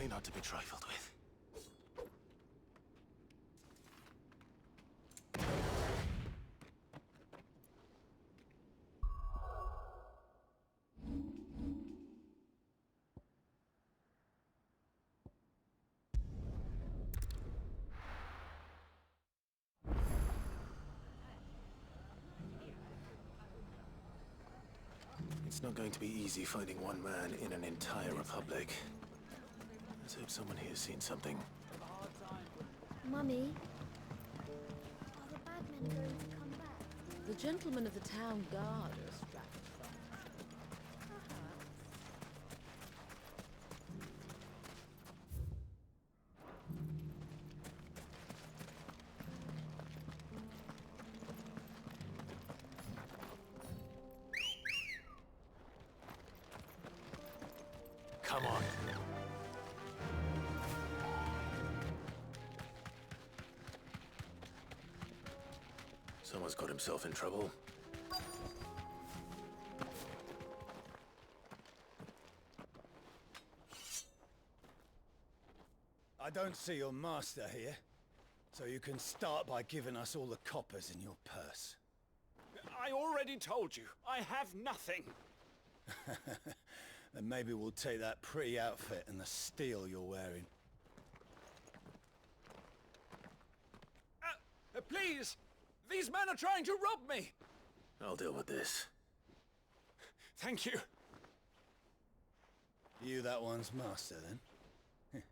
Certainly not to be trifled with. It's not going to be easy finding one man in an entire republic. Let's hope someone here's seen something. Mummy, are the bad men going to come back? The gentlemen of the town guard are distracted from it. Come on. Someone's got himself in trouble. I don't see your master here, so you can start by giving us all the coppers in your purse. I already told you, I have nothing. Then maybe we'll take that pretty outfit and the steel you're wearing. Please! These men are trying to rob me! I'll deal with this. Thank you. You that one's master, then?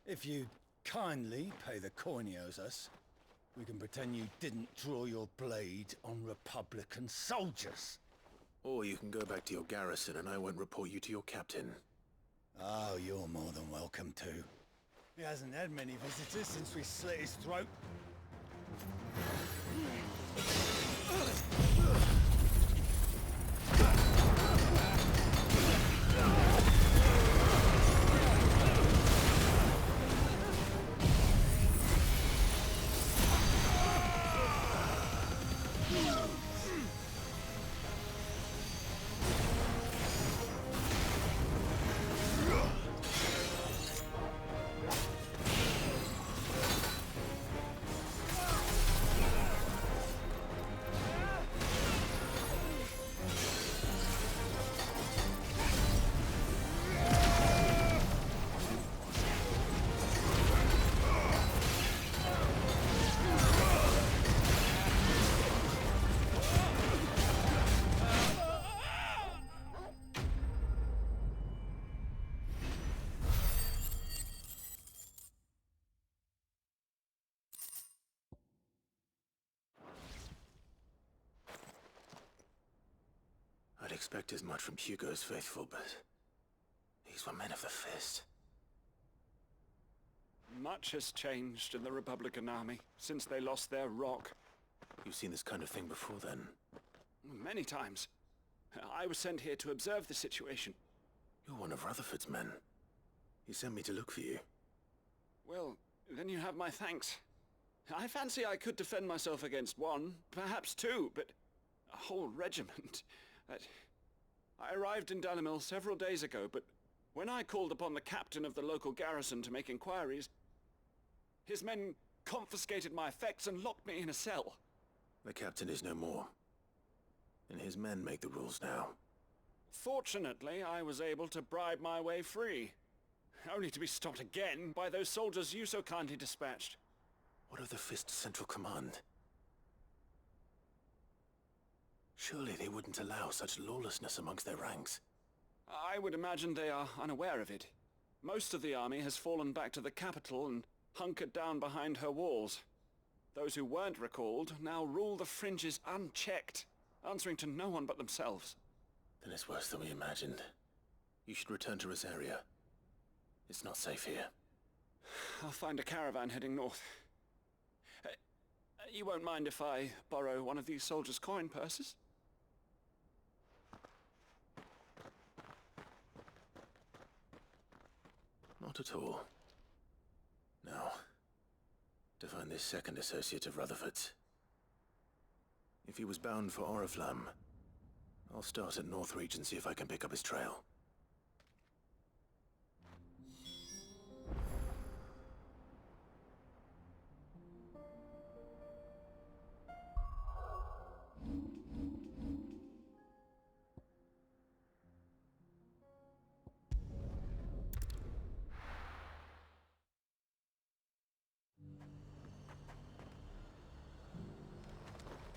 If you kindly pay the coin he owes us, we can pretend you didn't draw your blade on Republican soldiers. Or you can go back to your garrison and I won't report you to your captain. Oh, you're more than welcome to. He hasn't had many visitors since we slit his throat. I'd expect as much from Hugo's faithful, but these were men of the fist. Much has changed in the Republican army since they lost their rock. You've seen this kind of thing before, then? Many times. I was sent here to observe the situation. You're one of Rutherford's men. He sent me to look for you. Well, then you have my thanks. I fancy I could defend myself against one, perhaps two, but a whole regiment... I arrived in Dalimil several days ago, but when I called upon the captain of the local garrison to make inquiries, his men confiscated my effects and locked me in a cell. The captain is no more, and his men make the rules now. Fortunately, I was able to bribe my way free, only to be stopped again by those soldiers you so kindly dispatched. What of the Fist's Central Command? Surely they wouldn't allow such lawlessness amongst their ranks. I would imagine they are unaware of it. Most of the army has fallen back to the capital and hunkered down behind her walls. Those who weren't recalled now rule the fringes unchecked, answering to no one but themselves. Then it's worse than we imagined. You should return to Rosaria. It's not safe here. I'll find a caravan heading north. You won't mind if I borrow one of these soldiers' coin purses? Not at all. Now, to find this second associate of Rutherford's. If he was bound for Oriflamme, I'll start at Northreach and see if I can pick up his trail.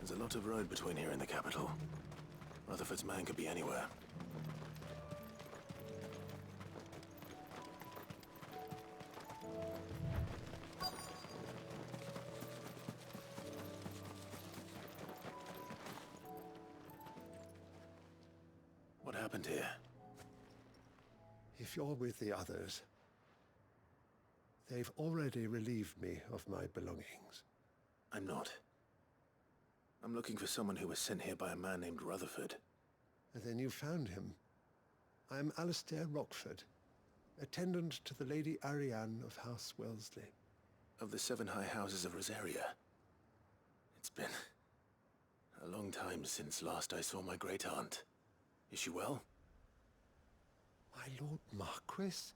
There's a lot of road between here and the capital. Rutherford's man could be anywhere. What happened here? If you're with the others, they've already relieved me of my belongings. I'm not. I'm looking for someone who was sent here by a man named Rutherford. And then you found him. I'm Alistair Rockford, attendant to the Lady Ariane of House Wellesley. Of the 7 high houses of Rosaria. It's been a long time since last I saw my great-aunt. Is she well? My Lord Marquis?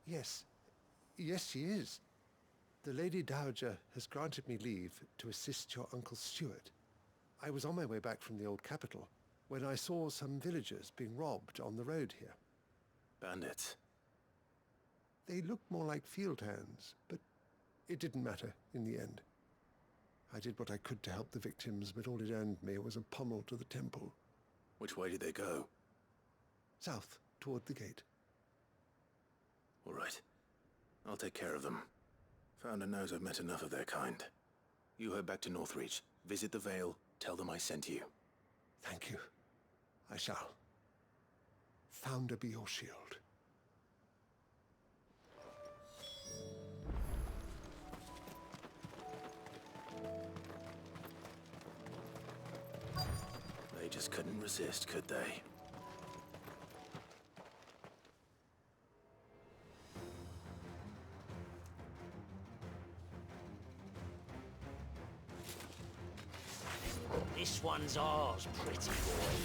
Yes. Yes, she is. The Lady Dowager has granted me leave to assist your Uncle Stuart. I was on my way back from the old capital when I saw some villagers being robbed on the road here. Bandits. They looked more like field hands, but it didn't matter in the end. I did what I could to help the victims, but all it earned me was a pommel to the temple. Which way did they go? South, toward the gate. All right. I'll take care of them. Founder knows I've met enough of their kind. You head back to Northreach, visit the Vale, tell them I sent you. Thank you. I shall. Founder be your shield. They just couldn't resist, could they? This one's ours, pretty boy.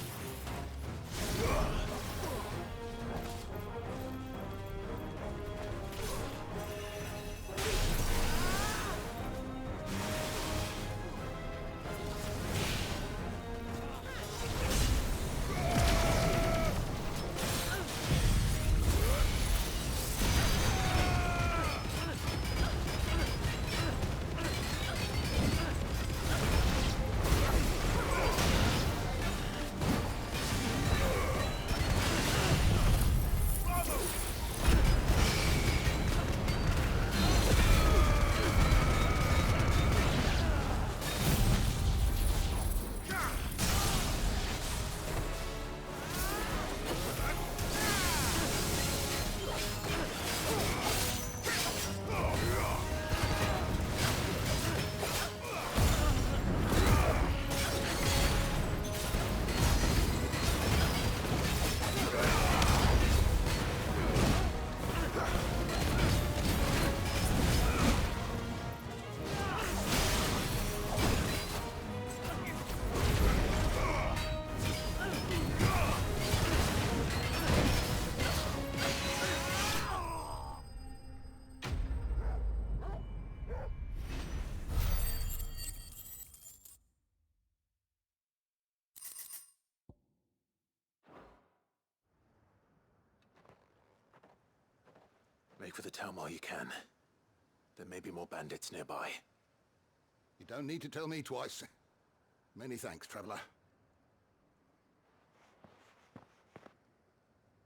Make for the town while you can. There may be more bandits nearby. You don't need to tell me twice. Many thanks, traveler.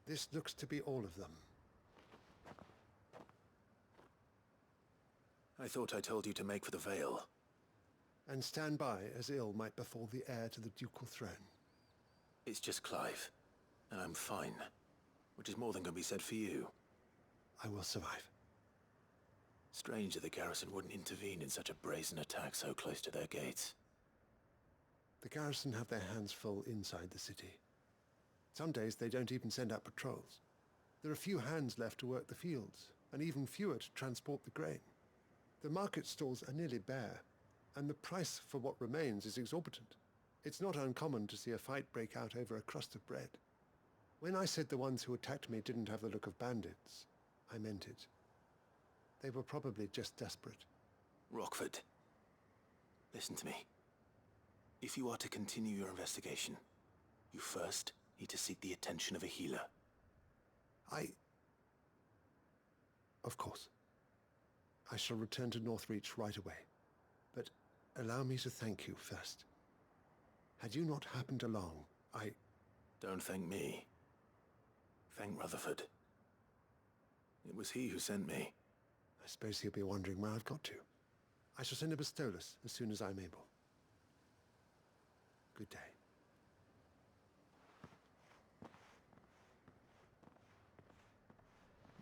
This looks to be all of them. I thought I told you to make for the Vale. And stand by as ill might befall the heir to the ducal throne. It's just Clive, and I'm fine. Which is more than can be said for you. I will survive. Strange that the garrison wouldn't intervene in such a brazen attack so close to their gates. The garrison have their hands full inside the city. Some days they don't even send out patrols. There are few hands left to work the fields, and even fewer to transport the grain. The market stalls are nearly bare, and the price for what remains is exorbitant. It's not uncommon to see a fight break out over a crust of bread. When I said the ones who attacked me didn't have the look of bandits, I meant it. They were probably just desperate. Rockford, listen to me. If you are to continue your investigation, you first need to seek the attention of a healer. Of course. I shall return to Northreach right away. But Allow me to thank you first. Had you not happened along, Don't thank me. Thank Rutherford. It was he who sent me. I suppose he'll be wondering where I've got to. I shall send a Bastolus as soon as I'm able. Good day.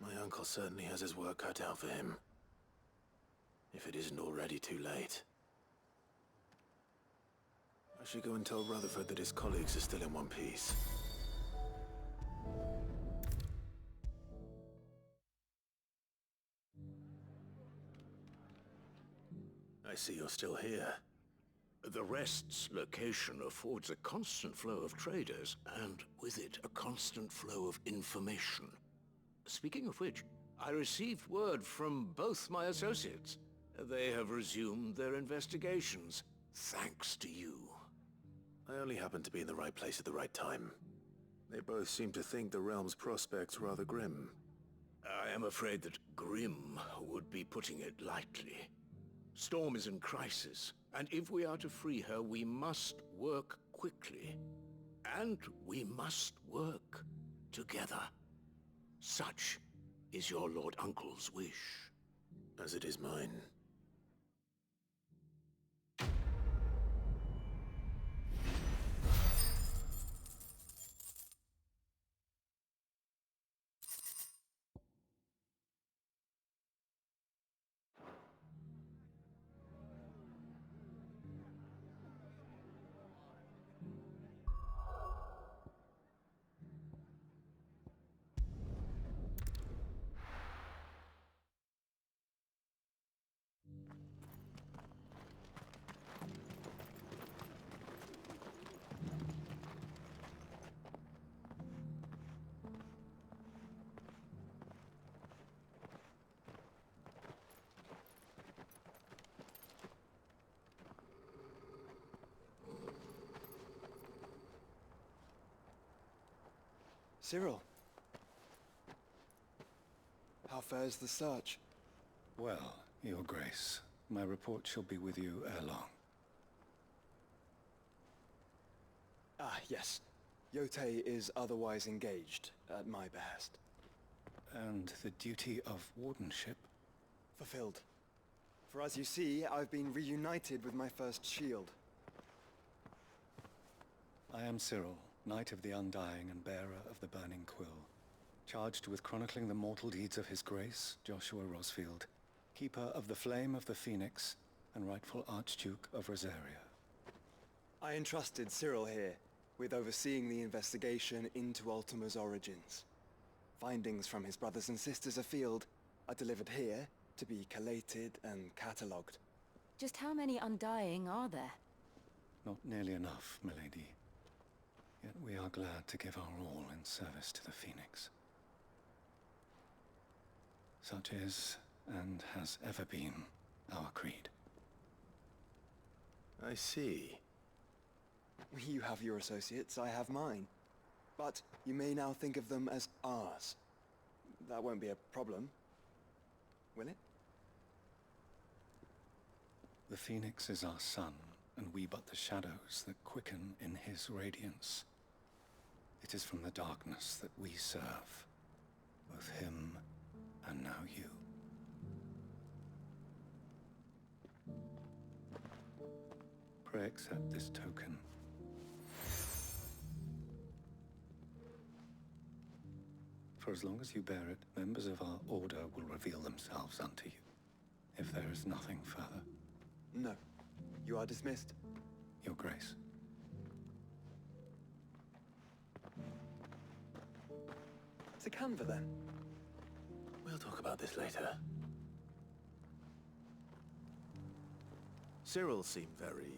My uncle certainly has his work cut out for him. If it isn't already too late. I should go and tell Rutherford that his colleagues are still in one piece. I see you're still here. The Rest's location affords a constant flow of traders, and with it, a constant flow of information. Speaking of which, I received word from both my associates. They have resumed their investigations, thanks to you. I only happened to be in the right place at the right time. They both seem to think the realm's prospects rather grim. I am afraid that grim would be putting it lightly. Storm is in crisis, and if we are to free her, we must work quickly. And we must work together. Such is your Lord Uncle's wish. As it is mine. Cyril. How fares the search? Well, Your Grace, my report shall be with you ere long. Ah, yes. Yotei is otherwise engaged, at my behest. And the duty of wardenship? Fulfilled. For as you see, I've been reunited with my first shield. I am Cyril, Knight of the Undying and bearer of the Burning Quill, charged with chronicling the mortal deeds of His Grace, Joshua Rosfield, Keeper of the Flame of the Phoenix, and rightful Archduke of Rosaria. I entrusted Cyril here with overseeing the investigation into Ultima's origins. Findings from his brothers and sisters afield are delivered here to be collated and catalogued. Just how many Undying are there? Not nearly enough, milady. Yet we are glad to give our all in service to the Phoenix. Such is, and has ever been, our creed. I see. You have your associates, I have mine. But you may now think of them as ours. That won't be a problem, will it? The Phoenix is our sun, and we but the shadows that quicken in his radiance. It is from the darkness that we serve, both him and now you. Pray accept this token. For as long as you bear it, members of our order will reveal themselves unto you, if there is nothing further. No. You are dismissed. Your Grace. To Canva, then. We'll talk about this later. Cyril seemed very,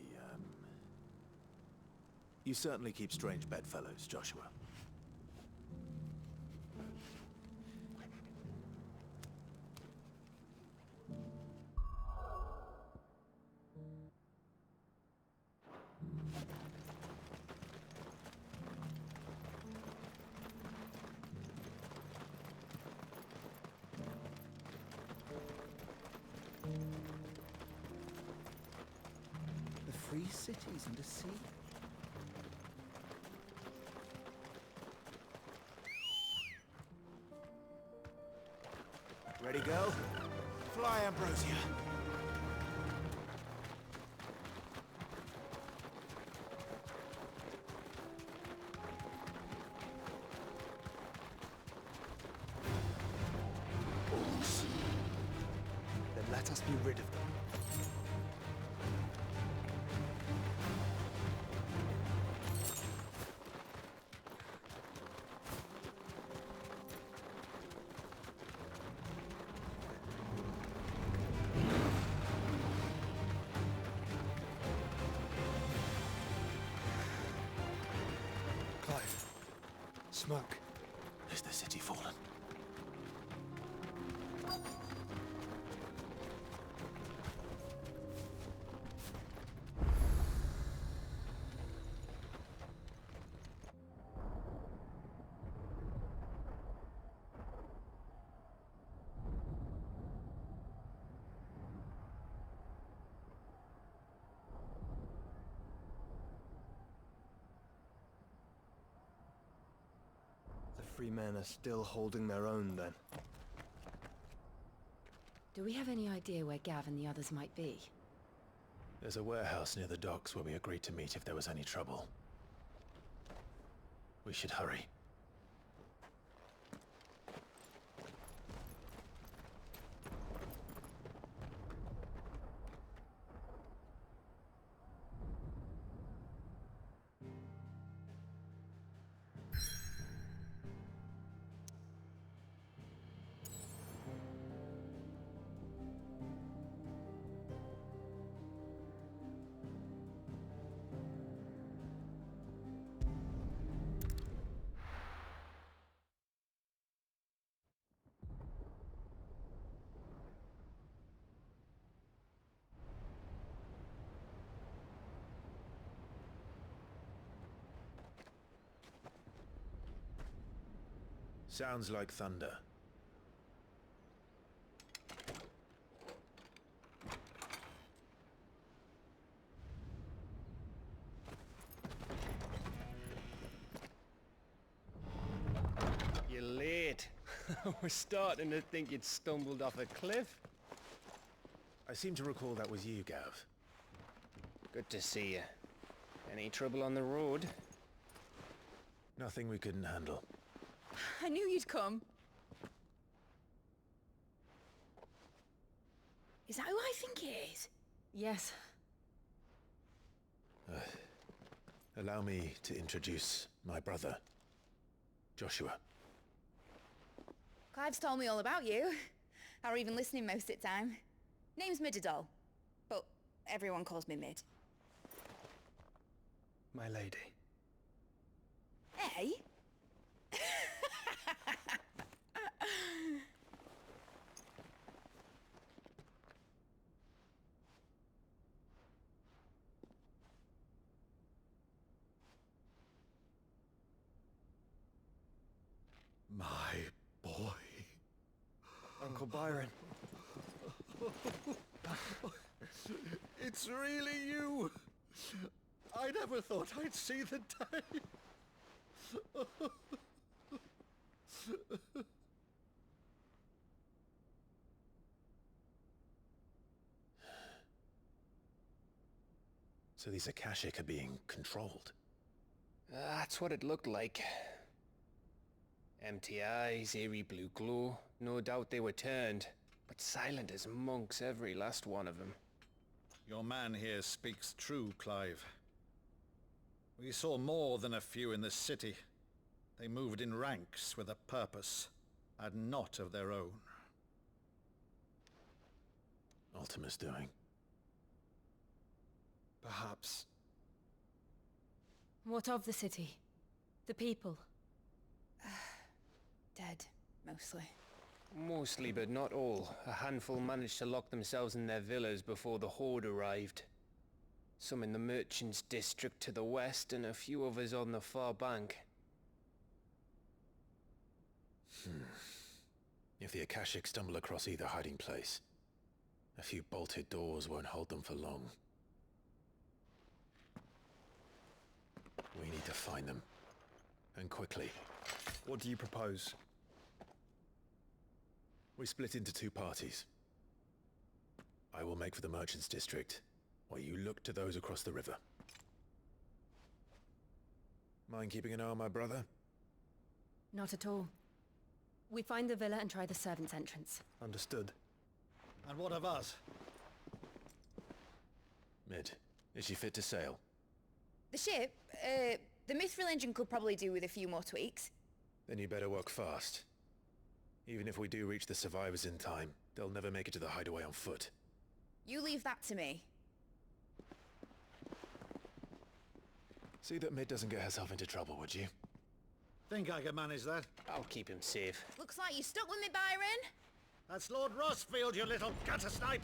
You certainly keep strange bedfellows, Joshua. 3 cities and a sea. Ready, go? Fly, Ambrosia! Then let us be rid of them. Clive. Smoke. Is the city fallen? The free men are still holding their own, then. Do we have any idea where Gav and the others might be? There's a warehouse near the docks where we agreed to meet if there was any trouble. We should hurry. Sounds like thunder. You're late. We're starting to think you'd stumbled off a cliff. I seem to recall that was you, Gav. Good to see you. Any trouble on the road? Nothing we couldn't handle. I knew you'd come. Is that who I think it is? Yes. Allow me to introduce my brother, Joshua. Clive's told me all about you. Or even listening most of the time. Name's Midadol, but everyone calls me Mid. My lady. Hey? My boy. Uncle Byron. It's really you! I never thought I'd see the day. So these Akashic are being controlled. That's what it looked like. Empty eyes, eerie blue glow. No doubt they were turned, but silent as monks, every last one of them. Your man here speaks true, Clive. We saw more than a few in the city. They moved in ranks with a purpose, and not of their own. Ultima's doing. Perhaps. What of the city? The people? Dead, mostly. Mostly, but not all. A handful managed to lock themselves in their villas before the Horde arrived. Some in the merchants' district to the west, and a few others on the far bank. If the Akashic stumble across either hiding place, a few bolted doors won't hold them for long. We need to find them. And quickly. What do you propose? We split into two parties. I will make for the Merchants District, while you look to those across the river. Mind keeping an eye on my brother? Not at all. We find the villa and try the servants' entrance. Understood. And what of us? Mid, is she fit to sail? The ship, the Mithril engine could probably do with a few more tweaks. Then you better work fast. Even if we do reach the survivors in time, they'll never make it to the hideaway on foot. You leave that to me. See that Mid doesn't get herself into trouble, would you? Think I can manage that? I'll keep him safe. Looks like you stuck with me, Byron. That's Lord Rossfield, you little gutter snipe!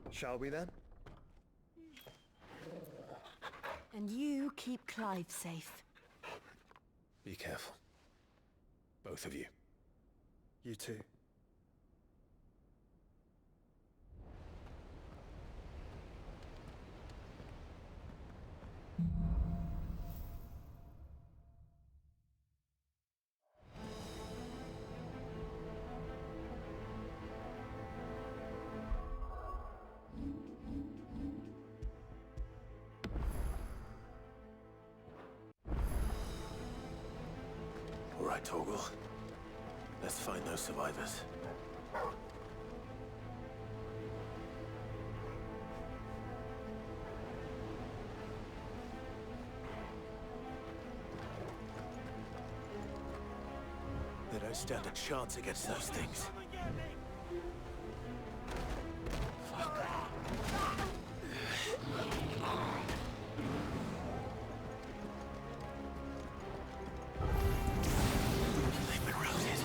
Shall we then? And you keep Clive safe. Be careful. Both of you. You too. All right, Torgal. Let's find those survivors. They don't stand a chance against those things. They've been routed.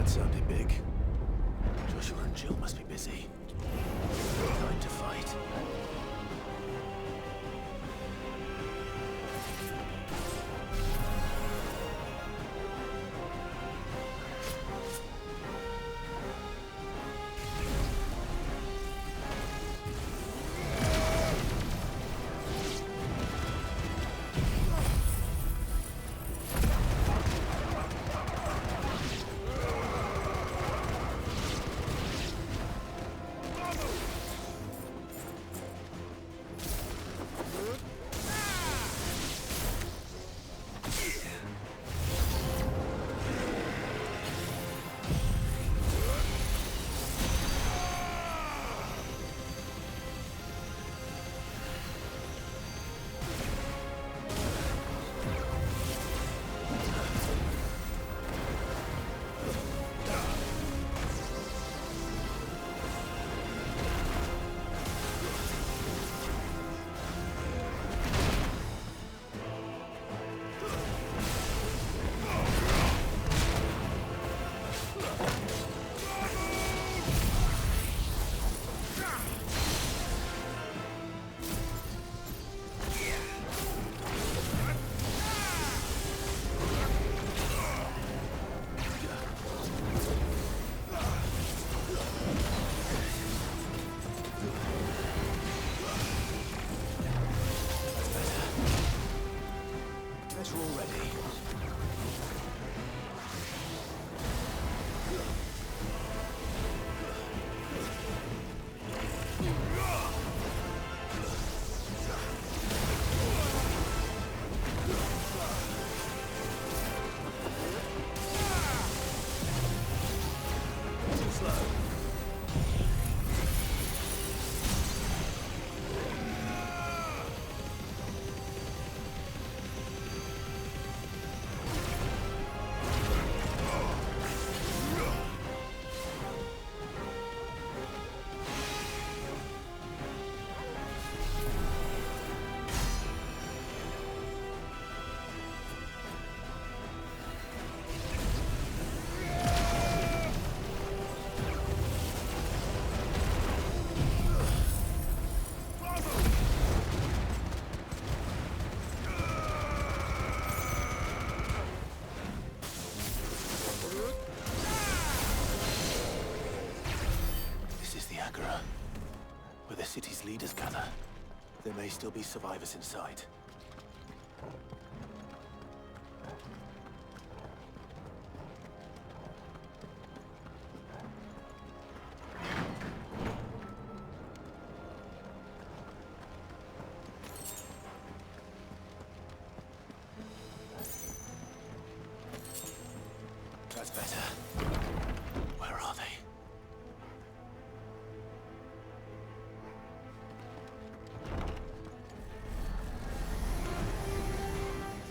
Sounded big. Joshua and Jill must be busy. Time to fight. Bravo! Agora, where the city's leaders gather. There may still be survivors inside. That's better. Where are they?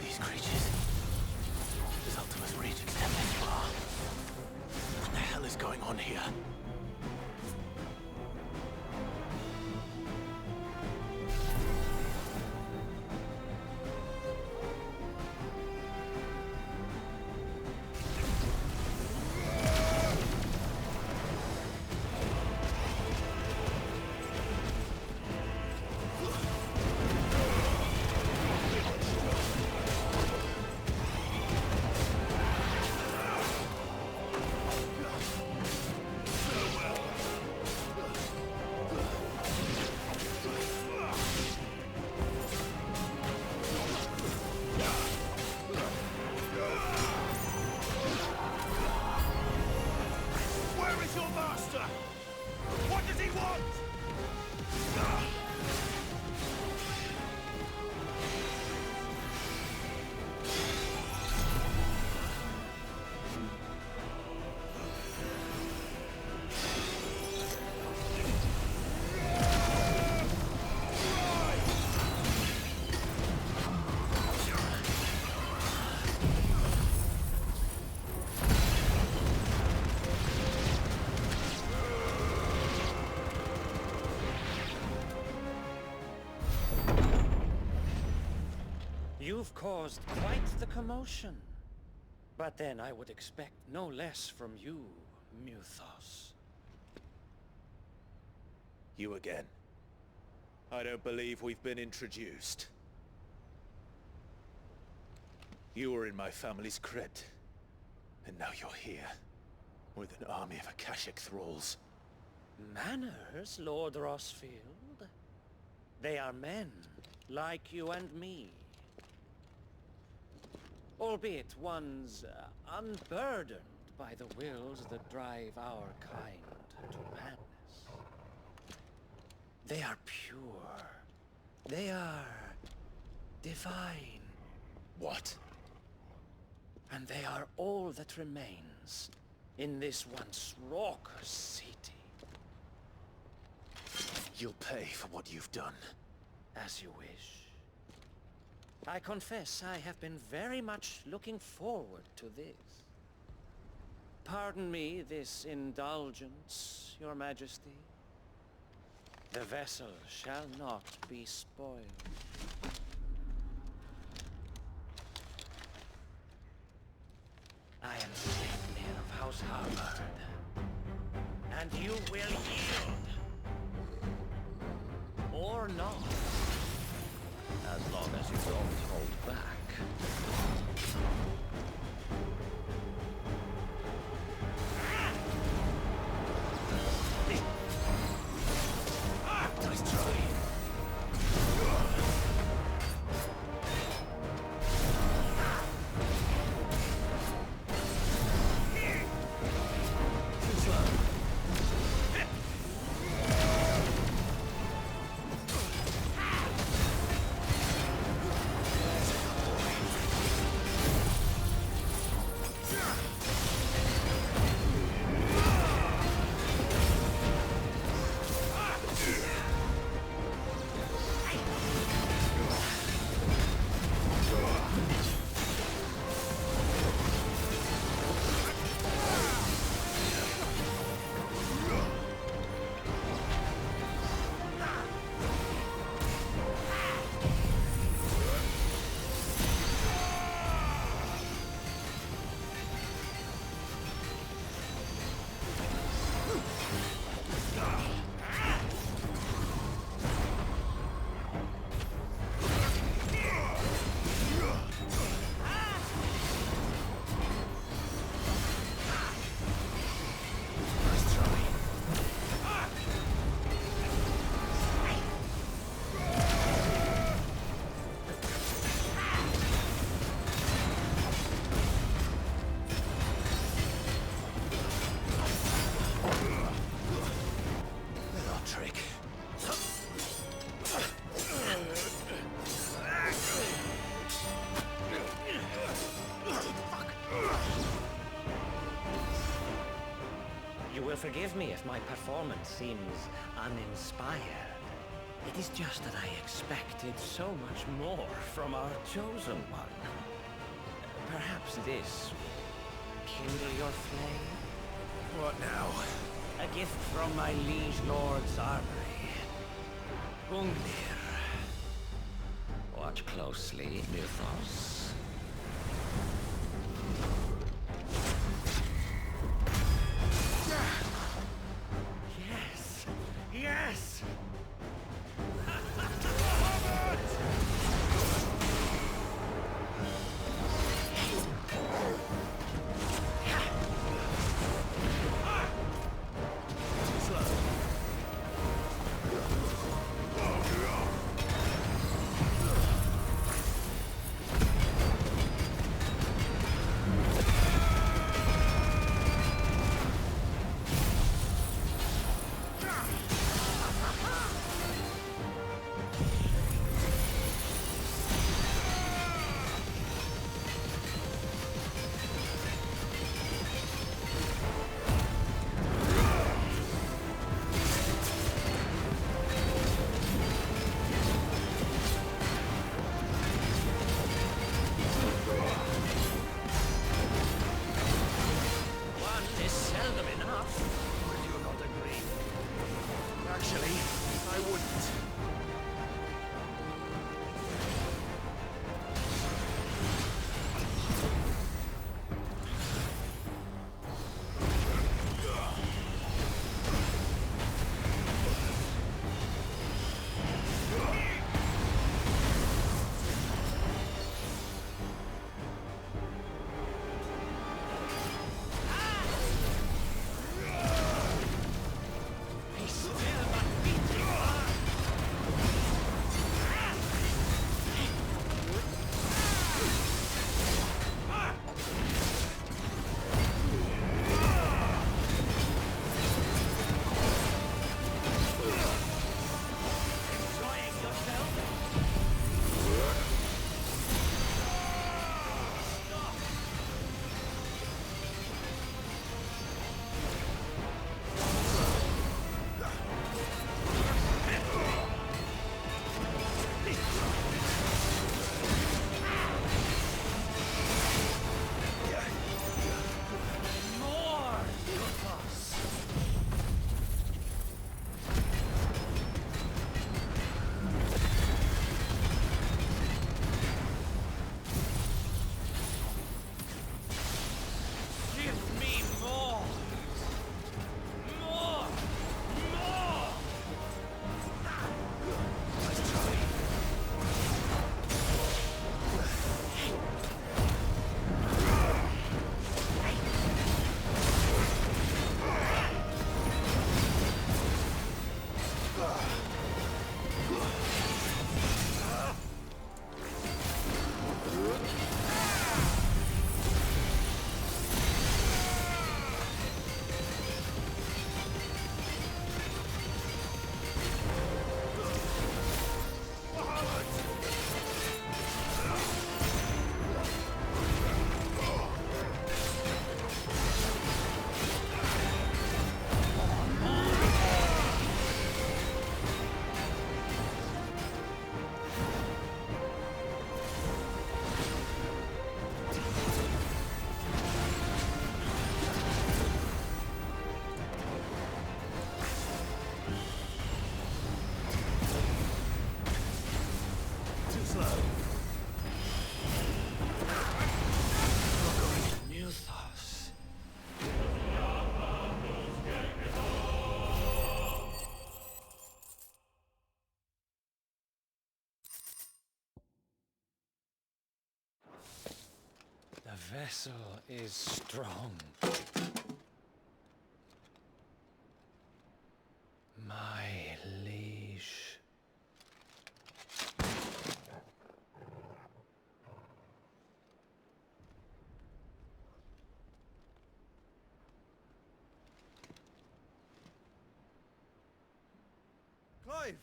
These creatures. Does Ultima's reach extend this far? What the hell is going on here? You've caused quite the commotion. But then I would expect no less from you, Muthos. You again. I don't believe we've been introduced. You were in my family's crypt. And now you're here. With an army of Akashic thralls. Manners, Lord Rosfield? They are men, like you and me. Albeit ones unburdened by the wills that drive our kind to madness. They are pure. They are divine. What? And they are all that remains in this once raucous city. You'll pay for what you've done. As you wish. I confess I have been very much looking forward to this. Pardon me this indulgence, Your Majesty. The vessel shall not be spoiled. I am Sleipnir of House Harvard, and you will yield. Or not. As long as you don't hold back. Nice try. Forgive me if my performance seems uninspired. It is just that I expected so much more from our chosen one. Perhaps this will kindle your flame? What now? A gift from my liege lord's armory. Gungnir. Watch closely, Mythos. Yes! Yes! The vessel is strong. My liege. Clive!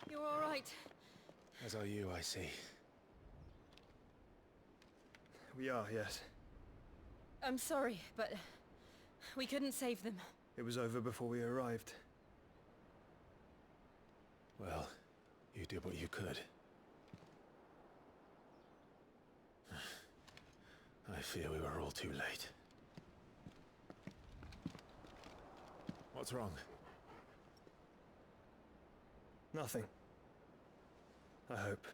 You're all right. As are you, I see. We are, yes. I'm sorry, but we couldn't save them. It was over before we arrived. Well, you did what you could. I fear we were all too late. What's wrong? Nothing. I hope.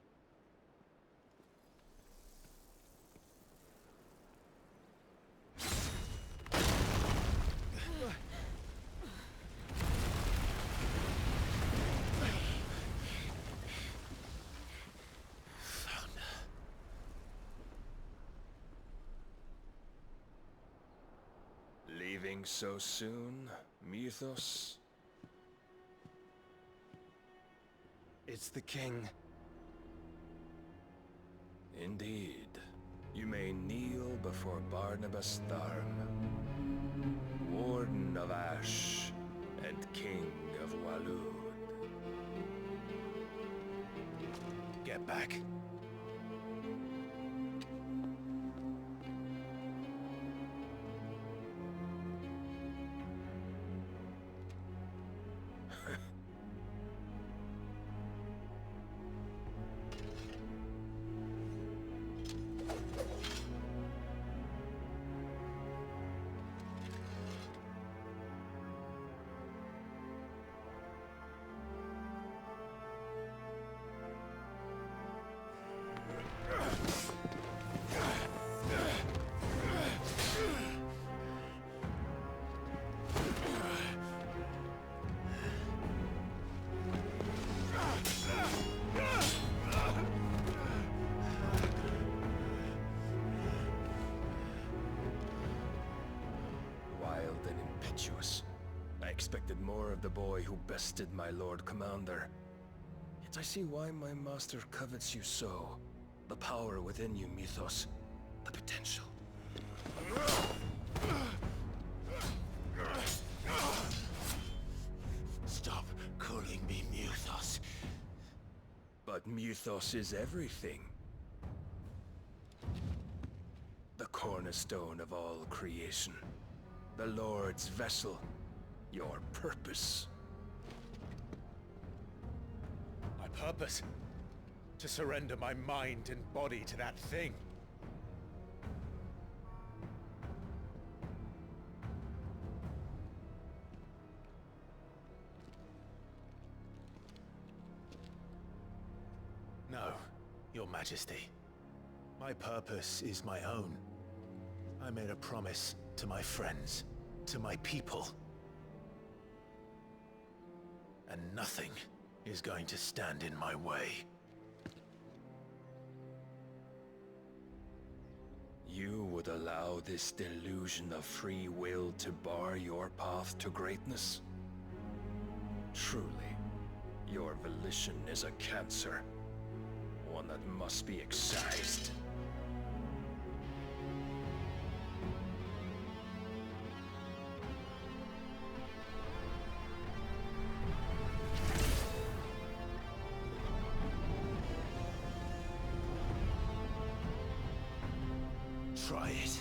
Leaving so soon, Mythos? It's the king. Indeed. You may kneel before Barnabas Tharm, Warden of Ash and King of Waloed. Get back. I expected more of the boy who bested my Lord Commander. Yet I see why my master covets you so. The power within you, Mythos. The potential. Stop calling me Mythos. But Mythos is everything. The cornerstone of all creation. The Lord's vessel. Your purpose. My purpose? To surrender my mind and body to that thing. No, Your Majesty. My purpose is my own. I made a promise to my friends, to my people. And nothing is going to stand in my way. You would allow this delusion of free will to bar your path to greatness? Truly, your volition is a cancer. One that must be excised. Try it.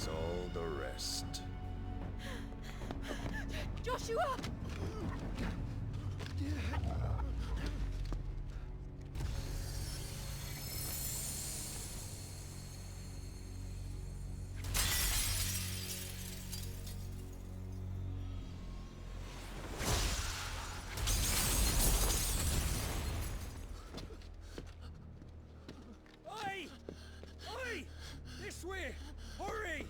All the rest. Joshua! Oi! Oi! This way! Hurry!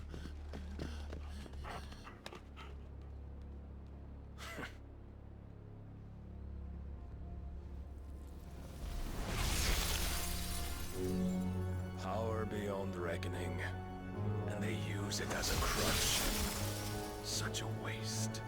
Power beyond reckoning, and They use it as a crutch. Such a waste.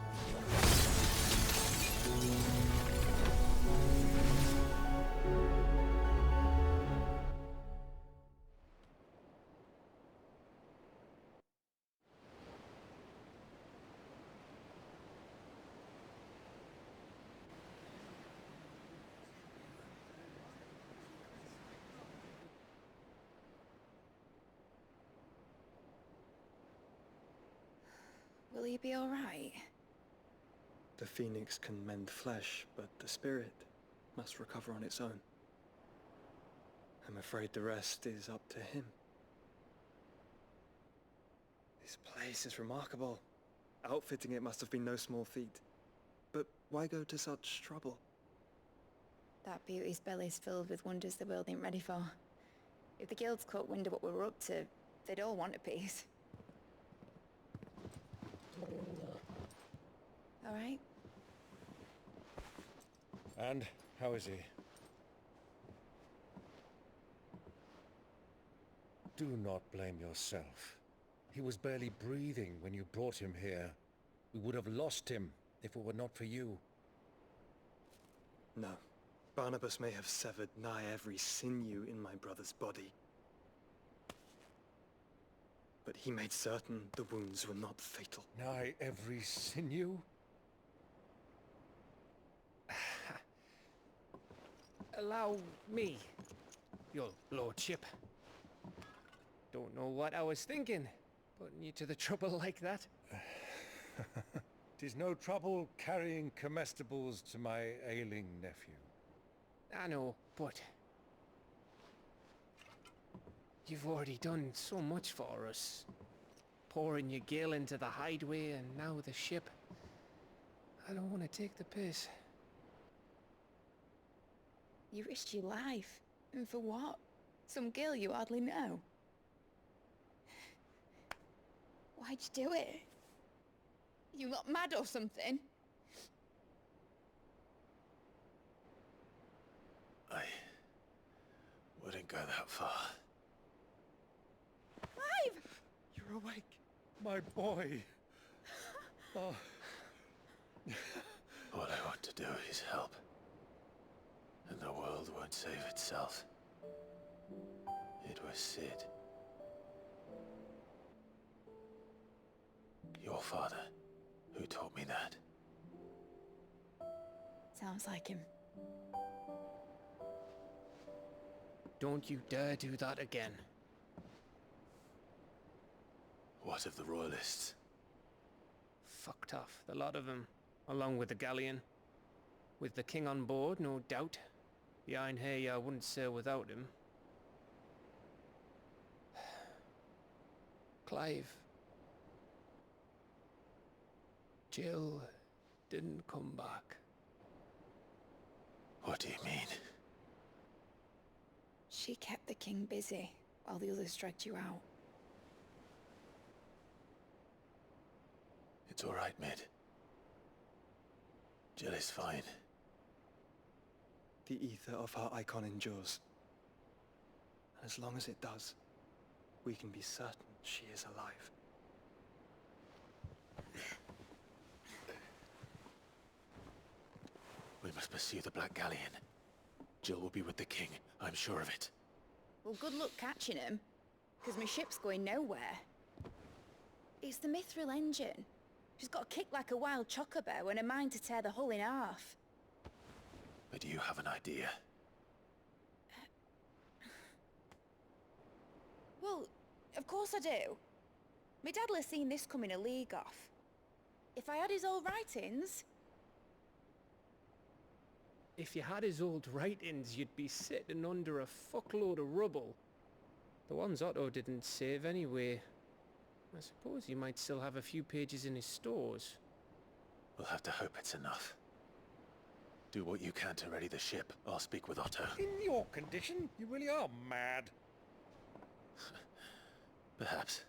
Will he be all right? The phoenix can mend flesh, but the spirit must recover on its own. I'm afraid the rest is up to him. This place is remarkable. Outfitting it must have been no small feat. But why go to such trouble? That beauty's belly's filled with wonders the world ain't ready for. If the guilds caught wind of what we were up to, they'd all want a piece. All right? And how is he? Do not blame yourself. He was barely breathing when you brought him here. We would have lost him if it were not for you. No. Barnabas may have severed nigh every sinew in my brother's body. But he made certain the wounds were not fatal. Nigh every sinew? Allow me, your lordship. Don't know what I was thinking, putting you to the trouble like that. 'Tis no trouble carrying comestibles to my ailing nephew. I know, but you've already done so much for us. Pouring your gil into the hideaway and now the ship. I don't want to take the piss. You risked your life. And for what? Some girl you hardly know. Why'd you do it? You got mad or something? I wouldn't go that far. Clive! You're awake, my boy. Oh. All I want to do is help. And the world won't save itself. It was Sid. Your father, who taught me that. Sounds like him. Don't you dare do that again. What of the Royalists? Fucked off, the lot of them, along with the galleon. With the king on board, no doubt. Behind here, I wouldn't sail without him. Clive. Jill didn't come back. What do you mean? She kept the king busy while the others dragged you out. It's all right, Mid. Jill is fine. The ether of her icon endures. And as long as it does, we can be certain she is alive. We must pursue the Black Galleon. Jill will be with the king, I'm sure of it. Well, good luck catching him, because my ship's going nowhere. It's the Mithril engine. She's got a kick like a wild chocobo and a mind to tear the hull in half. But do you have an idea? Well, of course I do. My dad'll have seen this coming a league off. If I had his old writings... If you had his old writings, you'd be sitting under a fuckload of rubble. The ones Otto didn't save anyway. I suppose he might still have a few pages in his stores. We'll have to hope it's enough. Do what you can to ready the ship. I'll speak with Otto. In your condition, you really are mad. Perhaps.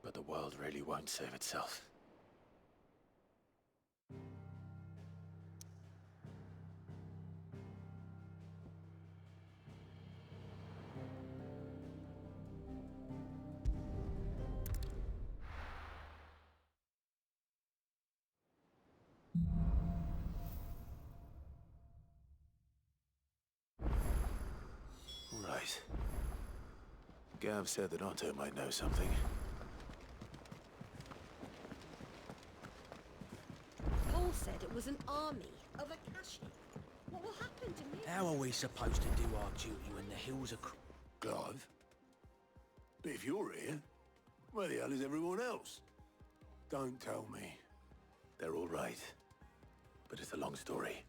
But the world really won't save itself. Gav said that Otto might know something. Paul said it was an army of Akashi. What will happen to me? How are we supposed to do our duty when the hills are... Clive? But if you're here, where the hell is everyone else? Don't tell me. They're all right. But it's a long story.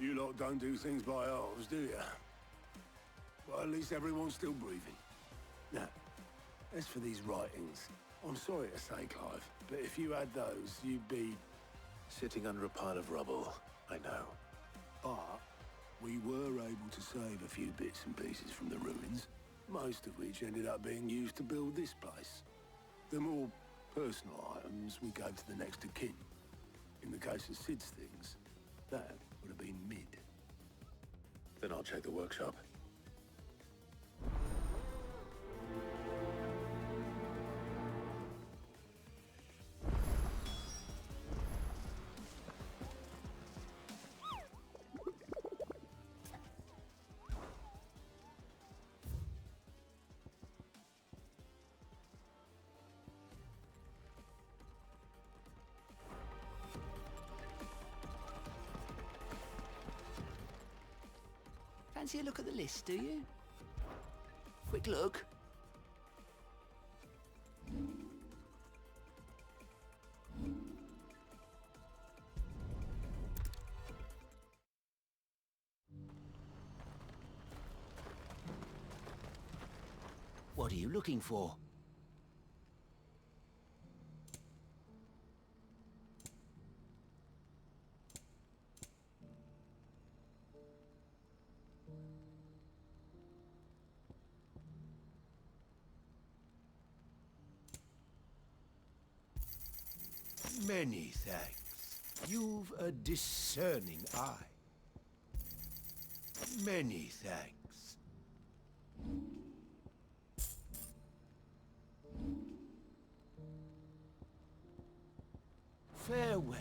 You lot don't do things by halves, do you? Well, at least everyone's still breathing. Now, as for these writings, I'm sorry to say, Clive, but if you had those, you'd be... Sitting under a pile of rubble, I know. But we were able to save a few bits and pieces from the ruins, most of which ended up being used to build this place. The more personal items we gave to the next of kin. In the case of Sid's things, that would have been mid. Then I'll check the workshop. Fancy a look at the list, do you? Quick look. What are you looking for? Many thanks. You've a discerning eye. Many thanks. Farewell.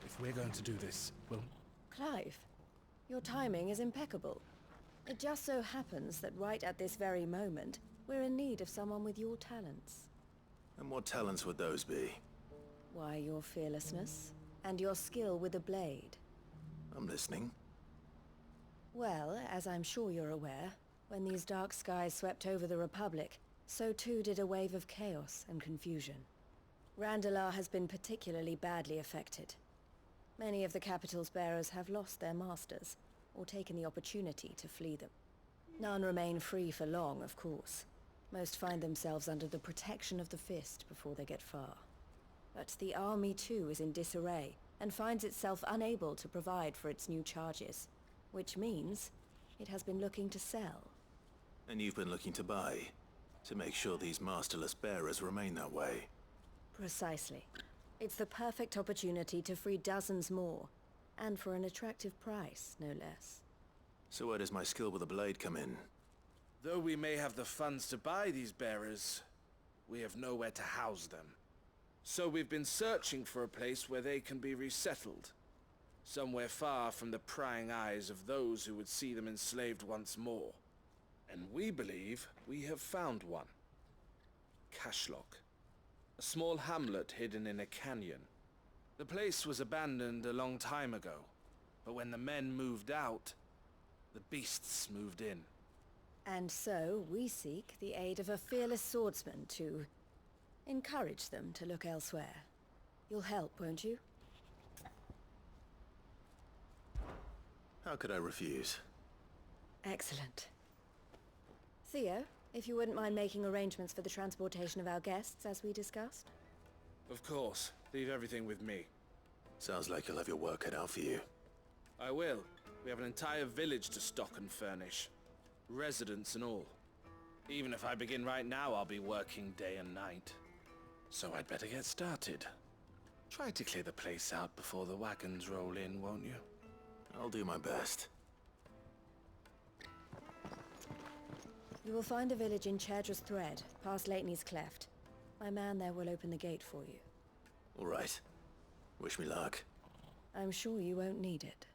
If we're going to do this, we'll... Clive, your timing is impeccable. It just so happens that right at this very moment, we're in need of someone with your talents. And what talents would those be? Why, your fearlessness, and your skill with a blade. I'm listening. Well, as I'm sure you're aware, when these dark skies swept over the Republic, so too did a wave of chaos and confusion. Randalar has been particularly badly affected. Many of the capital's bearers have lost their masters, or taken the opportunity to flee them. None remain free for long, of course. Most find themselves under the protection of the Fist before they get far. But the army too is in disarray, and finds itself unable to provide for its new charges. Which means it has been looking to sell. And you've been looking to buy, to make sure these masterless bearers remain that way. Precisely. It's the perfect opportunity to free dozens more, and for an attractive price, no less. So where does my skill with a blade come in? Though we may have the funds to buy these bearers, we have nowhere to house them. So we've been searching for a place where they can be resettled. Somewhere far from the prying eyes of those who would see them enslaved once more. And we believe we have found one. Cashlock. A small hamlet hidden in a canyon. The place was abandoned a long time ago, but when the men moved out, the beasts moved in. And so, we seek the aid of a fearless swordsman to encourage them to look elsewhere. You'll help, won't you? How could I refuse? Excellent. Theo, if you wouldn't mind making arrangements for the transportation of our guests, as we discussed? Of course. Leave everything with me. Sounds like you'll have your work cut out for you. I will. We have an entire village to stock and furnish. Residents and all. Even if I begin right now, I'll be working day and night. So I'd better get started. Try to clear the place out before the wagons roll in, won't you? I'll do my best. You will find a village in Chairdra's Thread, past Lateney's Cleft. My man there will open the gate for you. All right. Wish me luck. I'm sure you won't need it.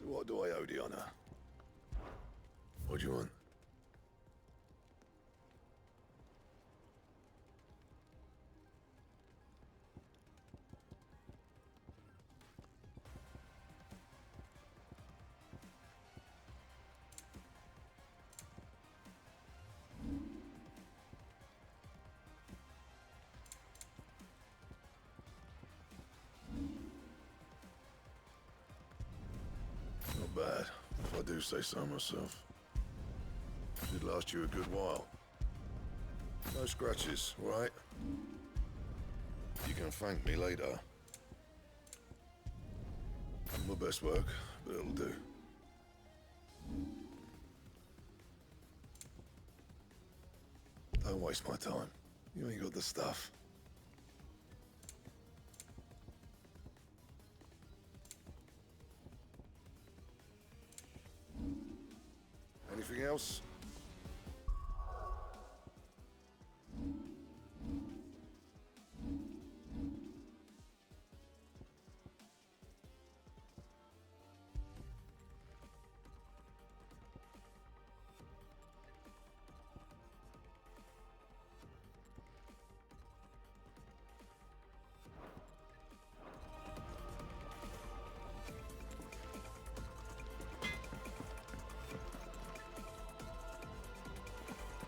What do I owe the honor? What do you want? Not bad, if I do say so myself. Should last you a good while. No scratches, all right? You can thank me later. My best work, but it'll do. Don't waste my time. You ain't got the stuff. Anything else?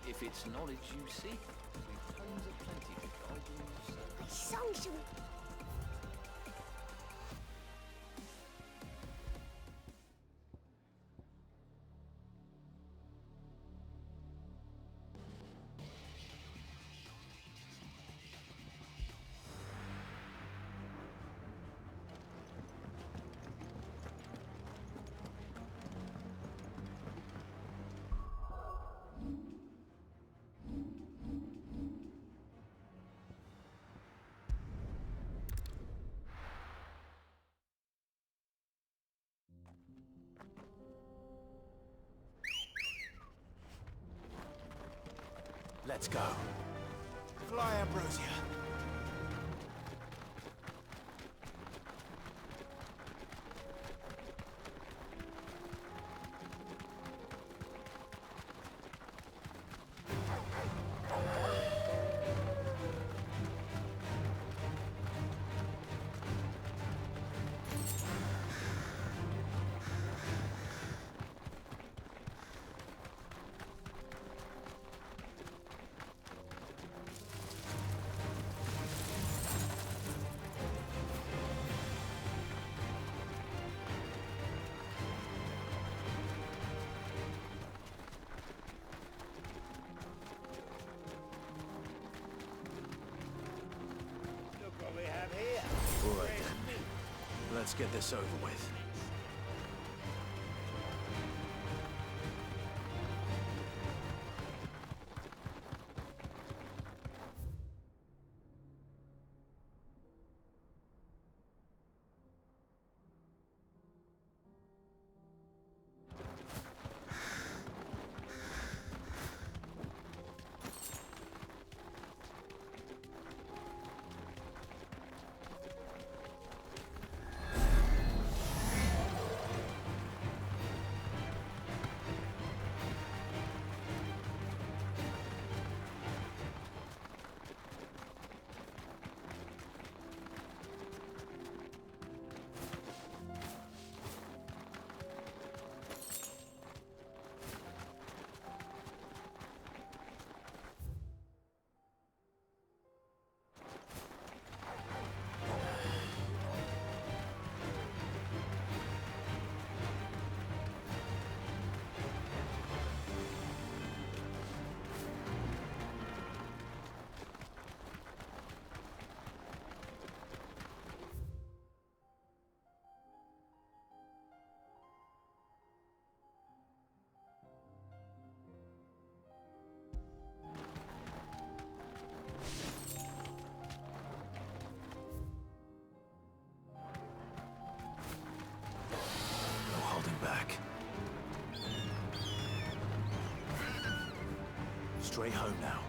If it's knowledge you seek, we've tons of plenty to guide you. Social. Let's go. Fly, Ambrosia. All right then. Let's get this over with. Straight home now.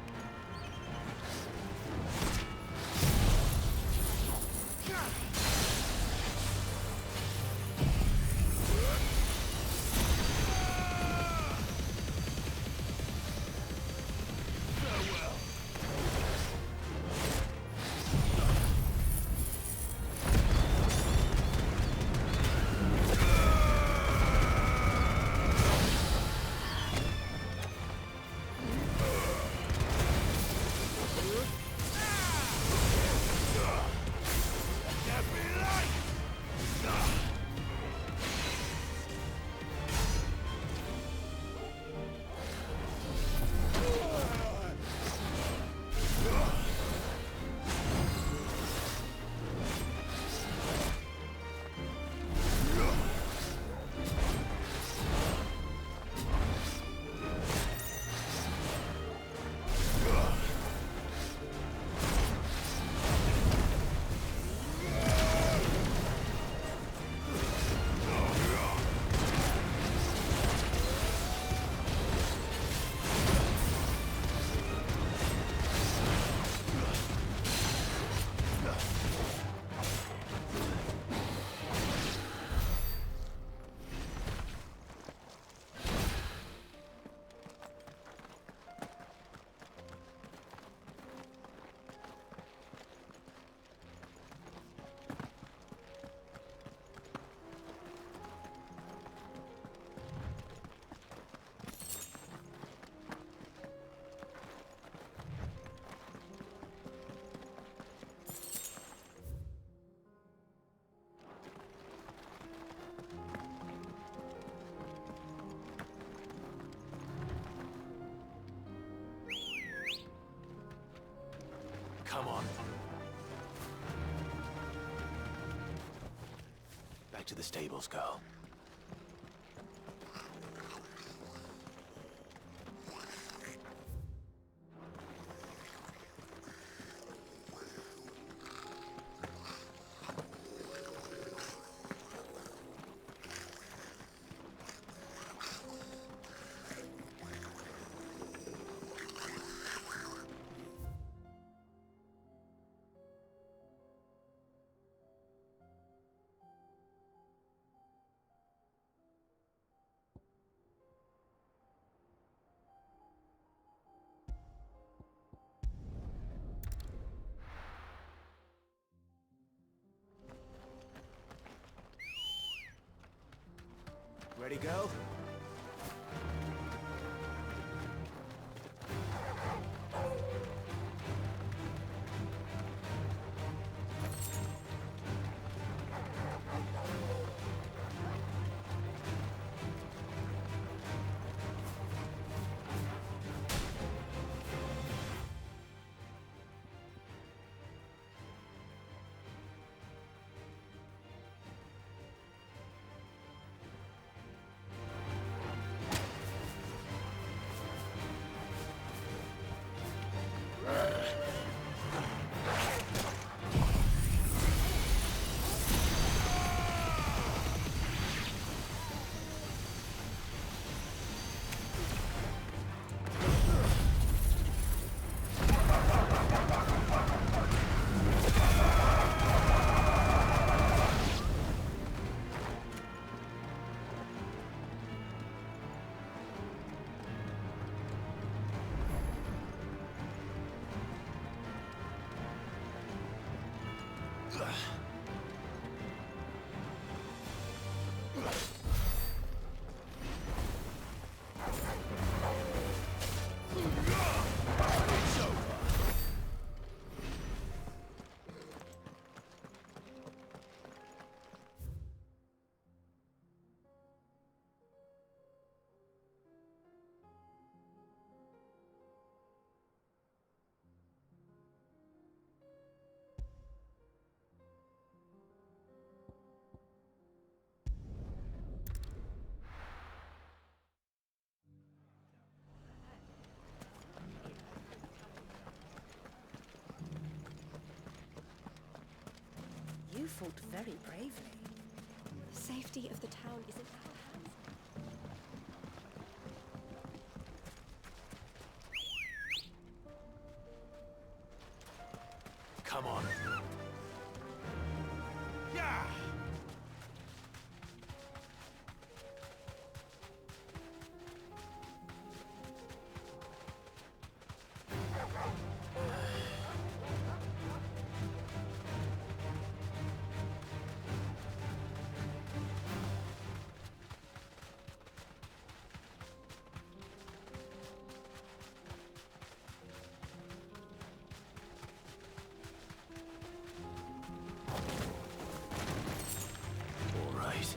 Come on. Back to the stables, girl. Ready, go? You fought very bravely. The safety of the town is in our hands. Come on. Yeah! All right.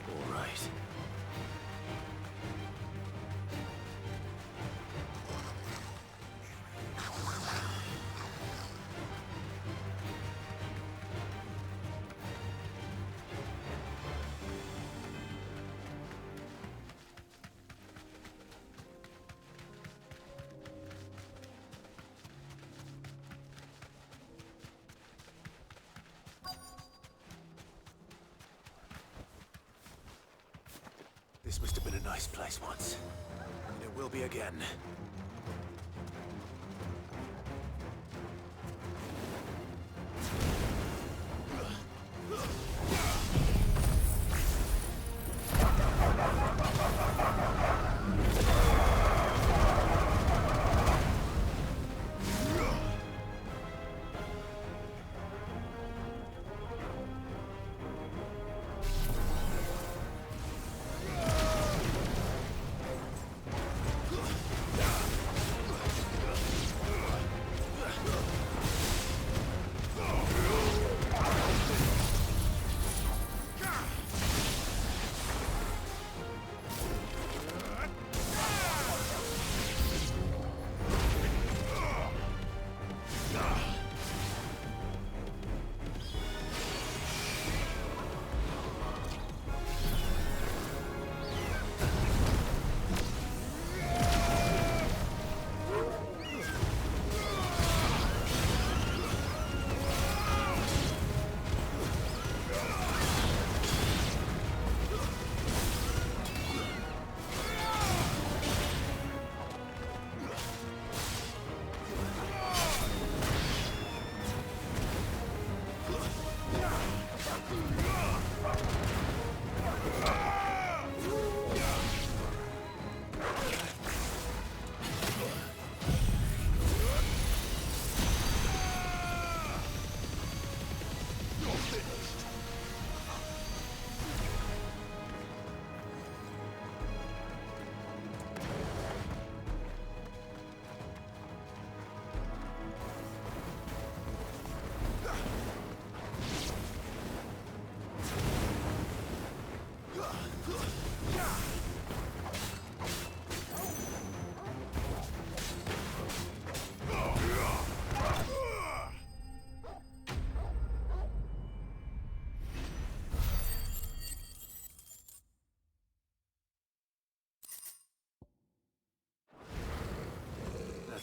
All right. This must have been a nice place once. And it will be again.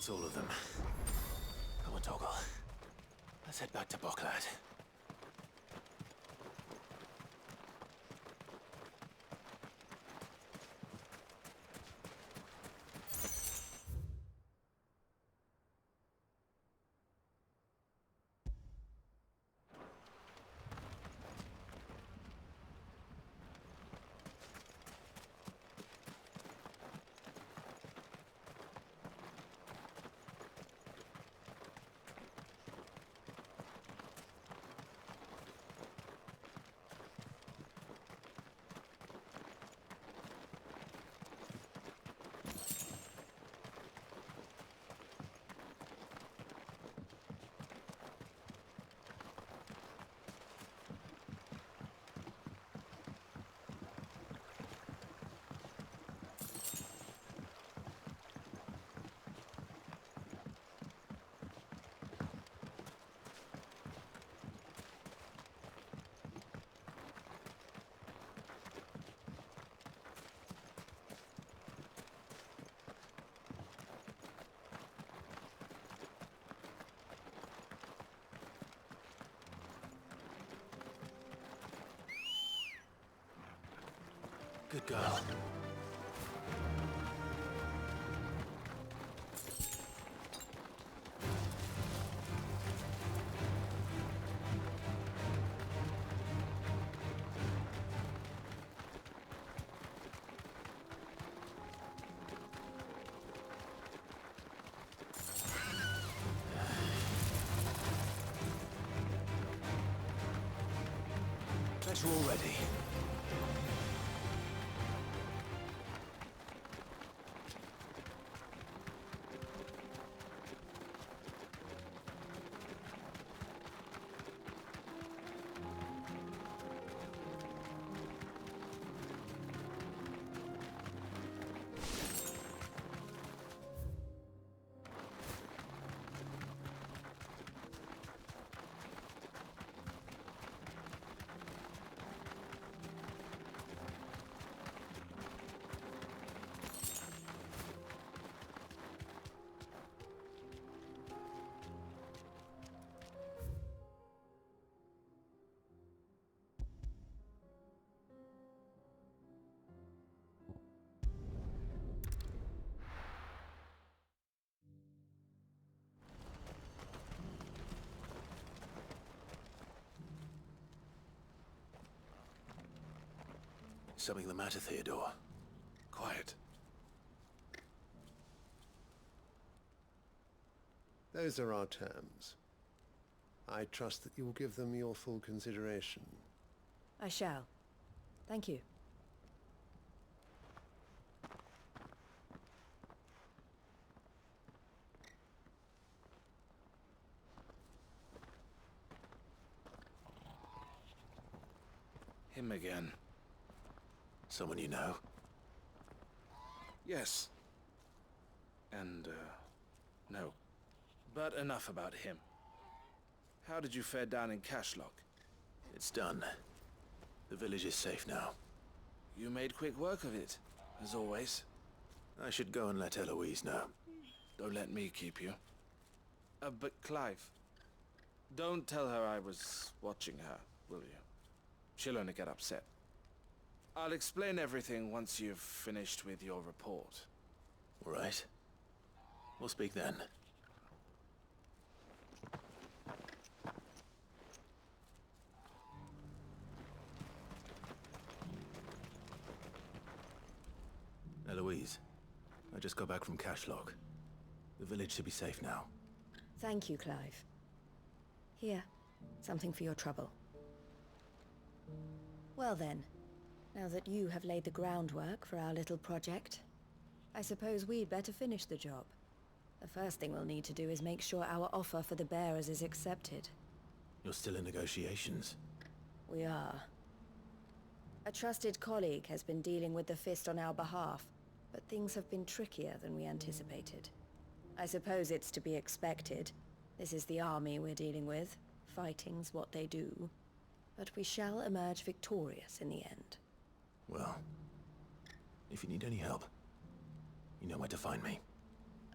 That's all of them. Come on, Toggle. Let's head back to Boklad. Good girl. Bet you're all ready. Something the matter, Theodore? Quiet. Those are our terms. I trust that you will give them your full consideration. I shall. Thank you. Him again. Someone you know? Yes. And, no. But enough about him. How did you fare down in Cashlock? It's done. The village is safe now. You made quick work of it, as always. I should go and let Eloise know. Don't let me keep you. But Clive, don't tell her I was watching her, will you? She'll only get upset. I'll explain everything once you've finished with your report. All right. We'll speak then. Eloise, I just got back from Cashlock. The village should be safe now. Thank you, Clive. Here, something for your trouble. Well then, now that you have laid the groundwork for our little project, I suppose we'd better finish the job. The first thing we'll need to do is make sure our offer for the bearers is accepted. You're still in negotiations? We are. A trusted colleague has been dealing with the Fist on our behalf, but things have been trickier than we anticipated. I suppose it's to be expected. This is the army we're dealing with. Fighting's what they do. But we shall emerge victorious in the end. Well, if you need any help, you know where to find me.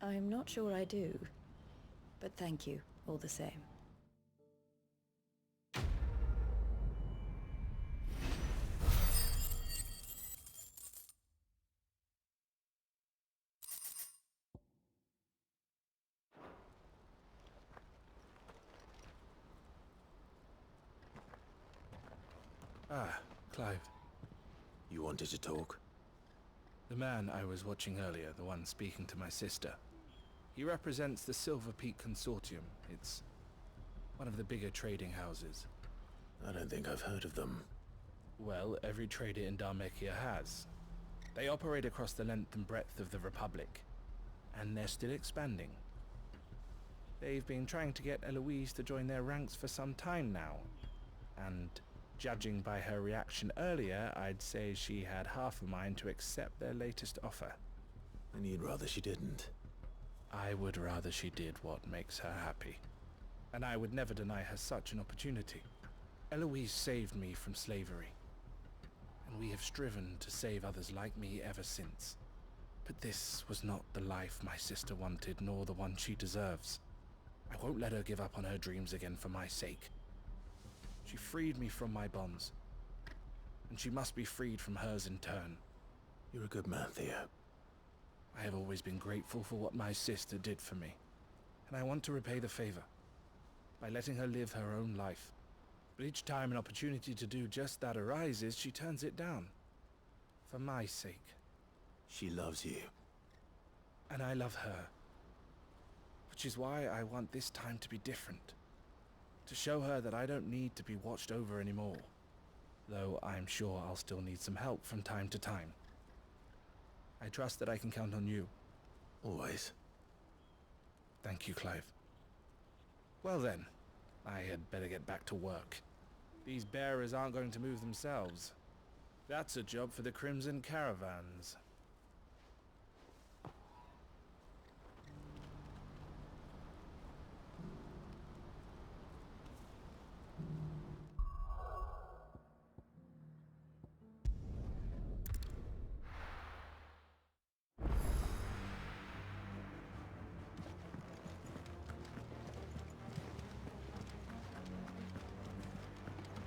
I'm not sure I do, but thank you all the same. Ah, Clive. You wanted to talk? The man I was watching earlier, the one speaking to my sister. He represents the Silver Peak Consortium. It's one of the bigger trading houses. I don't think I've heard of them. Well, every trader in Dharmekia has. They operate across the length and breadth of the Republic, and they're still expanding. They've been trying to get Eloise to join their ranks for some time now, and judging by her reaction earlier, I'd say she had half a mind to accept their latest offer. And you'd rather she didn't? I would rather she did what makes her happy. And I would never deny her such an opportunity. Eloise saved me from slavery. And we have striven to save others like me ever since. But this was not the life my sister wanted, nor the one she deserves. I won't let her give up on her dreams again for my sake. She freed me from my bonds, and she must be freed from hers in turn. You're a good man, Theo. I have always been grateful for what my sister did for me, and I want to repay the favor by letting her live her own life. But each time an opportunity to do just that arises, she turns it down. For my sake. She loves you. And I love her. Which is why I want this time to be different. To show her that I don't need to be watched over anymore. Though I'm sure I'll still need some help from time to time. I trust that I can count on you. Always. Thank you, Clive. Well then, I had better get back to work. These bearers aren't going to move themselves. That's a job for the Crimson Caravans.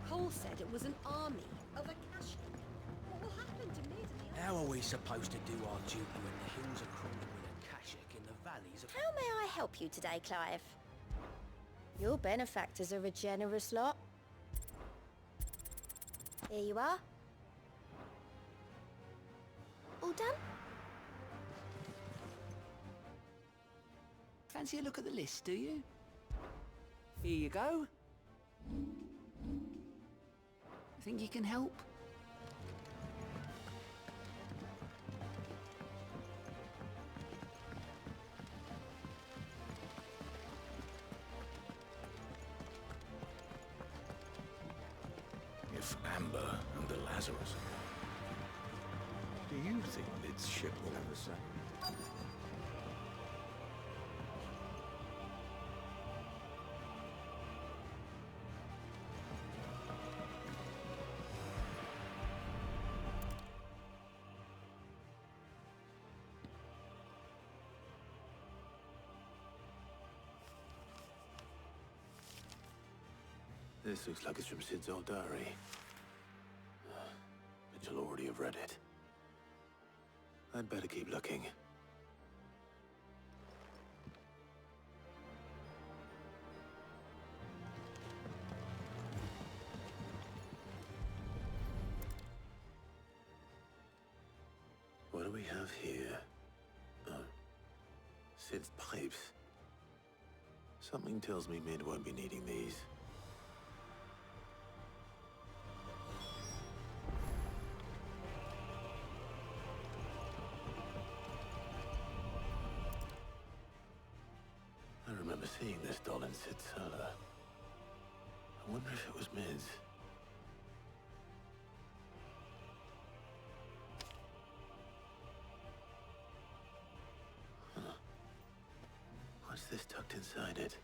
Cole said it was an army of Akashic. What will happen to Mid and the How are we supposed to do our duty when the hills are crawling with Akashic in the valleys of... How may I help you today, Clive? Your benefactors are a generous lot. Here you are. All done? Fancy a look at the list, do you? Here you go. Think you can help? If Amber and the Lazarus... Do you think Mid's ship will ever sail? This looks like it's from Sid's old diary. But you'll already have read it. I'd better keep looking. What do we have here? Oh. Sid's pipes. Something tells me Mid won't be needing these. I remember seeing this doll in Sid's cellar. I wonder if it was Mid's. Huh. What's this tucked inside it?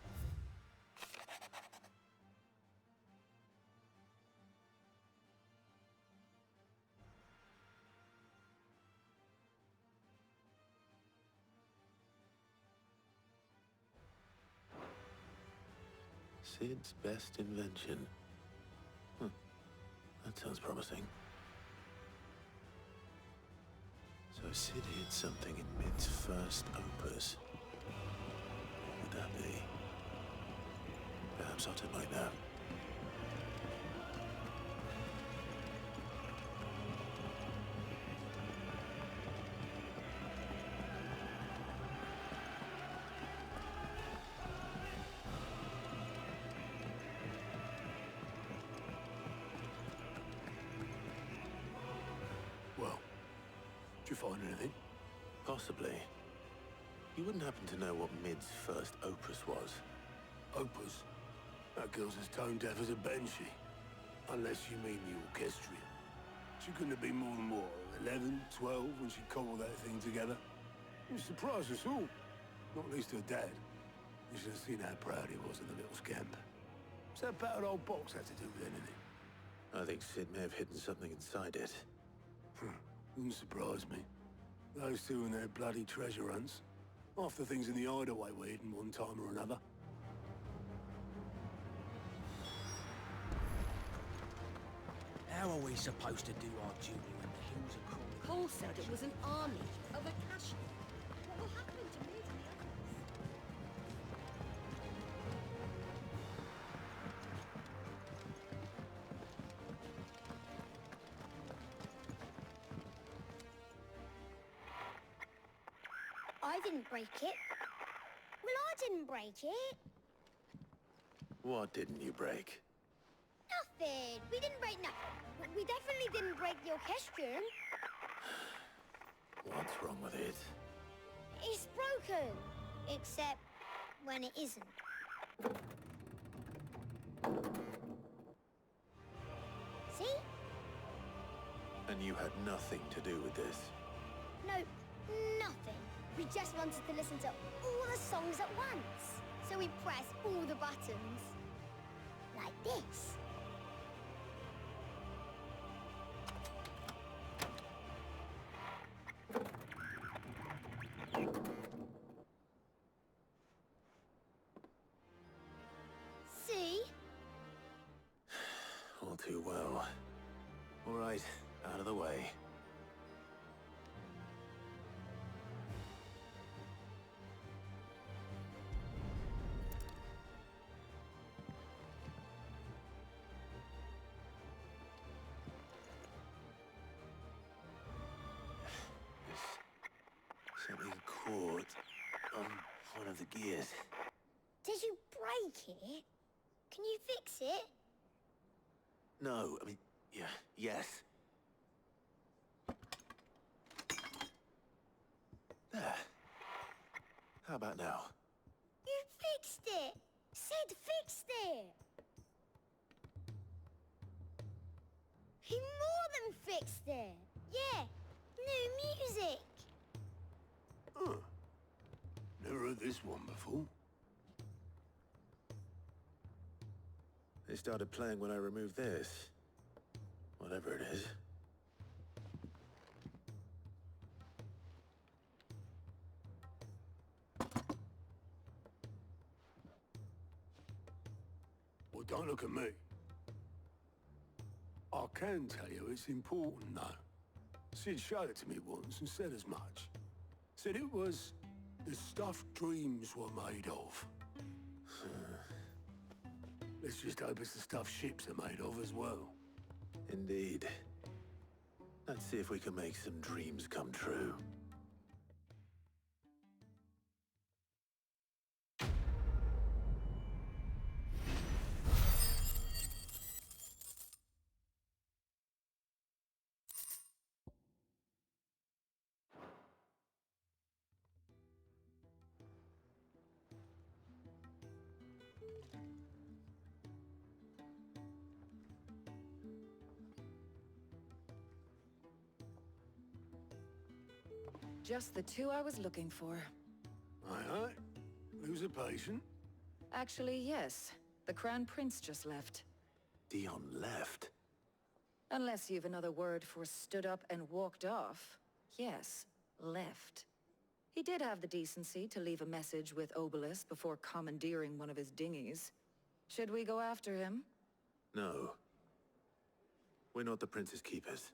Sid's best invention. That sounds promising. So Sid hid something in Mid's first opus. What would that be? Perhaps Otter might know. Did you find anything? Possibly. You wouldn't happen to know what Mid's first opus was? Opus? That girl's as tone deaf as a banshee. Unless you mean the orchestrion. She couldn't have been more than, what, 11, 12 when she cobbled that thing together? It surprised us all. Not least her dad. You should have seen how proud he was of the little scamp. What's that battered old box have to do with anything? I think Sid may have hidden something inside it. Wouldn't surprise me. Those two and their bloody treasure hunts. Half the things in the hideaway were hidden one time or another. How are we supposed to do our duty when the hills are crawling Paul said it was an army of Akashi. What will happen to me and the others? I didn't break it. Well, I didn't break it. What didn't you break? Nothing. We didn't break nothing. We definitely didn't break the orchestrion. What's wrong with it? It's broken. Except when it isn't. See? And you had nothing to do with this? No, nothing. We just wanted to listen to all the songs at once. So we pressed all the buttons. Like this. See? All too well. All right, out of the way. There's something caught on one of the gears. Did you break it? Can you fix it? No, I mean, yeah, yes. There. How about now? You fixed it! Sid fixed it! He more than fixed it! Yeah, new music! Huh. Never heard this one before. They started playing when I removed this. Whatever it is. Well, don't look at me. I can tell you it's important, though. Sid showed it to me once and said as much. Said it was the stuff dreams were made of. Let's just hope it's the stuff ships are made of as well. Indeed. Let's see if we can make some dreams come true. Just the two I was looking for. Aye, aye. Who's a patient? Actually, yes. The Crown Prince just left. Dion left? Unless you've another word for stood up and walked off. Yes, left. He did have the decency to leave a message with Obelisk before commandeering one of his dinghies. Should we go after him? No. We're not the Prince's keepers.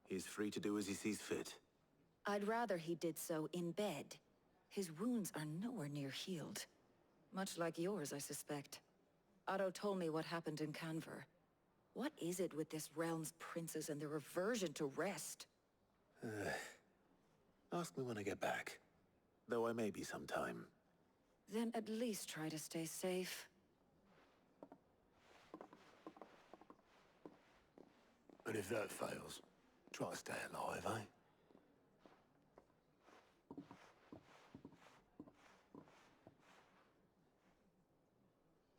He's free to do as he sees fit. I'd rather he did so in bed. His wounds are nowhere near healed. Much like yours, I suspect. Otto told me what happened in Canver. What is it with this realm's princes and their aversion to rest? Ask me when I get back. Though I may be sometime. Then at least try to stay safe. And if that fails, try to stay alive, eh?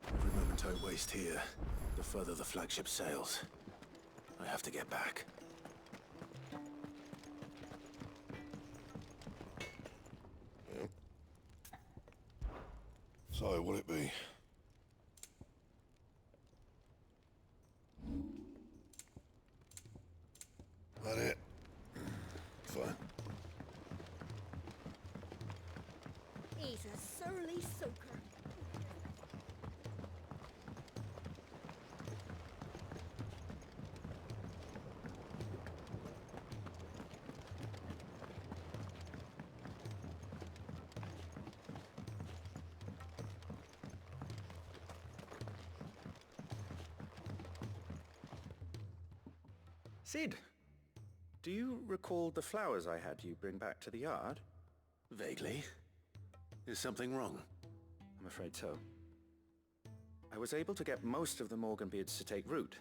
Every moment I waste here, the further the flagship sails. I have to get back. So, what'll it be? That it? Fine. He's a surly soaker. Sid, do you recall the flowers I had you bring back to the yard? Vaguely. Is something wrong? I'm afraid so. I was able to get most of the Morganbeards to take root,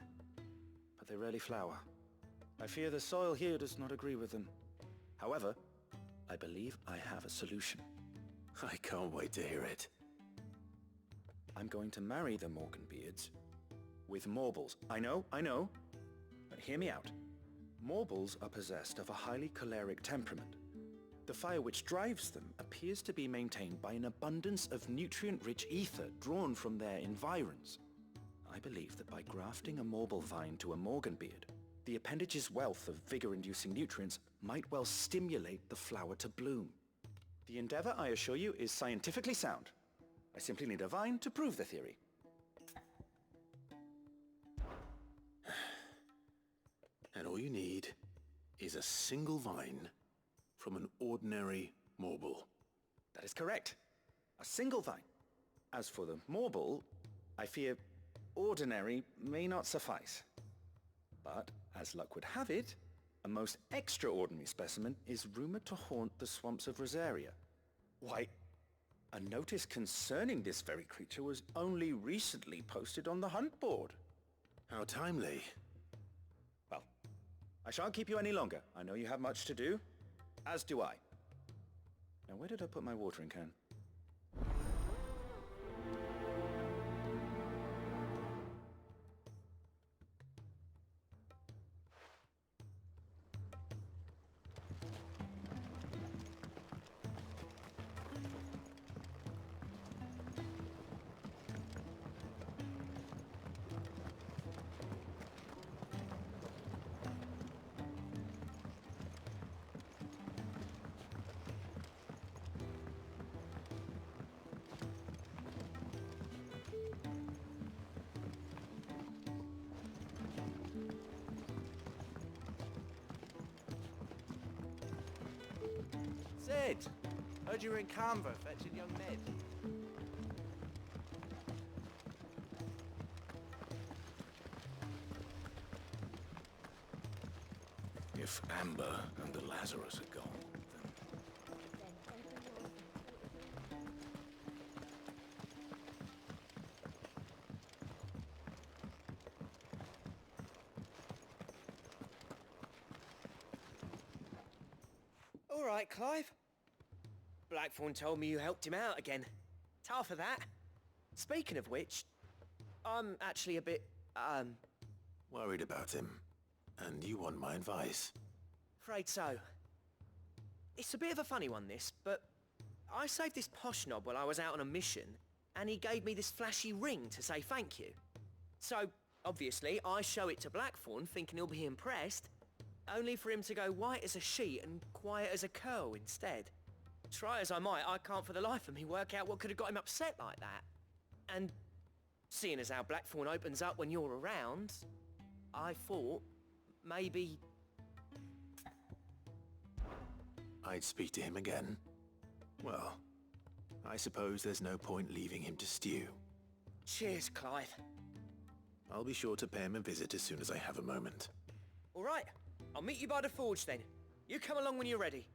but they rarely flower. I fear the soil here does not agree with them. However, I believe I have a solution. I can't wait to hear it. I'm going to marry the Morganbeards with Morbles. I know, but hear me out. Morbles are possessed of a highly choleric temperament. The fire which drives them appears to be maintained by an abundance of nutrient-rich ether drawn from their environs. I believe that by grafting a Morble vine to a Morganbeard, the appendage's wealth of vigor-inducing nutrients might well stimulate the flower to bloom. The endeavor, I assure you, is scientifically sound. I simply need a vine to prove the theory. And all you need is a single vine from an ordinary Morble. That is correct. A single vine. As for the Morble, I fear ordinary may not suffice. But, as luck would have it, a most extraordinary specimen is rumored to haunt the swamps of Rosaria. Why, a notice concerning this very creature was only recently posted on the hunt board. How timely. Well, I shan't keep you any longer. I know you have much to do, as do I. Now, where did I put my watering can? Sid! Heard you were in Canva fetching young Ned. If Amber and the Lazarus are gone, All right, Clive. Blackthorn told me you helped him out again. Tough for that. Speaking of which, I'm actually a bit, worried about him. And you want my advice? afraid so. It's a bit of a funny one, this, but I saved this posh knob while I was out on a mission, and he gave me this flashy ring to say thank you. So, obviously, I show it to Blackthorn, thinking he'll be impressed, only for him to go white as a sheet and quiet as a curl instead. Try as I might, I can't for the life of me work out what could have got him upset like that. And seeing as how Blackthorn opens up when you're around, I thought maybe... I'd speak to him again. Well, I suppose there's no point leaving him to stew. Cheers, Clive. I'll be sure to pay him a visit as soon as I have a moment. All right, I'll meet you by the forge then. You come along when you're ready.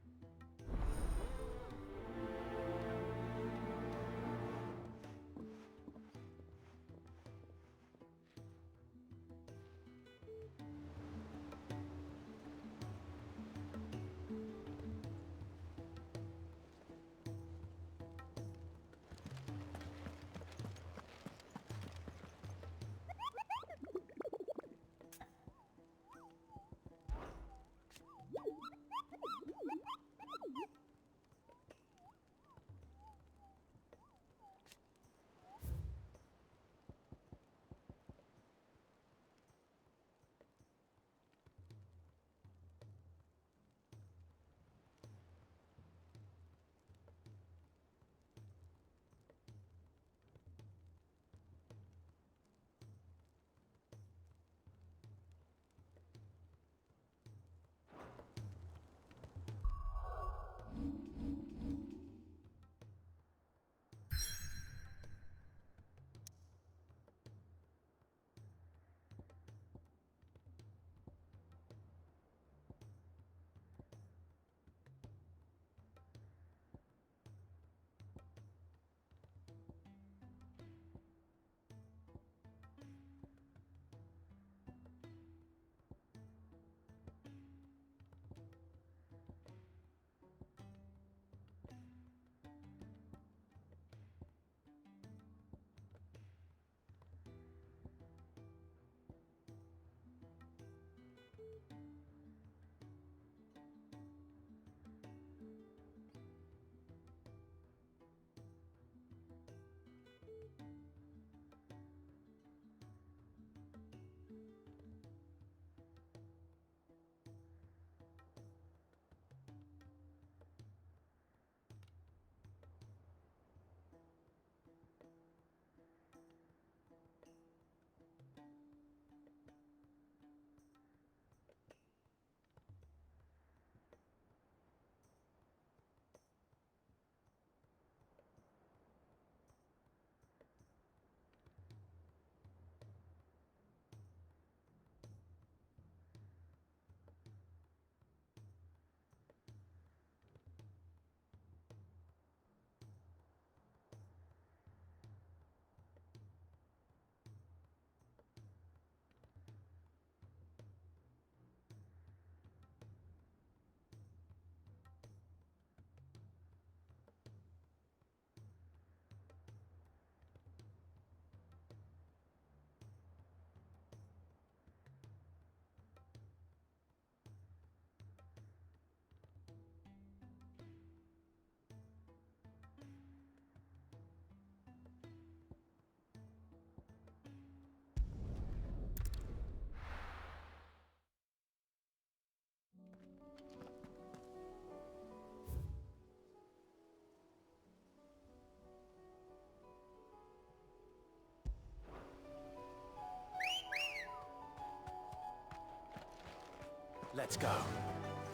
Let's go.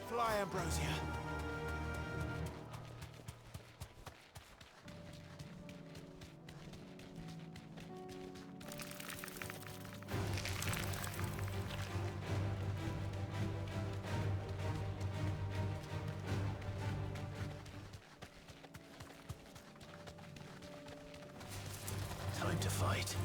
Fly, Ambrosia. Time to fight.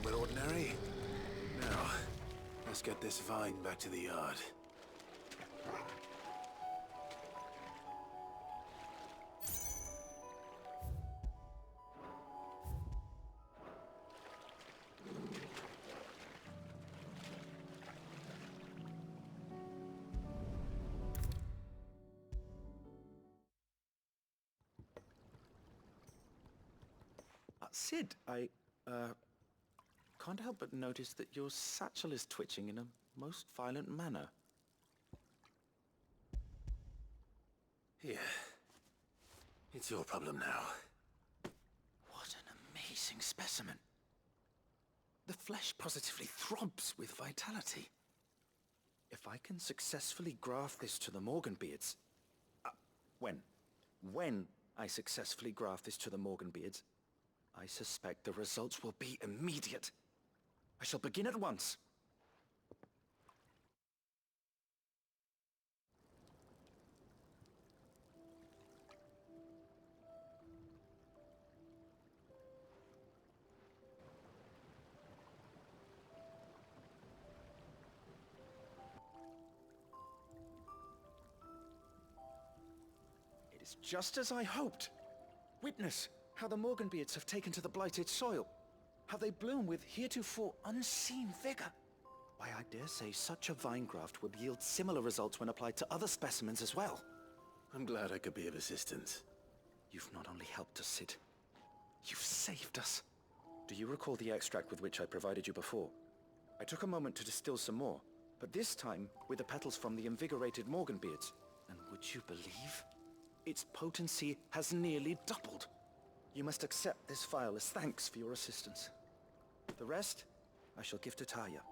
but ordinary. Now, let's get this vine back to the yard. Sid, I can't help but notice that your satchel is twitching in a most violent manner. Here. It's your problem now. What an amazing specimen. The flesh positively throbs with vitality. If I can successfully graft this to the Morganbeards... When I successfully graft this to the Morganbeards, I suspect the results will be immediate. I shall begin at once. It is just as I hoped. Witness how the Morganbeards have taken to the blighted soil. How they bloom with heretofore unseen vigor. Why, I dare say such a vine graft would yield similar results when applied to other specimens as well. I'm glad I could be of assistance. You've not only helped us, Sid, you've saved us. Do you recall the extract with which I provided you before? I took a moment to distill some more, but this time with the petals from the invigorated Morganbeards. And would you believe? Its potency has nearly doubled. You must accept this vial as thanks for your assistance. The rest, I shall give to Taya.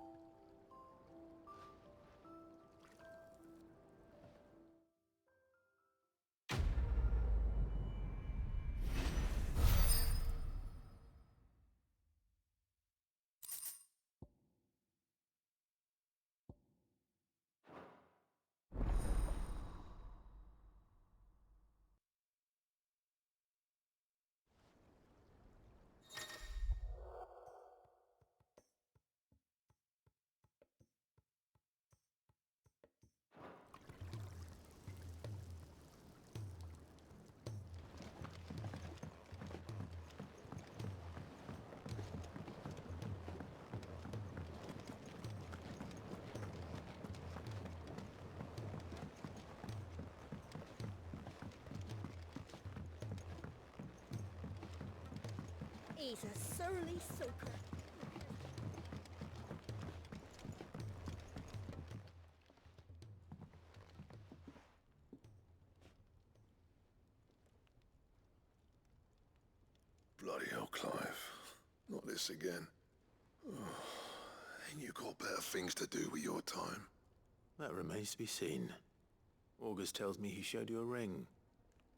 He's a surly soaker. Bloody hell, Clive. Not this again. Ain't you got better things to do with your time? That remains to be seen. August tells me he showed you a ring,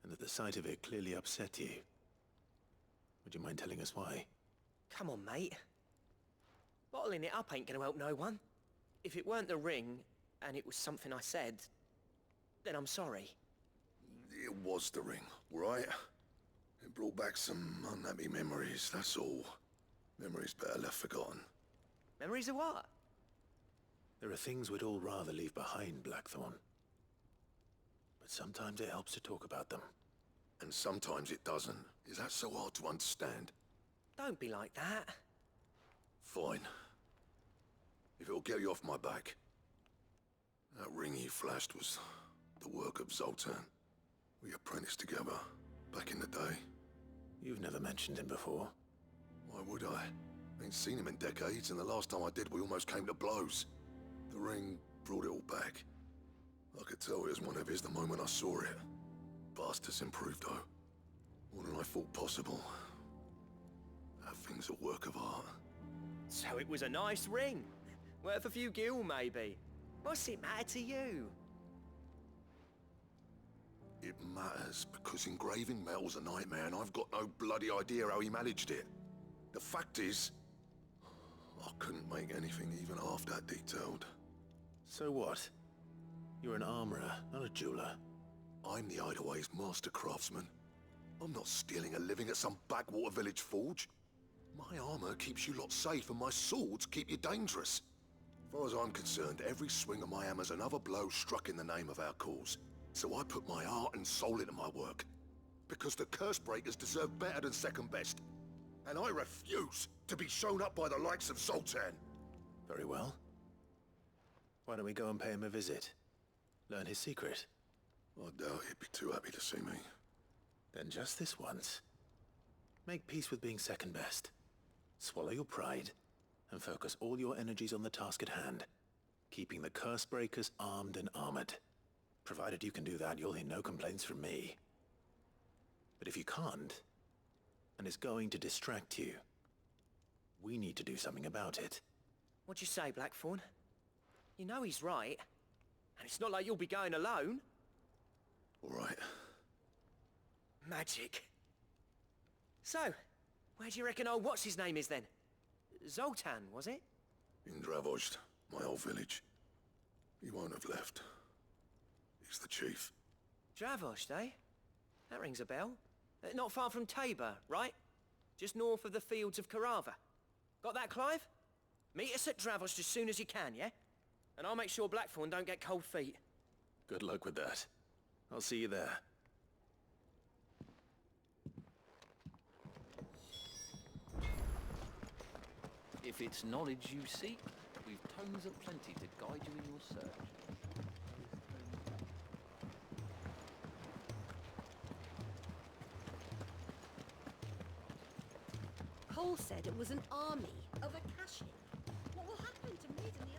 and that the sight of it clearly upset you. Would you mind telling us why? Come on, mate. Bottling it up ain't gonna help no one. If it weren't the ring, and it was something I said, then I'm sorry. It was the ring, right? It brought back some unhappy memories, that's all. Memories better left forgotten. Memories of what? There are things we'd all rather leave behind, Blackthorn. But sometimes it helps to talk about them. And sometimes it doesn't. Is that so hard to understand? Don't be like that. Fine. If it'll get you off my back. That ring you flashed was the work of Zoltan. We apprenticed together, back in the day. You've never mentioned him before. Why would I? Ain't seen him in decades, and the last time I did, we almost came to blows. The ring brought it all back. I could tell it was one of his the moment I saw it. Bastard's improved, though. More than I thought possible. That thing's a work of art. So it was a nice ring. Worth a few gil, maybe. What's it matter to you? It matters because engraving metal's a nightmare, and I've got no bloody idea how he managed it. The fact is, I couldn't make anything even half that detailed. So what? You're an armorer, not a jeweler. I'm the Hideaway's master craftsman. I'm not stealing a living at some backwater village forge. My armor keeps you lot safe and my swords keep you dangerous. As far as I'm concerned, every swing of my hammer's another blow struck in the name of our cause. So I put my heart and soul into my work. Because the curse breakers deserve better than second best. And I refuse to be shown up by the likes of Zoltan. Very well. Why don't we go and pay him a visit? Learn his secret. I doubt he'd be too happy to see me. Then just this once. Make peace with being second best. Swallow your pride, and focus all your energies on the task at hand. Keeping the curse breakers armed and armored. Provided you can do that, you'll hear no complaints from me. But if you can't, and it's going to distract you, we need to do something about it. What'd you say, Blackthorn? You know he's right. And it's not like you'll be going alone. All right. Magic. So, where do you reckon old what's-his-name is then? Zoltan, was it? In Dravozd, my old village. He won't have left. He's the chief. Dravozd, eh? That rings a bell. Not far from Tabor, right? Just north of the fields of Carava. Got that, Clive? Meet us at Dravozd as soon as you can, yeah? And I'll make sure Blackthorn don't get cold feet. Good luck with that. I'll see you there. If it's knowledge you seek, we've tomes aplenty to guide you in your search. Cole said it was an army of Akashin. What will happen to Mead and the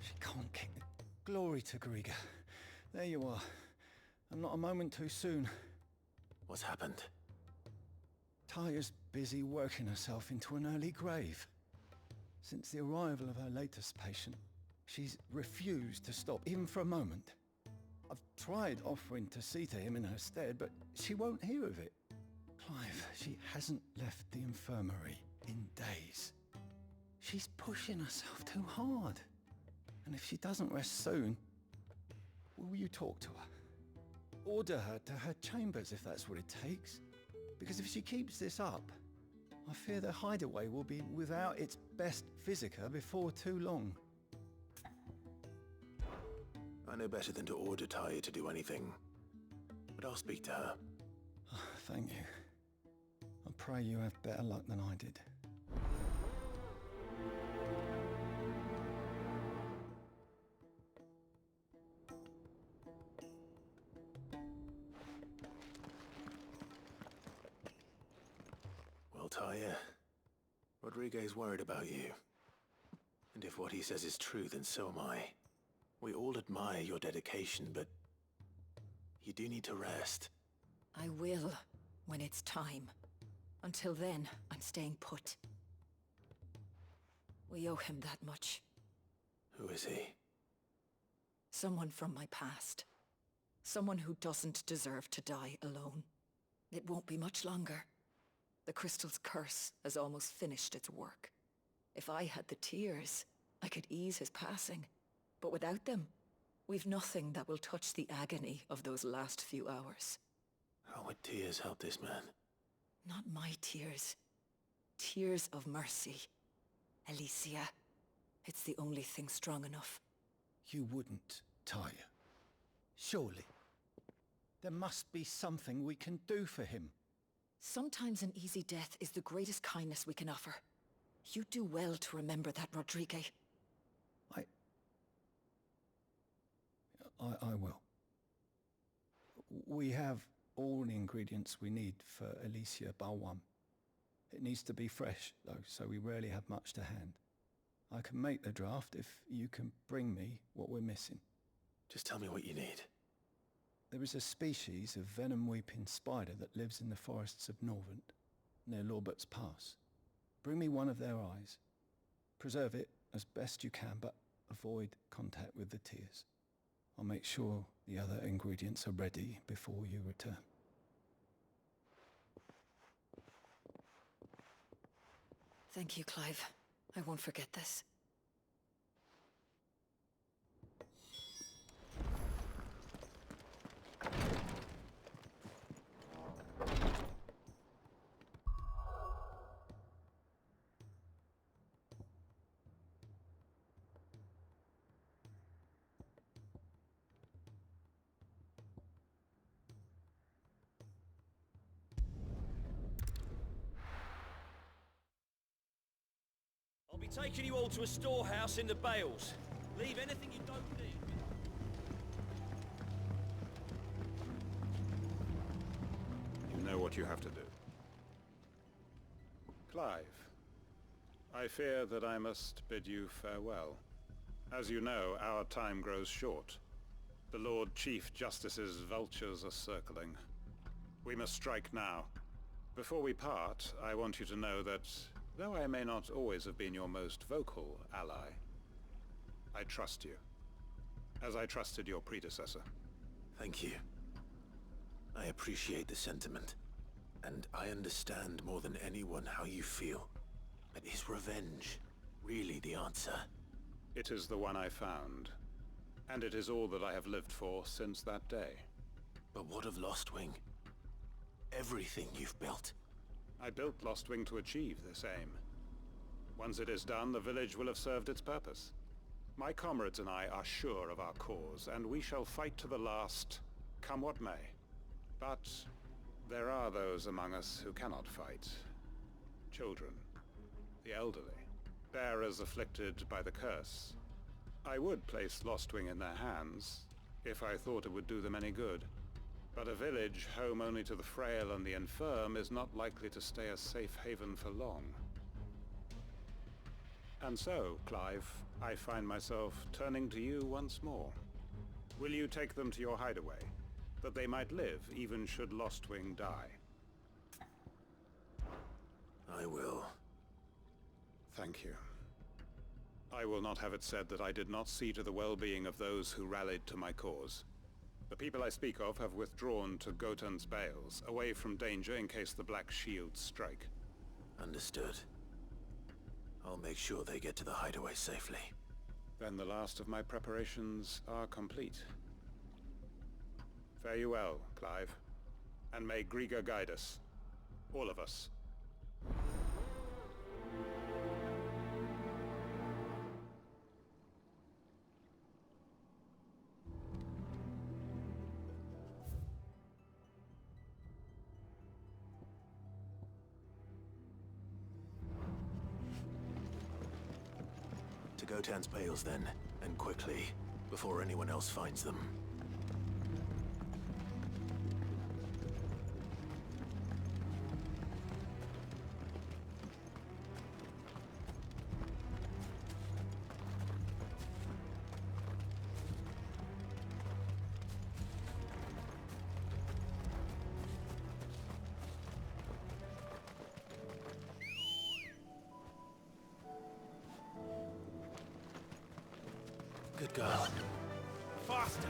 She can't kick the glory to Griga. There you are. And not a moment too soon. What's happened? Taya's busy working herself into an early grave. Since the arrival of her latest patient, she's refused to stop, even for a moment. I've tried offering to see to him in her stead, but she won't hear of it. Clive, she hasn't left the infirmary in days. She's pushing herself too hard. And if she doesn't rest soon, will you talk to her? Order her to her chambers if that's what it takes. Because if she keeps this up, I fear the hideaway will be without its best physica before too long. I know better than to order Taya to do anything. But I'll speak to her. Thank you. I pray you have better luck than I did. Well, Taya, Rodriguez worried about you. And if what he says is true, then so am I. We all admire your dedication, but you do need to rest. I will, when it's time. Until then, I'm staying put. We owe him that much. Who is he? Someone from my past. Someone who doesn't deserve to die alone. It won't be much longer. The crystal's curse has almost finished its work. If I had the tears, I could ease his passing. But without them, we've nothing that will touch the agony of those last few hours. How would tears help this man? Not my tears. Tears of mercy. Alicia. It's the only thing strong enough. You wouldn't, Taya. Surely. There must be something we can do for him. Sometimes an easy death is the greatest kindness we can offer. You do well to remember that, Rodrigue. I will. We have all the ingredients we need for Alicia Balwam. It needs to be fresh, though, so we rarely have much to hand. I can make the draft if you can bring me what we're missing. Just tell me what you need. There is a species of venom-weeping spider that lives in the forests of Norvent, near Lorbert's Pass. Bring me one of their eyes. Preserve it as best you can, but avoid contact with the tears. I'll make sure the other ingredients are ready before you return. Thank you, Clive. I won't forget this. taking you all to a storehouse in the Bales. Leave anything you don't need. You know what you have to do. Clive, I fear that I must bid you farewell. As you know, our time grows short. The Lord Chief Justice's vultures are circling. We must strike now. Before we part, I want you to know that, though I may not always have been your most vocal ally, I trust you, as I trusted your predecessor. Thank you. I appreciate the sentiment, and I understand more than anyone how you feel. But is revenge really the answer? It is the one I found, and it is all that I have lived for since that day. But what of Lostwing? Everything you've built. I built Lostwing to achieve this aim. Once it is done, the village will have served its purpose. My comrades and I are sure of our cause, and we shall fight to the last, come what may. But there are those among us who cannot fight. Children, the elderly, bearers afflicted by the curse. I would place Lostwing in their hands, if I thought it would do them any good. But a village home only to the frail and the infirm is not likely to stay a safe haven for long. And so, Clive, I find myself turning to you once more. Will you take them to your hideaway, that they might live even should Lostwing die? I will. Thank you. I will not have it said that I did not see to the well-being of those who rallied to my cause. The people I speak of have withdrawn to Gotan's Bales, away from danger in case the Black Shields strike. Understood. I'll make sure they get to the hideaway safely. Then the last of my preparations are complete. Fare you well, Clive. And may Griga guide us. All of us. To Gotan's Bales then, and quickly, before anyone else finds them. Good girl. Faster!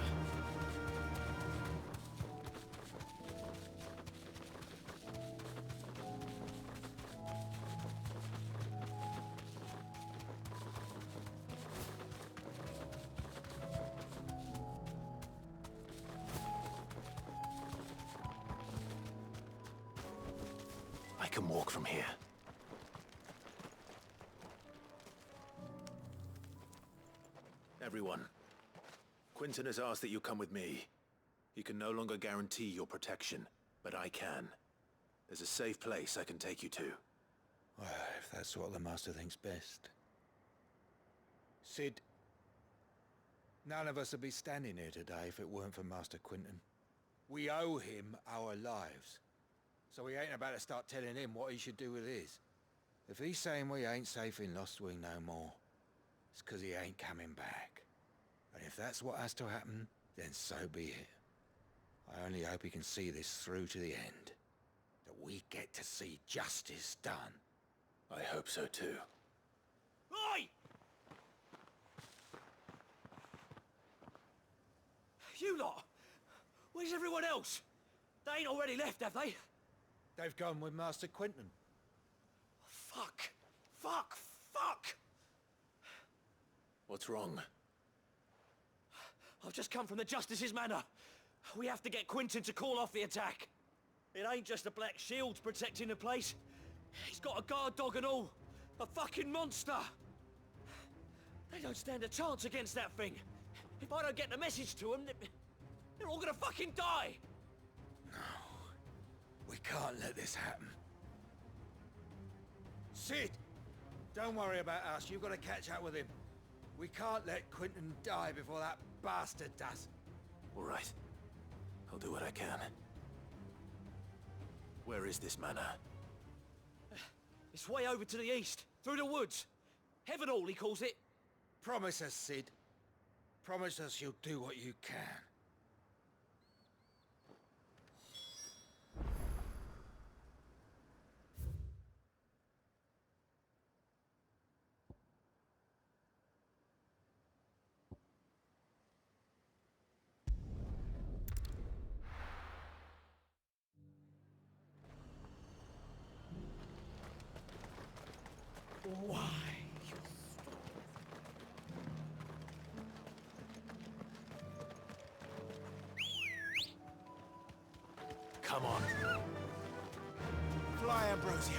I can walk from here. Everyone, Quinton has asked that you come with me. He can no longer guarantee your protection, but I can. There's a safe place I can take you to. Well, if that's what the Master thinks best. Sid, none of us would be standing here today if it weren't for Master Quinton. We owe him our lives. So we ain't about to start telling him what he should do with his. If he's saying we ain't safe in Lostwing no more, it's 'cause he ain't coming back. And if that's what has to happen, then so be it. I only hope he can see this through to the end. That we get to see justice done. I hope so too. Oi! You lot! Where's everyone else? They ain't already left, have they? They've gone with Master Quinton. Fuck! Fuck! Fuck! What's wrong? I've just come from the Justice's manor. We have to get Quinton to call off the attack. It ain't just the Black Shields protecting the place. He's got a guard dog and all. A fucking monster. They don't stand a chance against that thing. If I don't get the message to them, they're all gonna fucking die. No. We can't let this happen. Sid! Don't worry about us. You've got to catch up with him. We can't let Quentin die before that bastard does. All right. I'll do what I can. Where is this manor? It's way over to the east, through the woods. Heaven Hall, he calls it. Promise us, Sid. Promise us you'll do what you can. Why? Come on. Fly, Ambrosia.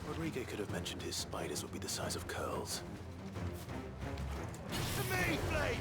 Rodriguez could have mentioned his spiders would be the size of curls. To me, Flame!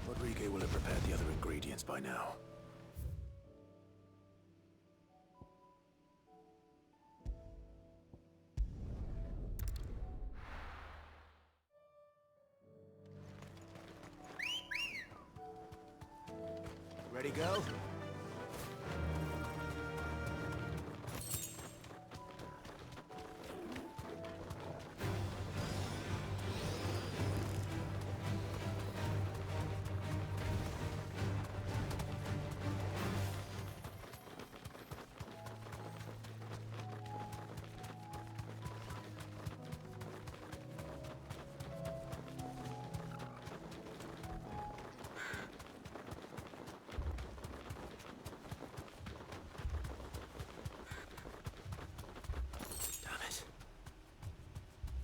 Rodriguez will have prepared the other ingredients by now. Ready, go?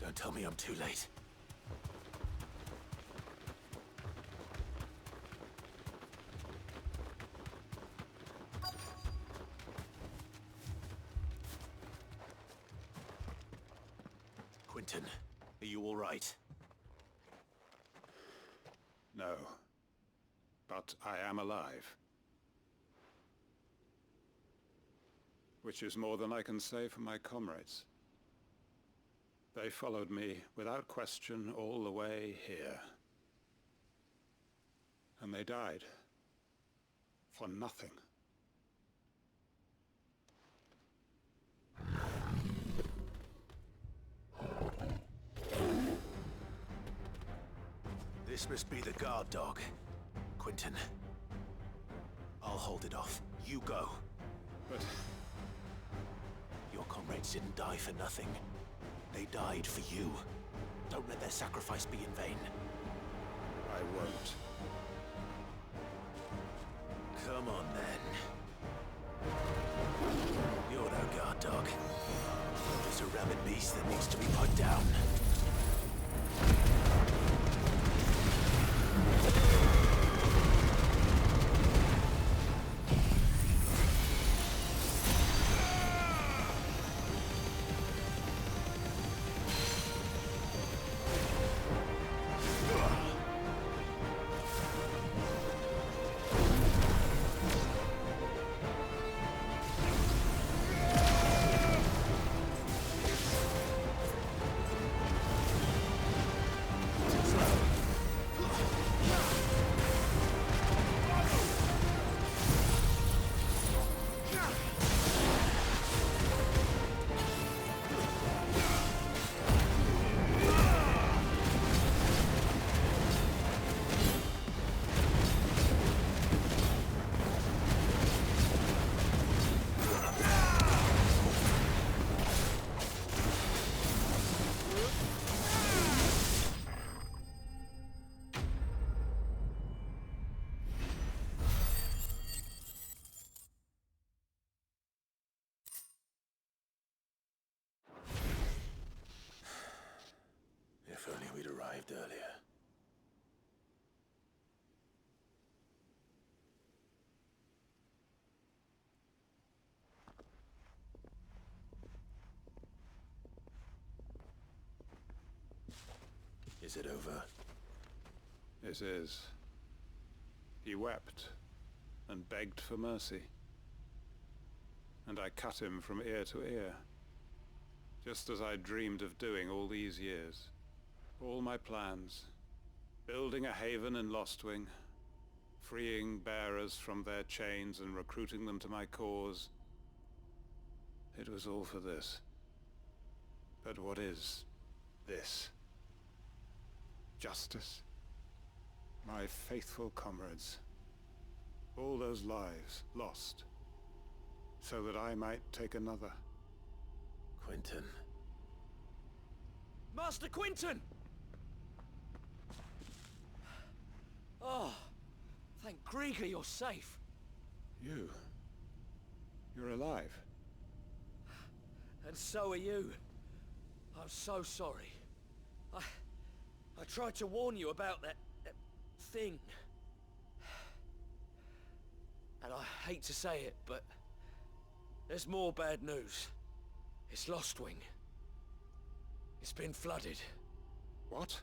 Don't tell me I'm too late. Quentin, are you all right? No. But I am alive. Which is more than I can say for my comrades. They followed me, without question, all the way here. And they died. For nothing. This must be the guard dog. Quentin. I'll hold it off. You go. But... your comrades didn't die for nothing. They died for you. Don't let their sacrifice be in vain. I won't. Come on, then. You're no guard dog. You're just a rabid beast that needs to be put down. Is it over? It is. He wept and begged for mercy. And I cut him from ear to ear, just as I dreamed of doing all these years. All my plans, building a haven in Lostwing, freeing bearers from their chains and recruiting them to my cause. It was all for this. But what is this? Justice? My faithful comrades. All those lives lost, so that I might take another. Quentin. Master Quentin! Oh, thank Grieger you're safe. You're alive. And so are you. I'm so sorry. I tried to warn you about that thing. And I hate to say it, but there's more bad news. It's Lostwing. It's been flooded. What?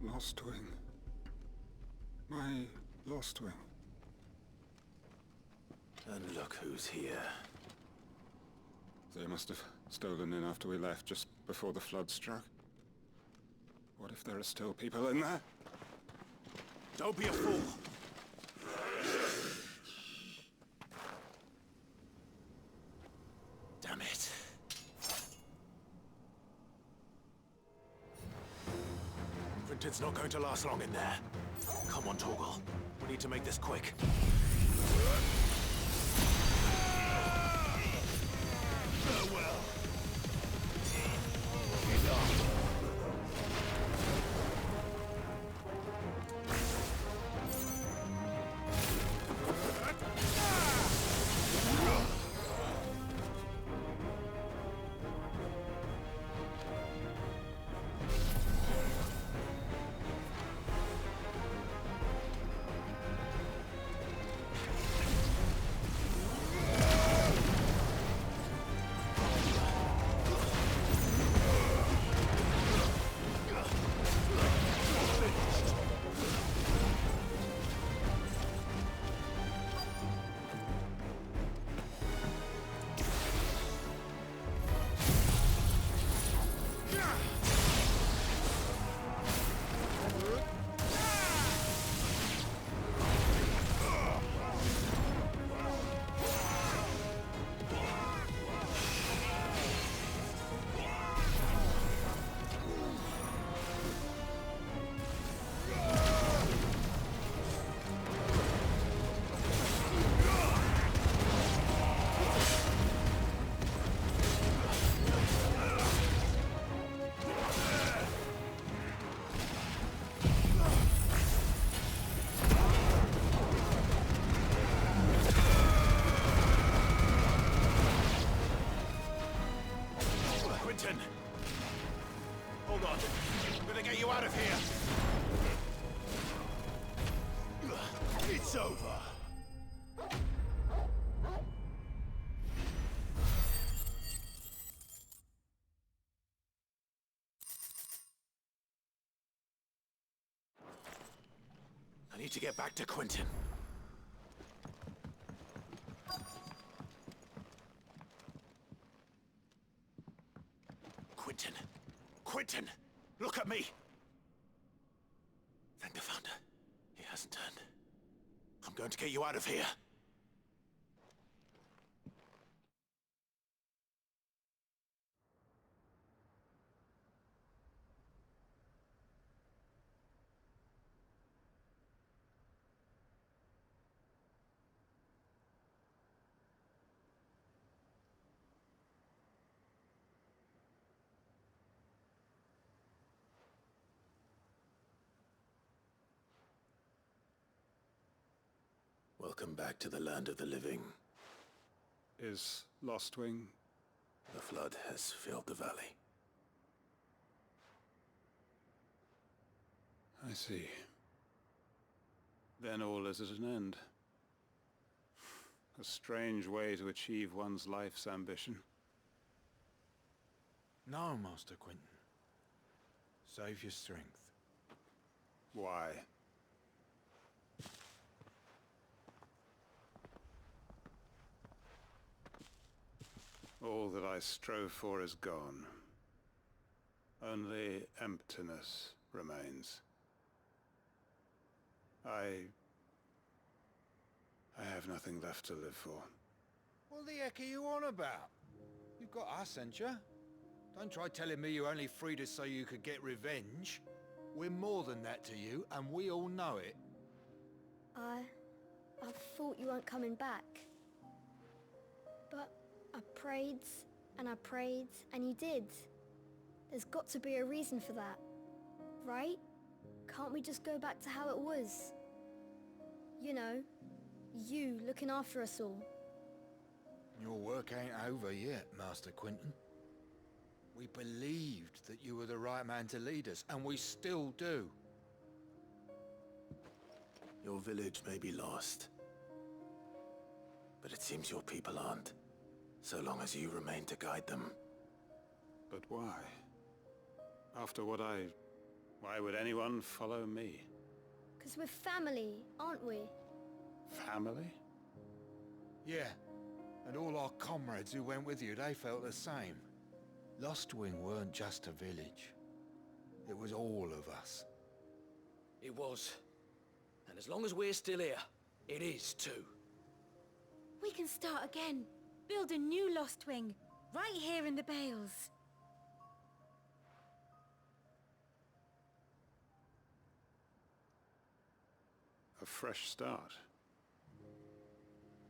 Lostwing. My Lostwing. And look who's here. They must have stolen in after we left, just before the flood struck. What if there are still people in there? Don't be a fool! Damn it. Quentin's not going to last long in there. Come on, Torgal. We need to make this quick. Farewell. He's off. Hold on. I'm gonna get you out of here. It's over. I need to get back to Quentin. Quentin! Quentin! Look at me! Thank the Founder. He hasn't turned. I'm going to get you out of here. Welcome back to the land of the living. Is Lostwing? The flood has filled the valley. I see. Then all is at an end. A strange way to achieve one's life's ambition. No, Master Quentin. Save your strength. Why? All that I strove for is gone. Only emptiness remains. I have nothing left to live for. What the heck are you on about? You've got us, ain't you? Don't try telling me you only freed us so you could get revenge. We're more than that to you, and we all know it. I thought you weren't coming back. But I prayed, and you did. There's got to be a reason for that, right? Can't we just go back to how it was? You know, you looking after us all. Your work ain't over yet, Master Quentin. We believed that you were the right man to lead us, and we still do. Your village may be lost, but it seems your people aren't, so long as you remain to guide them. But why? After what why would anyone follow me? 'Cause we're family, aren't we? Family? Yeah, and all our comrades who went with you, they felt the same. Lostwing weren't just a village. It was all of us. It was. And as long as we're still here, it is too. We can start again. Build a new Lostwing, right here in the Bales. A fresh start.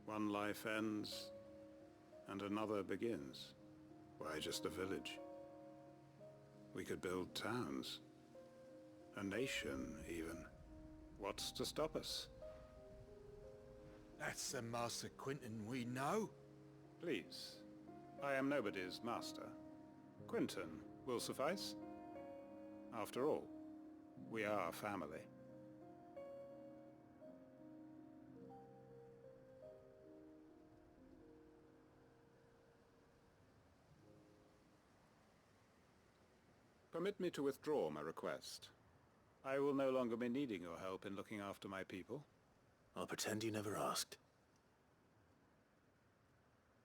One life ends, and another begins. Why just a village? We could build towns. A nation, even. What's to stop us? That's the Master Quentin we know. Please. I am nobody's master. Quentin will suffice. After all, we are family. Permit me to withdraw my request. I will no longer be needing your help in looking after my people. I'll pretend you never asked.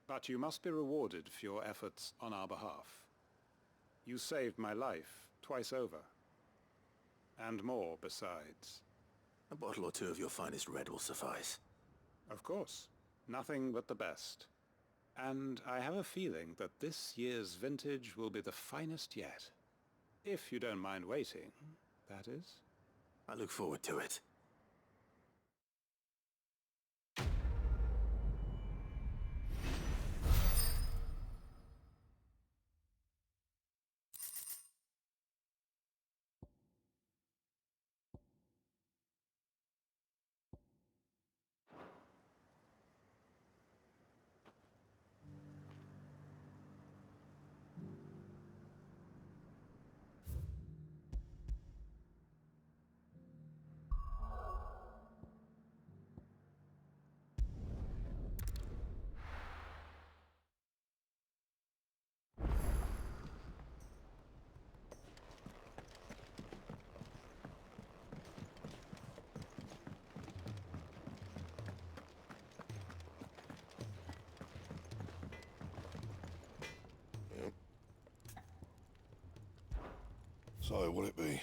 But you must be rewarded for your efforts on our behalf. You saved my life twice over. And more besides. A bottle or two of your finest red will suffice. Of course. Nothing but the best. And I have a feeling that this year's vintage will be the finest yet. If you don't mind waiting, that is. I look forward to it. So, will it be?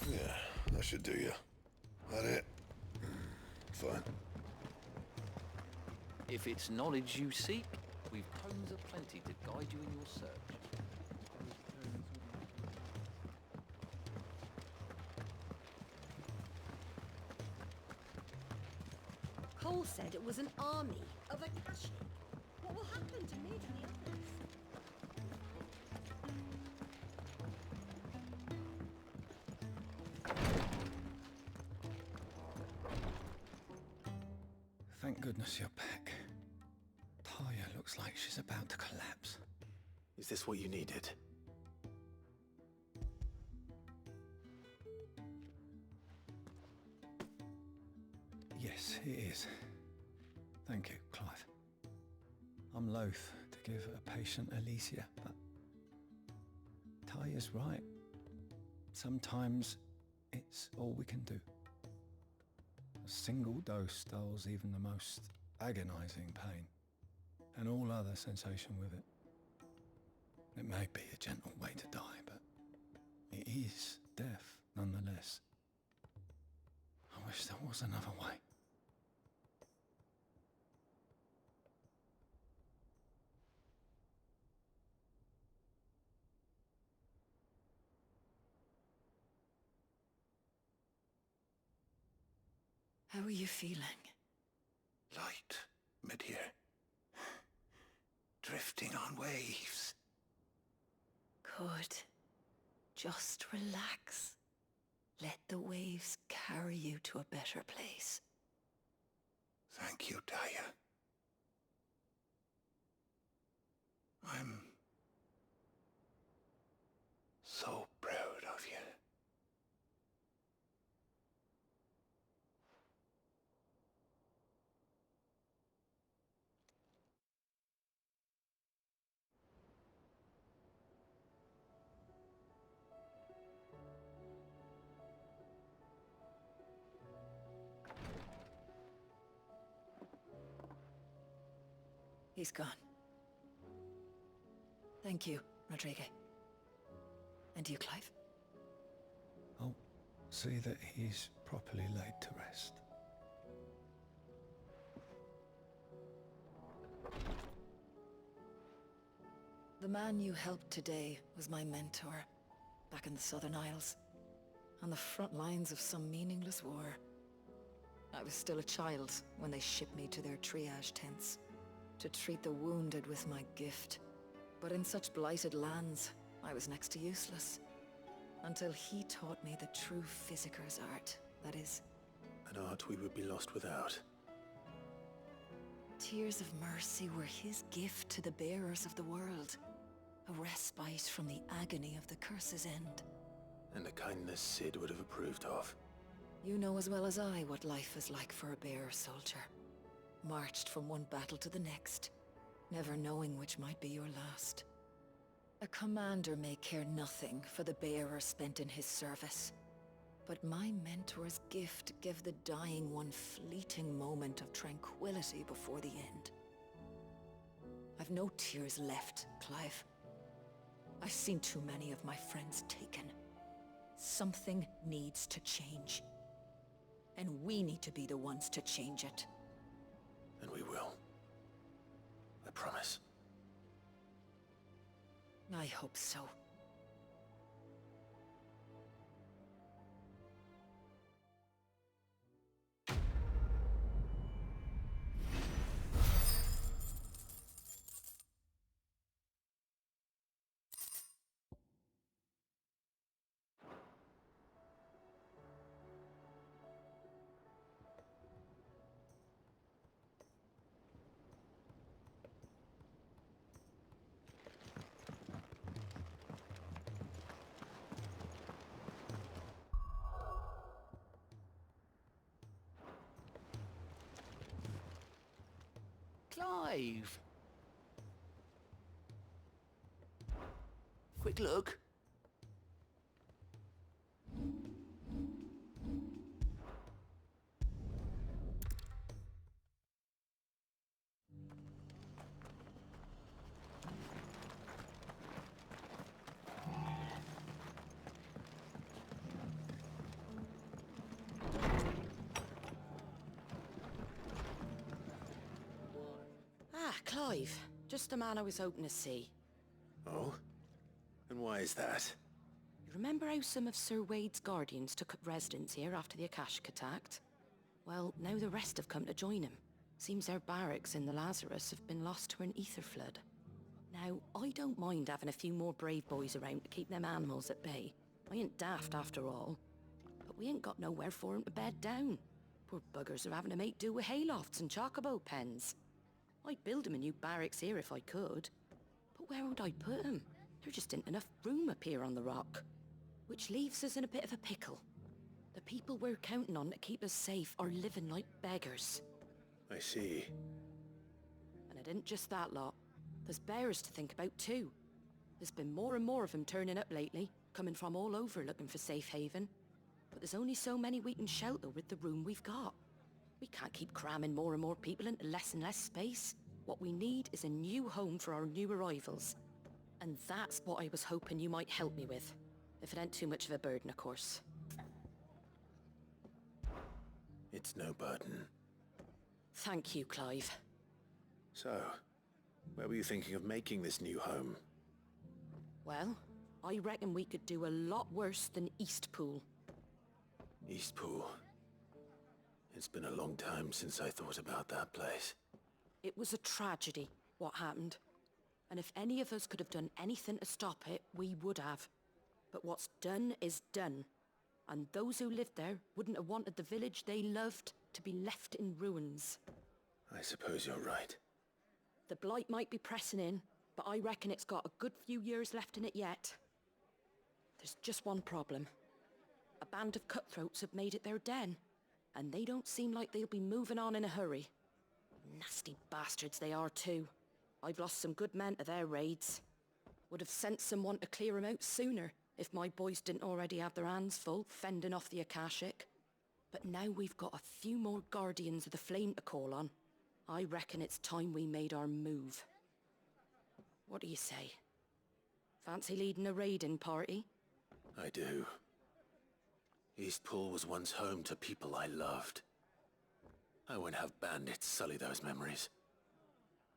Yeah, that should do you. That it? Fine. If it's knowledge you seek, we've tomes aplenty to guide you in your search. Cole said it was an army of Akashi. What will happen to me and the others? Thank goodness you're back. Talia looks like she's about to collapse. Is this what you needed? Yes, it is. Thank you, Clive. I'm loath to give a patient Alicia, but Talia's right. Sometimes it's all we can do. A single dose dulls even the most agonizing pain, and all other sensation with it. It may be a gentle way to die, but it is death nonetheless. I wish there was another way. How are you feeling? Light, mid-here. Drifting on waves. Good. Just relax. Let the waves carry you to a better place. Thank you, Talia. I'm so proud of you. He's gone. Thank you, Rodrigue. And you, Clive? I'll see that he's properly laid to rest. The man you helped today was my mentor, back in the Southern Isles, on the front lines of some meaningless war. I was still a child when they shipped me to their triage tents, to treat the wounded with my gift. But in such blighted lands, I was next to useless. Until he taught me the true physicker's art, that is. An art we would be lost without. Tears of mercy were his gift to the bearers of the world. A respite from the agony of the curse's end. And a kindness Sid would have approved of. You know as well as I what life is like for a bearer soldier. Marched from one battle to the next, never knowing which might be your last. A commander may care nothing for the bearer spent in his service. But my mentor's gift gave the dying one fleeting moment of tranquility before the end. I've no tears left, Clive. I've seen too many of my friends taken. Something needs to change. And we need to be the ones to change it. And we will. I promise. I hope so. Clive! Quick look. Ah, Clive. Just the man I was hoping to see. Oh? And why is that? You remember how some of Sir Wade's guardians took up residence here after the Akashic attacked? Well, now the rest have come to join him. Seems their barracks in the Lazarus have been lost to an ether flood. Now, I don't mind having a few more brave boys around to keep them animals at bay. I ain't daft after all. But we ain't got nowhere for 'em to bed down. Poor buggers are having to make do with haylofts and chocobo pens. I'd build 'em a new barracks here if I could. But where would I put 'em? There just isn't enough room up here on the rock. Which leaves us in a bit of a pickle. The people we're counting on to keep us safe are living like beggars. I see. And it isn't just that lot. There's bears to think about too. There's been more and more of them turning up lately, coming from all over looking for safe haven. But there's only so many we can shelter with the room we've got. We can't keep cramming more and more people into less and less space. What we need is a new home for our new arrivals. And that's what I was hoping you might help me with. If it ain't too much of a burden, of course. It's no burden. Thank you, Clive. So, where were you thinking of making this new home? Well, I reckon we could do a lot worse than Eastpool. Eastpool. It's been a long time since I thought about that place. It was a tragedy, what happened. And if any of us could have done anything to stop it, we would have. But what's done is done. And those who lived there wouldn't have wanted the village they loved to be left in ruins. I suppose you're right. The blight might be pressing in, but I reckon it's got a good few years left in it yet. There's just one problem. A band of cutthroats have made it their den, and they don't seem like they'll be moving on in a hurry. Nasty bastards they are too. I've lost some good men to their raids. Would have sent someone to clear 'em out sooner, if my boys didn't already have their hands full fending off the Akashic. But now we've got a few more Guardians of the Flame to call on. I reckon it's time we made our move. What do you say? Fancy leading a raiding party? I do. Eastpool was once home to people I loved. I won't have bandits sully those memories.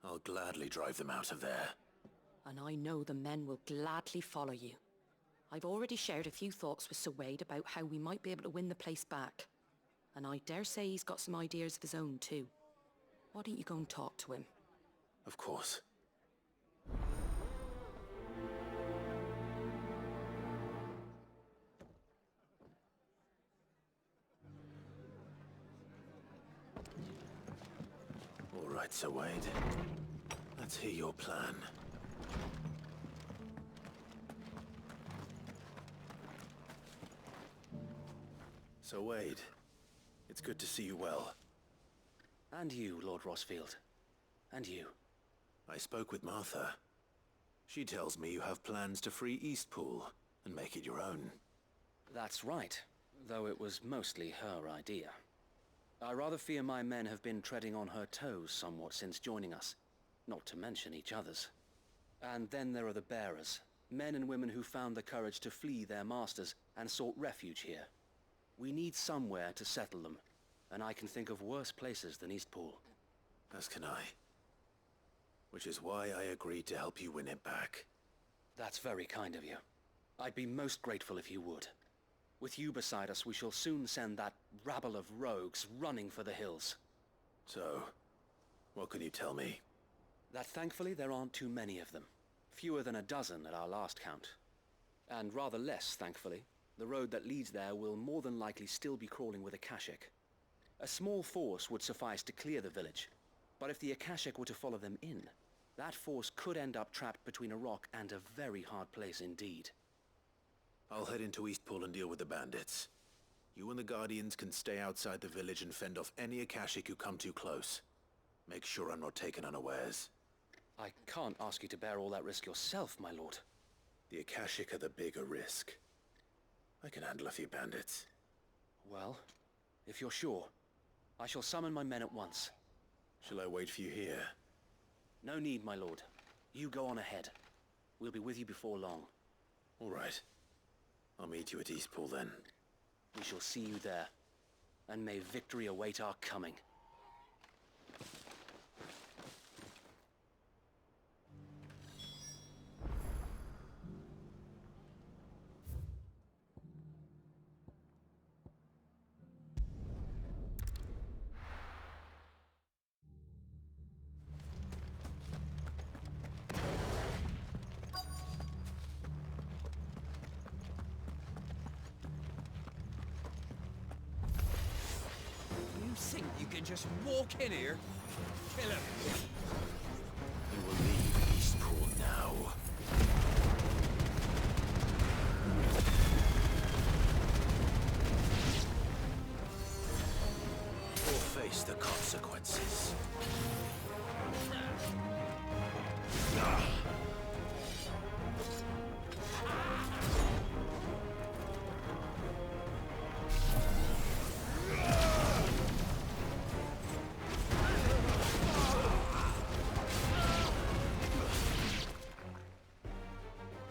I'll gladly drive them out of there. And I know the men will gladly follow you. I've already shared a few thoughts with Sir Wade about how we might be able to win the place back. And I dare say he's got some ideas of his own too. Why don't you go and talk to him? Of course. All right, Sir Wade. Let's hear your plan. So Wade, it's good to see you well. And you, Lord Rosfield. And you. I spoke with Martha. She tells me you have plans to free Eastpool and make it your own. That's right, though it was mostly her idea. I rather fear my men have been treading on her toes somewhat since joining us, not to mention each other's. And then there are the bearers, men and women who found the courage to flee their masters and sought refuge here. We need somewhere to settle them, and I can think of worse places than Eastpool. As can I. Which is why I agreed to help you win it back. That's very kind of you. I'd be most grateful if you would. With you beside us, we shall soon send that rabble of rogues running for the hills. So, what can you tell me? That thankfully there aren't too many of them. Fewer than a dozen at our last count. And rather less, thankfully, the road that leads there will more than likely still be crawling with Akashic. A small force would suffice to clear the village, but if the Akashic were to follow them in, that force could end up trapped between a rock and a very hard place indeed. I'll head into Eastpool and deal with the bandits. You and the Guardians can stay outside the village and fend off any Akashic who come too close. Make sure I'm not taken unawares. I can't ask you to bear all that risk yourself, my lord. The Akashic are the bigger risk. I can handle a few bandits. Well, if you're sure, I shall summon my men at once. Shall I wait for you here? No need, my lord. You go on ahead. We'll be with you before long. All right. I'll meet you at Eastpool then. We shall see you there. And may victory await our coming. You can just walk in here, kill him. You will leave Eastpool now. Or face the consequences.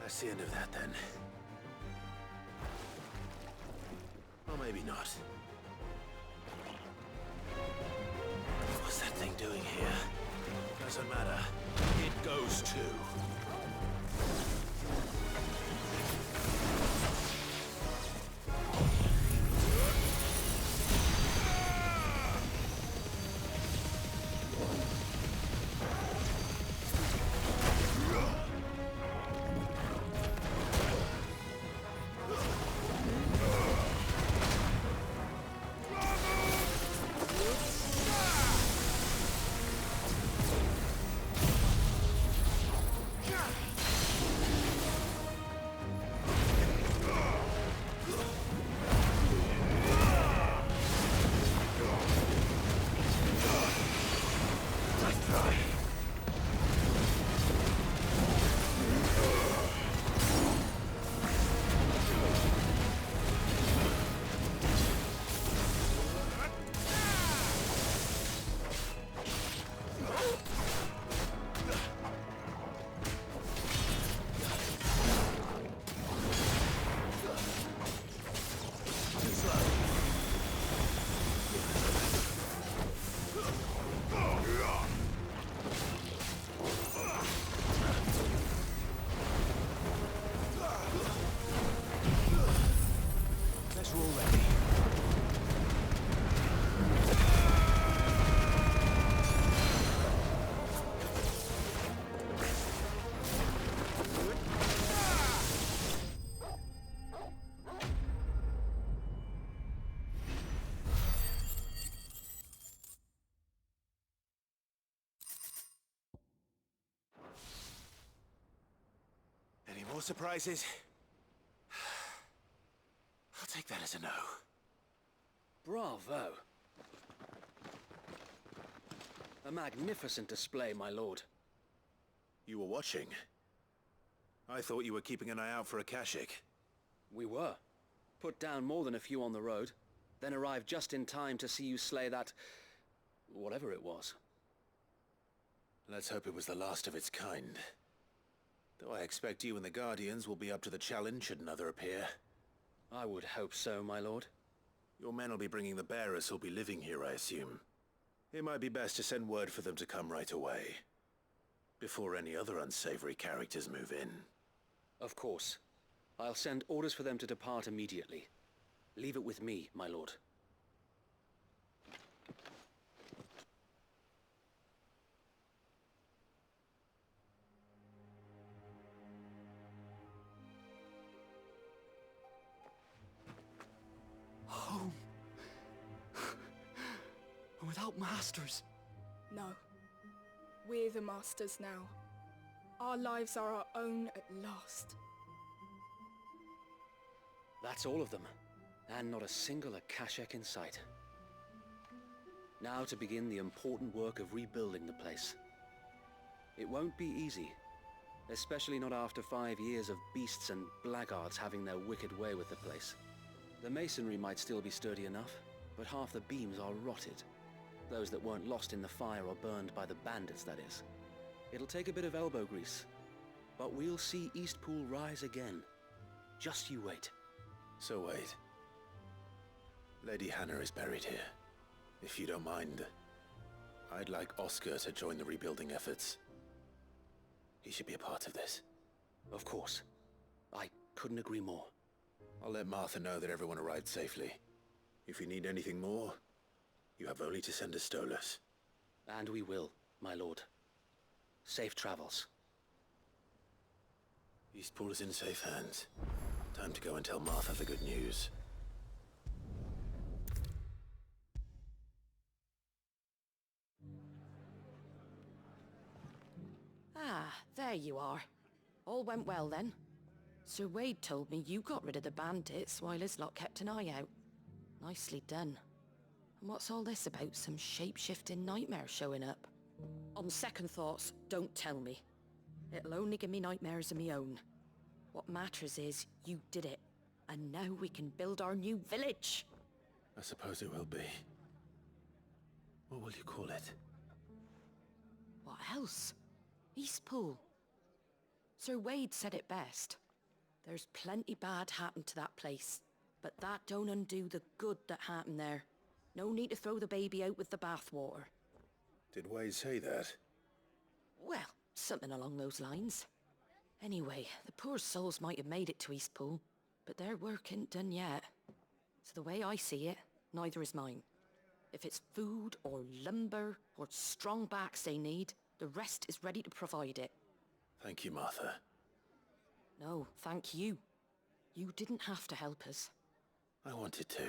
That's the end of that, then. Or maybe not. What's that thing doing here? Doesn't matter. It goes too. Any more surprises? I'll take that as a no. Bravo. A magnificent display, my lord. You were watching? I thought you were keeping an eye out for a Kashik. We were. Put down more than a few on the road, then arrived just in time to see you slay that... whatever it was. Let's hope it was the last of its kind. Though I expect you and the Guardians will be up to the challenge should another appear. I would hope so, my lord. Your men will be bringing the bearers who'll be living here, I assume. It might be best to send word for them to come right away, before any other unsavory characters move in. Of course. I'll send orders for them to depart immediately. Leave it with me, my lord. Home. Without masters. No. We're the masters now. Our lives are our own at last. That's all of them, and not a single Akashek in sight. Now to begin the important work of rebuilding the place. It won't be easy, especially not after 5 years of beasts and blackguards having their wicked way with the place. The masonry might still be sturdy enough, but half the beams are rotted. Those that weren't lost in the fire or burned by the bandits, that is. It'll take a bit of elbow grease, but we'll see Eastpool rise again. Just you wait. So wait. Lady Hannah is buried here. If you don't mind, I'd like Oscar to join the rebuilding efforts. He should be a part of this. Of course. I couldn't agree more. I'll let Martha know that everyone arrived safely. If you need anything more, you have only to send a Stolas. And we will, my lord. Safe travels. Eastpool is in safe hands. Time to go and tell Martha the good news. There you are. All went well then. Sir Wade told me you got rid of the bandits while his lot kept an eye out. Nicely done. And what's all this about some shape-shifting nightmare showing up? On second thoughts, don't tell me. It'll only give me nightmares of me own. What matters is you did it. And now we can build our new village. I suppose it will be. What will you call it? What else? Eastpool. Sir Wade said it best. There's plenty bad happened to that place, but that don't undo the good that happened there. No need to throw the baby out with the bathwater. Did Wade say that? Well, something along those lines. Anyway, the poor souls might have made it to Eastpool, but their work ain't done yet. So the way I see it, neither is mine. If it's food or lumber or strong backs they need, the rest is ready to provide it. Thank you, Martha. No, thank you. You didn't have to help us. I wanted to.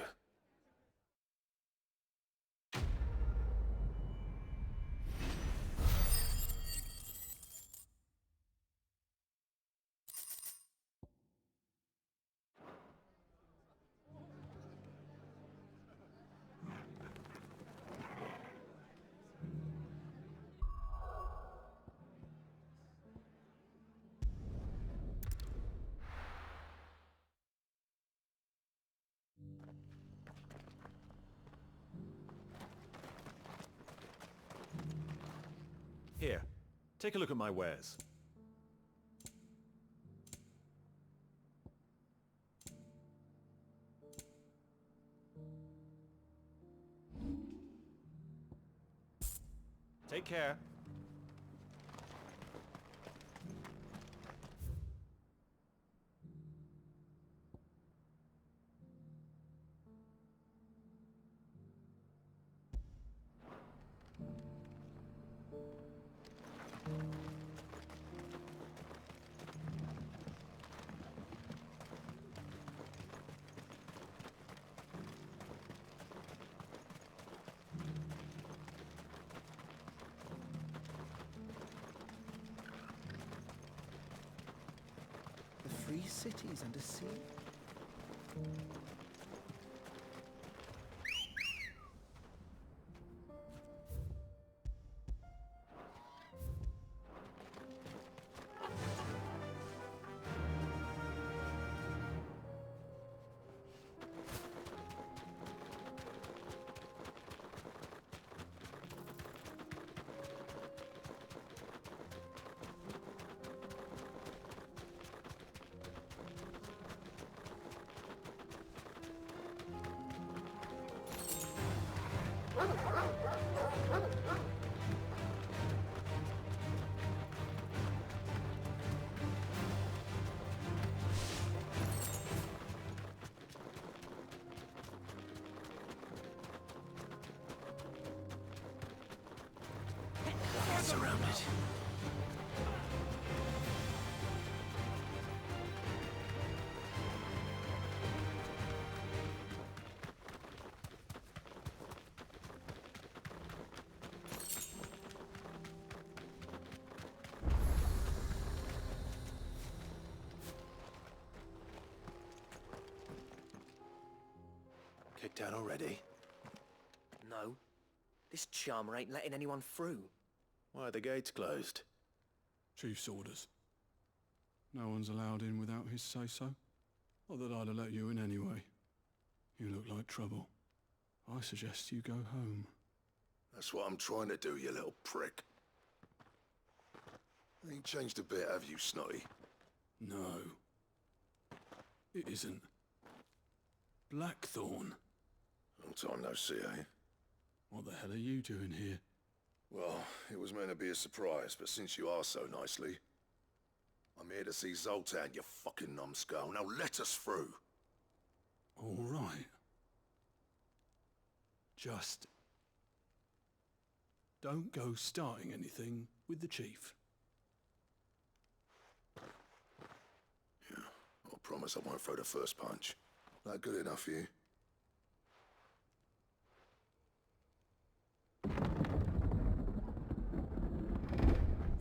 Here, take a look at my wares. Take care. The free cities under sea. Surrounded. Kicked out already? No. This charmer ain't letting anyone through. Why are the gates closed? Chief's orders. No one's allowed in without his say-so. Not that I'd have let you in anyway. You look like trouble. I suggest you go home. That's what I'm trying to do, you little prick. Ain't changed a bit, have you, Snotty? No. It isn't. Blackthorn. Long time no see, eh? What the hell are you doing here? Well, it was meant to be a surprise, but since you asked so nicely, I'm here to see Zoltan, you fucking numbskull. Now let us through. All right. Just don't go starting anything with the chief. Yeah, I promise I won't throw the first punch. That good enough for you?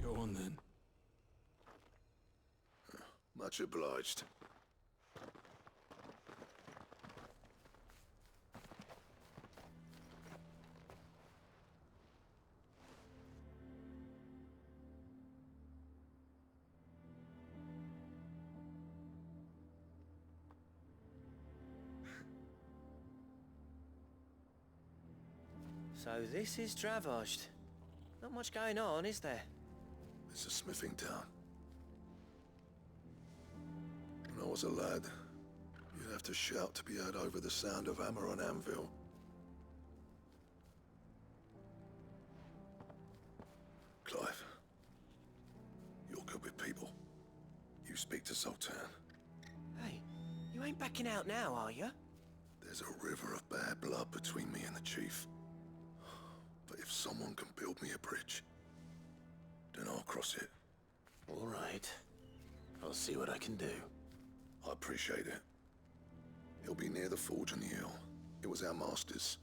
Go on then. Much obliged. So this is Dravozd. Not much going on, is there? It's a smithing town. When I was a lad, you'd have to shout to be heard over the sound of hammer on anvil. Clive, you're good with people. You speak to Zoltan. Hey, you ain't backing out now, are you? There's a river of bad blood between me and the chief. But if someone can build me a bridge, then I'll cross it. All right. I'll see what I can do. I appreciate it. He'll be near the forge on the hill. It was our master's.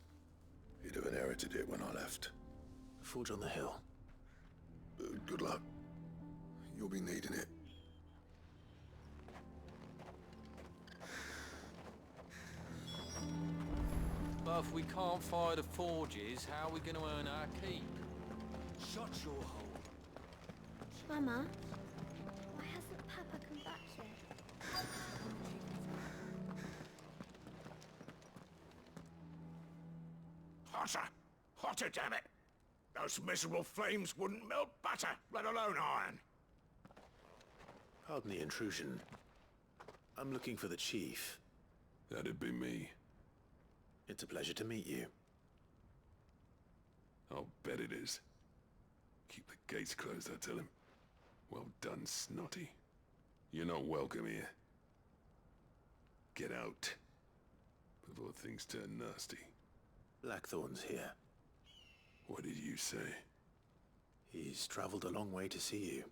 He'd have inherited it when I left. The forge on the hill? Good luck. You'll be needing it. But if we can't fire the forges, how are we going to earn our keep? Shut your hole. Mama, why hasn't Papa come back yet? Hotter! Hotter, damn it! Those miserable flames wouldn't melt butter, let alone iron. Pardon the intrusion. I'm looking for the chief. That'd be me. It's a pleasure to meet you. I'll bet it is. Keep the gates closed, I tell him. Well done, Snotty. You're not welcome here. Get out. Before things turn nasty. Blackthorn's here. What did you say? He's traveled a long way to see you.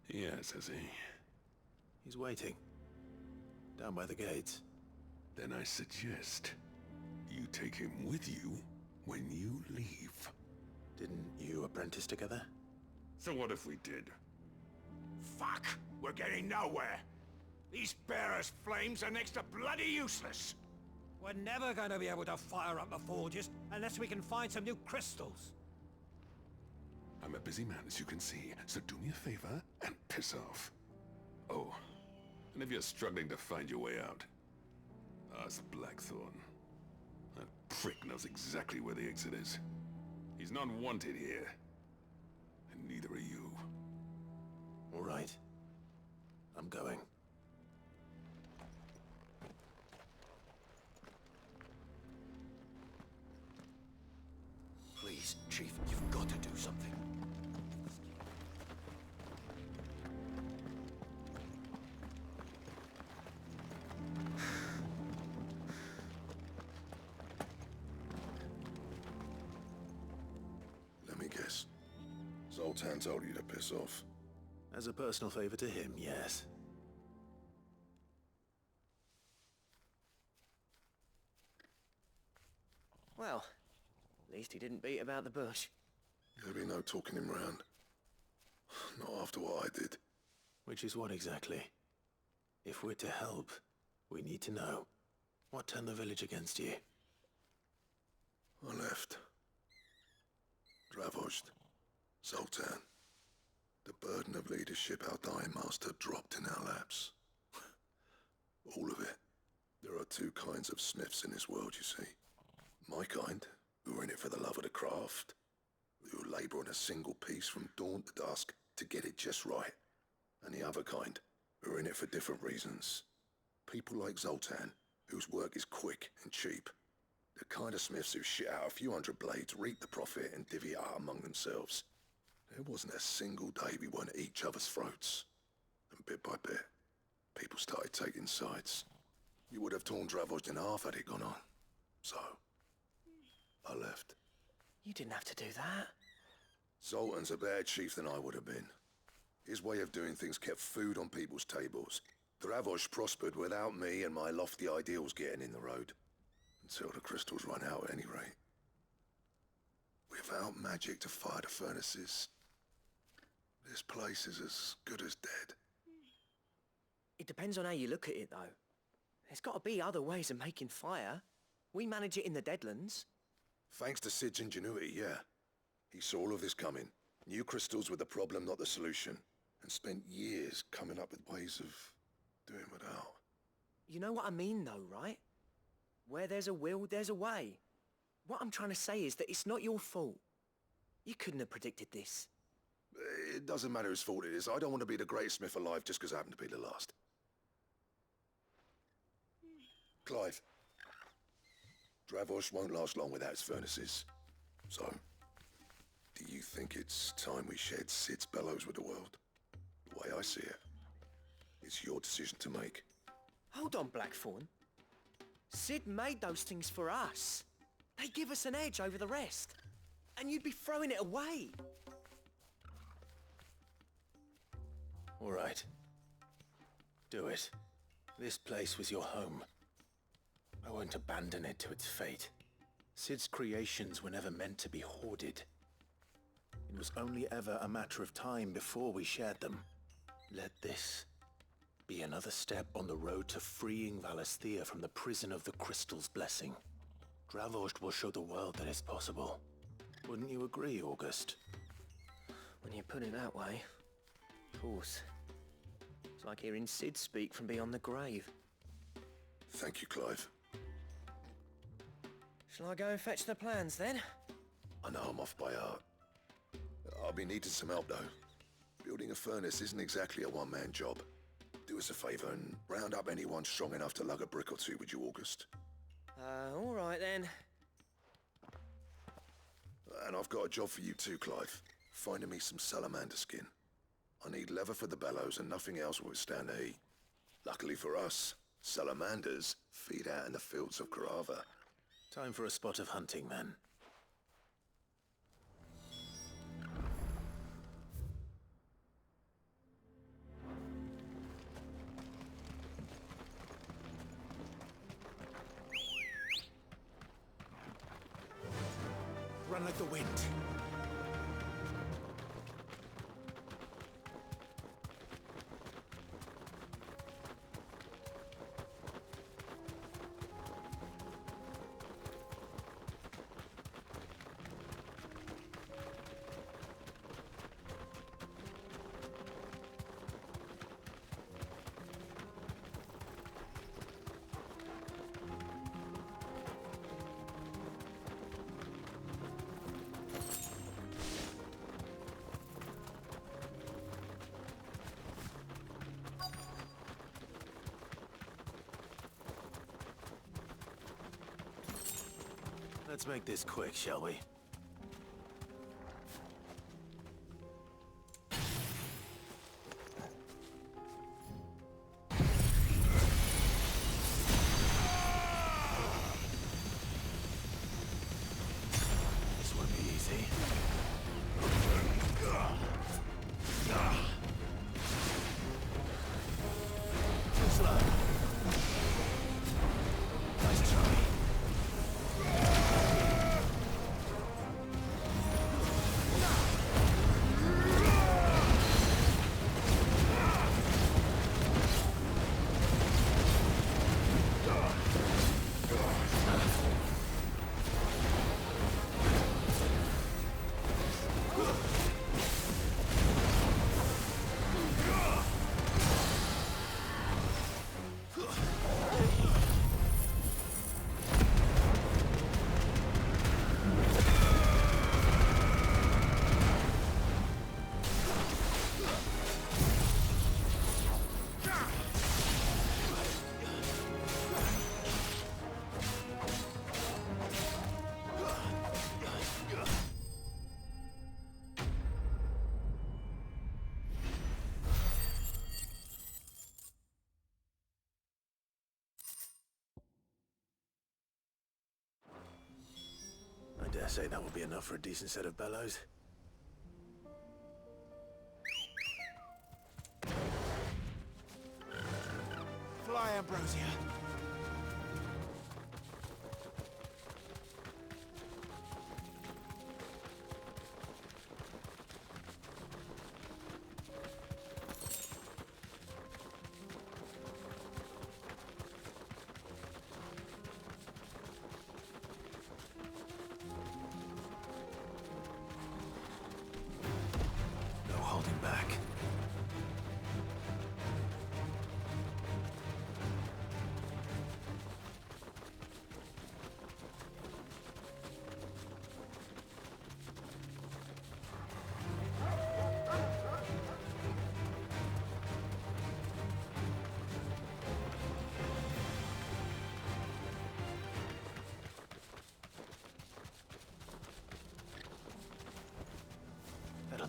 Yes, has he? He's waiting. Down by the gates. Then I suggest you take him with you when you leave. Didn't you apprentice together? So what if we did? Fuck! We're getting nowhere. These bearers' flames are next to bloody useless. We're never going to be able to fire up the forges unless we can find some new crystals. I'm a busy man, as you can see, so do me a favor and piss off. Oh, and if you're struggling to find your way out, ask Blackthorn. That prick knows exactly where the exit is. He's not wanted here. And neither are you. All right. I'm going. Please, Chief, you've got to do something. Let me guess. Zoltan told you to piss off. As a personal favor to him, yes. Well, at least he didn't beat about the bush. There'll be no talking him round. Not after what I did. Which is what exactly? If we're to help, we need to know. What turned the village against you? I left. Dravozd. Zoltan. The burden of leadership our dying master dropped in our laps. All of it. There are two kinds of smiths in this world, you see. My kind, who are in it for the love of the craft, who labour on a single piece from dawn to dusk to get it just right. And the other kind, who are in it for different reasons. People like Zoltan, whose work is quick and cheap. The kind of smiths who shit out a few hundred blades, reap the profit, and divvy it out among themselves. There wasn't a single day we weren't at each other's throats. And bit by bit, people started taking sides. You would have torn Dravozd in half had it gone on. So, I left. You didn't have to do that. Zoltan's a better chief than I would have been. His way of doing things kept food on people's tables. Dravozd prospered without me and my lofty ideals getting in the road. Until the crystals run out at any rate. Without magic to fire the furnaces, This place is as good as dead. It depends on how you look at it, though. There's got to be other ways of making fire. We manage it in the Deadlands. Thanks to Sid's ingenuity, yeah. He saw all of this coming. Knew crystals were the problem, not the solution. And spent years coming up with ways of doing without. You know what I mean, though, right? Where there's a will, there's a way. What I'm trying to say is that it's not your fault. You couldn't have predicted this. It doesn't matter whose fault it is. I don't want to be the greatest smith alive just because I happen to be the last. Clive. Dravosh won't last long without its furnaces. So, do you think it's time we shared Sid's bellows with the world? The way I see it, it's your decision to make. Hold on, Blackthorn. Sid made those things for us. They give us an edge over the rest. And you'd be throwing it away. All right. Do it. This place was your home. I won't abandon it to its fate. Sid's creations were never meant to be hoarded. It was only ever a matter of time before we shared them. Let this be another step on the road to freeing Valisthea from the prison of the Crystal's blessing. Dravost will show the world that it's possible. Wouldn't you agree, August? When you put it that way, of course. It's like hearing Sid speak from beyond the grave. Thank you, Clive. Shall I go and fetch the plans, then? I know I'm off by heart. I'll be needing some help, though. Building a furnace isn't exactly a one-man job. Do us a favour and round up anyone strong enough to lug a brick or two, would you, August? All right, then. And I've got a job for you too, Clive. Finding me some salamander skin. I need leather for the bellows and nothing else will withstand the heat. Luckily for us, salamanders feed out in the fields of Carava. Time for a spot of hunting, then. Run like the wind. Let's make this quick, shall we? This won't be easy. Too slow. Nice try. I dare say that will be enough for a decent set of bellows. Fly, Ambrosia.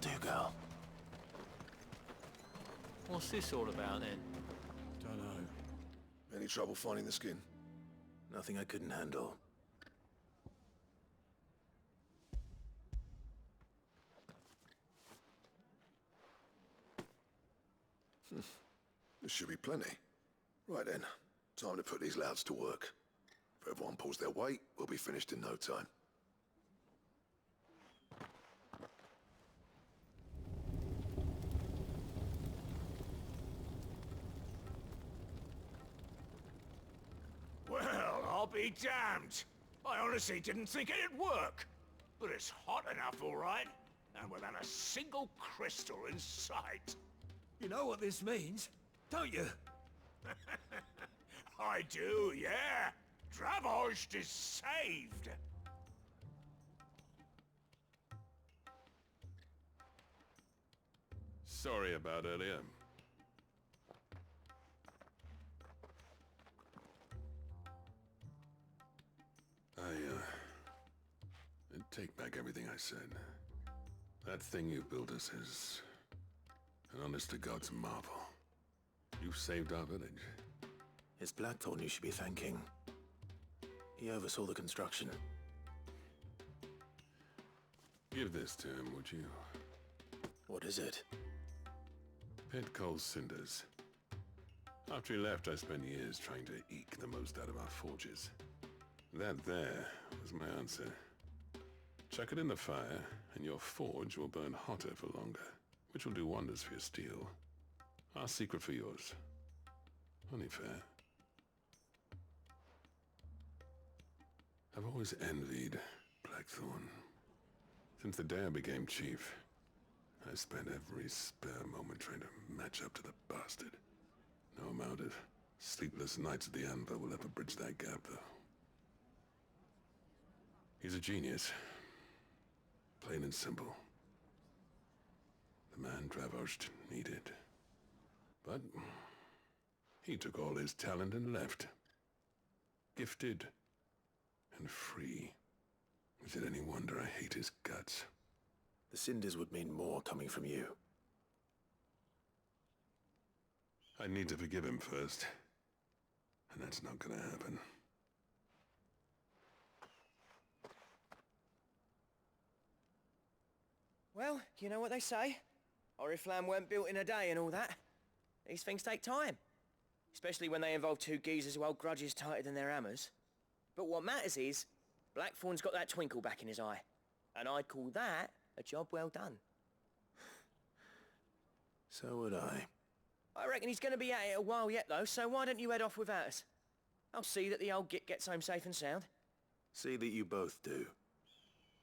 do, girl. What's this all about, then? Don't know. Any trouble finding the skin? Nothing I couldn't handle. There should be plenty. Right then, time to put these louds to work. If everyone pulls their weight, we'll be finished in no time. Well, I'll be damned. I honestly didn't think it'd work. But it's hot enough, all right. And without a single crystal in sight. You know what this means, don't you? I do, yeah. Dravost is saved. Sorry about earlier. I take back everything I said. That thing you built us is an honest-to-God's marvel. You've saved our village. It's Blackthorn you should be thanking. He oversaw the construction. Give this to him, would you? What is it? Pit Coal's cinders. After he left, I spent years trying to eke the most out of our forges. That there was my answer. Chuck it in the fire, and your forge will burn hotter for longer, which will do wonders for your steel. Our secret for yours. Only fair. I've always envied Blackthorn. Since the day I became chief, I spent every spare moment trying to match up to the bastard. No amount of sleepless nights at the Anvil will ever bridge that gap, though. He's a genius. Plain and simple. The man Dravost needed. But he took all his talent and left. Gifted and free. Is it any wonder I hate his guts? The cinders would mean more coming from you. I need to forgive him first. And that's not gonna happen. Well, you know what they say. Oriflamme weren't built in a day and all that. These things take time. Especially when they involve two geezers who hold grudges tighter than their hammers. But what matters is, Blackthorn's got that twinkle back in his eye. And I'd call that a job well done. So would I. I reckon he's going to be at it a while yet, though, so why don't you head off without us? I'll see that the old git gets home safe and sound. See that you both do.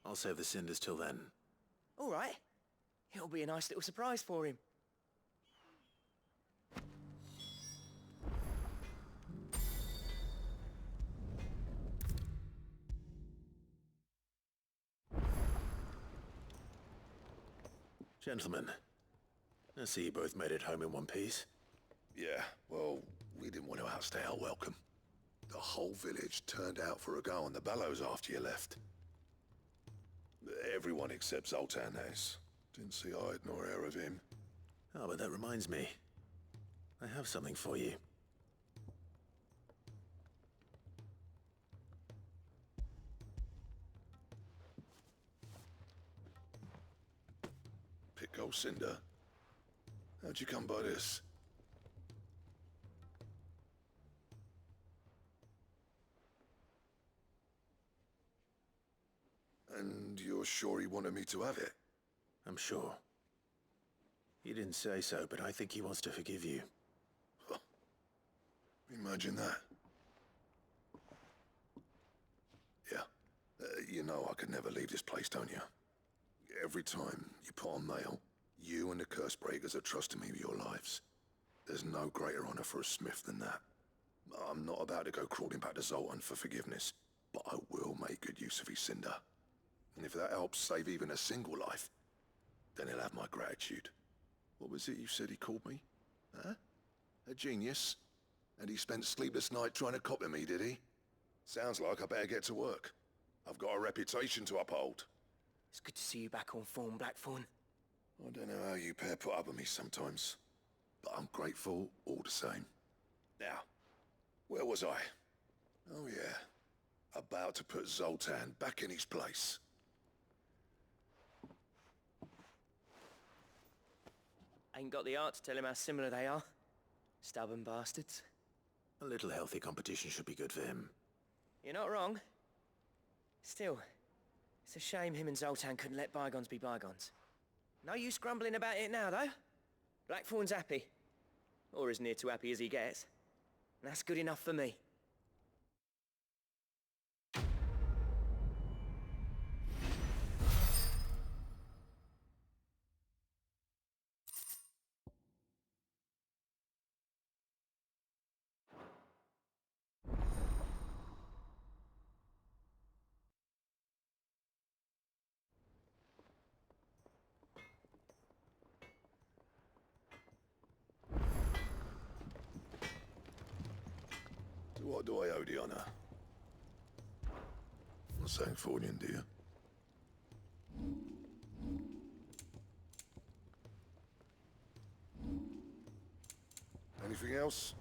I'll save the cinders till then. All right. It'll be a nice little surprise for him. Gentlemen, I see you both made it home in one piece. Yeah, well, we didn't want to outstay our welcome. The whole village turned out for a go on the bellows after you left. Everyone except Zoltan has. Didn't see hide nor hair of him. Oh, but that reminds me. I have something for you. Pico Cinder. How'd you come by this? And you're sure he wanted me to have it? I'm sure. He didn't say so, but I think he wants to forgive you. Huh. Imagine that. Yeah. You know I could never leave this place, don't you? Every time you put on mail, you and the Cursebreakers are trusting me with your lives. There's no greater honor for a smith than that. I'm not about to go crawling back to Zoltan for forgiveness, but I will make good use of his cinder. And if that helps save even a single life, then he'll have my gratitude. What was it you said he called me? Huh? A genius? And he spent sleepless nights trying to copy me, did he? Sounds like I better get to work. I've got a reputation to uphold. It's good to see you back on form, Blackthorn. I don't know how you pair put up with me sometimes, but I'm grateful all the same. Now, where was I? Oh yeah, about to put Zoltan back in his place. Ain't got the art to tell him how similar they are. Stubborn bastards. A little healthy competition should be good for him. You're not wrong. Still, it's a shame him and Zoltan couldn't let bygones be bygones. No use grumbling about it now, though. Blackthorn's happy. Or as near to happy as he gets. And that's good enough for me. To what do I owe the honor? I'm saying Fornian, do you? Anything else?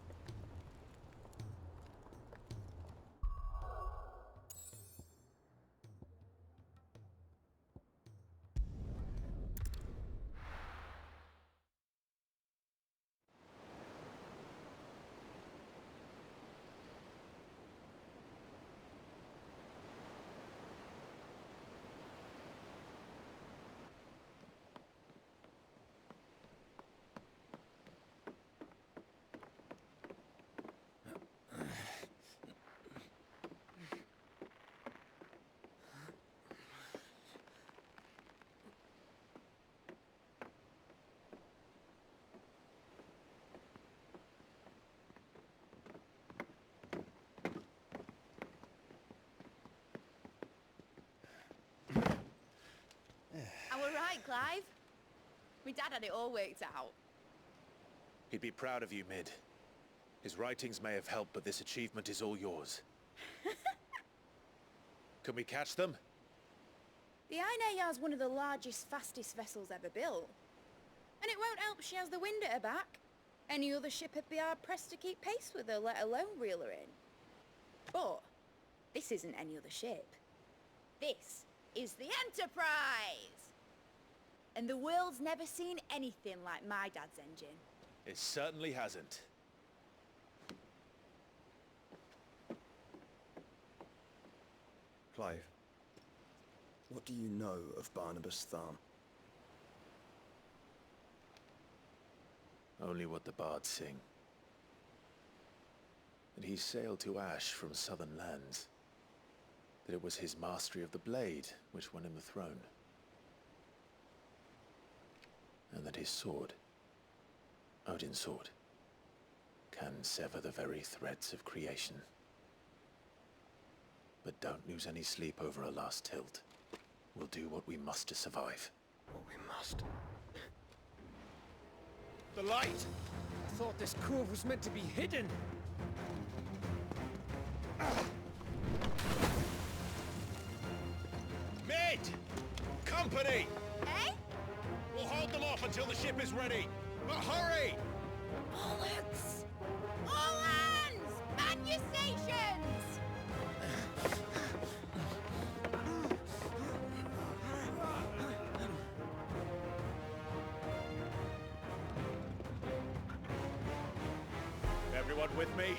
Am I right, Clive? My dad had it all worked out. He'd be proud of you, Mid. His writings may have helped, but this achievement is all yours. Can we catch them? The Ainayar's one of the largest, fastest vessels ever built. And it won't help she has the wind at her back. Any other ship would be hard-pressed to keep pace with her, let alone reel her in. But this isn't any other ship. This is the Enterprise! And the world's never seen anything like my dad's engine. It certainly hasn't. Clive, what do you know of Barnabas Tharm? Only what the bards sing. That he sailed to Ash from southern lands. That it was his mastery of the blade which won him the throne. And that his sword, Odin's sword, can sever the very threads of creation. But don't lose any sleep over a last tilt. We'll do what we must to survive. What we must. The light! I thought this cove was meant to be hidden. Mid! Company! Eh? We'll hold them off until the ship is ready. But hurry! Bollocks! All hands! Man your stations! Everyone with me?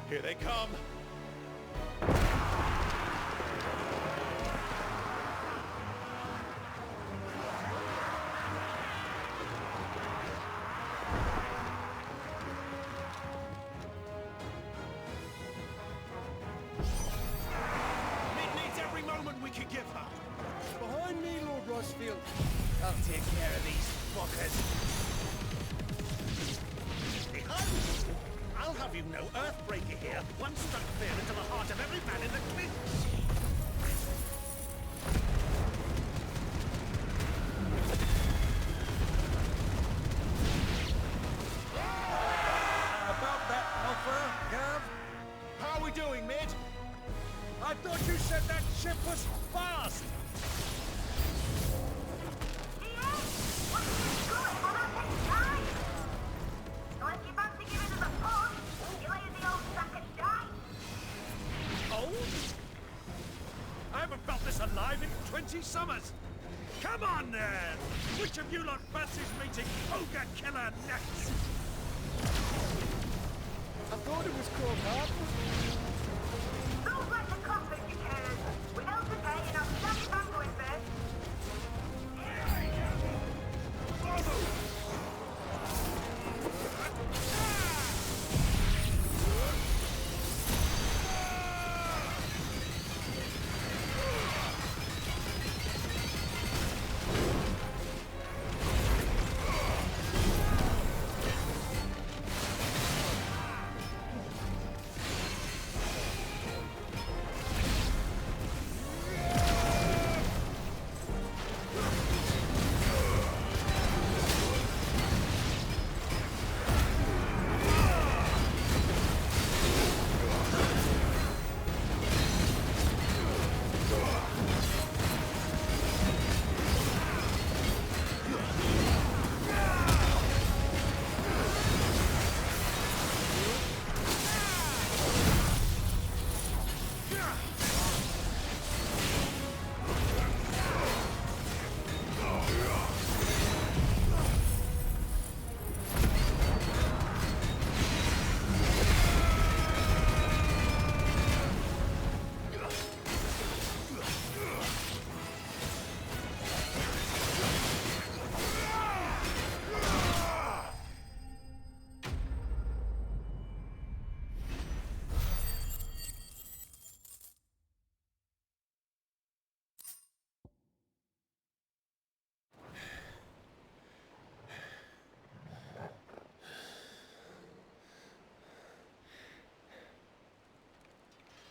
Here they come! Mid needs every moment we can give her. Behind me, Lord Rosfield. I'll take care of these fuckers. Behind you! I'll have you know Earthbreaker here once struck fear into the heart of every man in the cliffs. she summers! Come on then! Which of you lot fancies meeting Ogre Killer next? I thought it was called Harper. Don't let the coffin be carried. We help the pay and I'll stand back with this.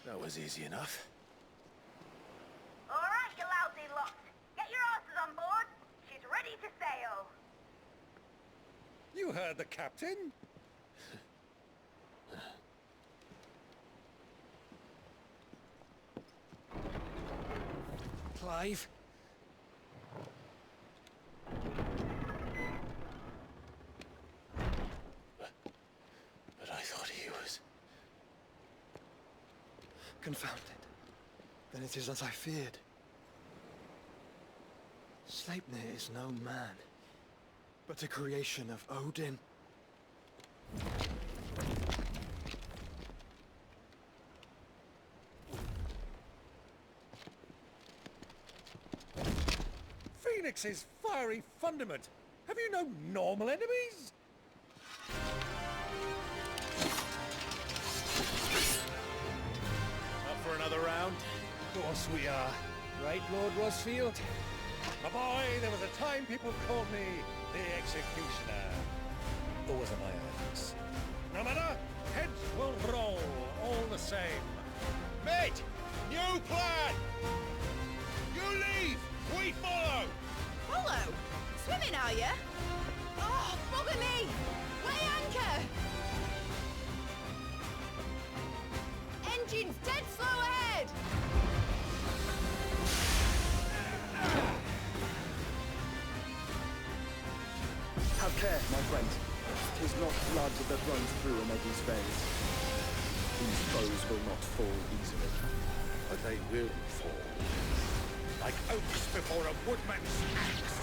That was easy enough. All right, you lousy lot. Get your asses on board. She's ready to sail. You heard the captain. Clive? But I thought he was... Confounded. Then it is as I feared. Sleipnir is no man, but a creation of Odin. Phoenix's fiery fundament. Have you no normal enemies? Up for another round? Of course we are. Right, Lord Rosfield? My boy, there was a time people called me the Executioner. Or was it my eyes? No matter, heads will roll all the same. Mate! New plan! You leave! We follow! Follow? Swimming, are you? Oh, bugger me! Weigh anchor! Engine's dead slow ahead! Have care, my friend. 'Tis not blood that runs through a Megi's veins. These foes will not fall easily. But they will fall. Like oaks before a woodman's axe.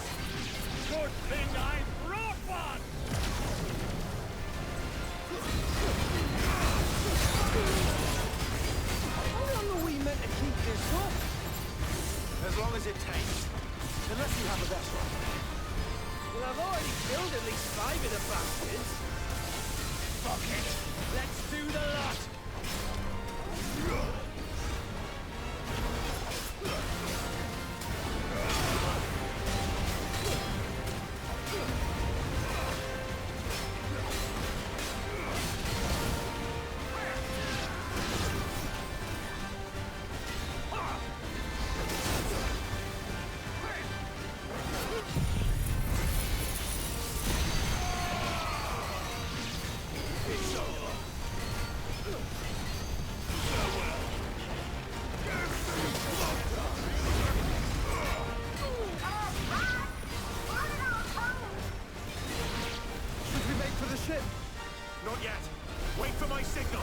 Good thing I brought one! How long are we meant to keep this up? As long as it takes. Unless you have a better idea. Well, I've already killed at least 5 of the bastards. Fuck it! Let's do the lot! Not yet. Wait for my signal.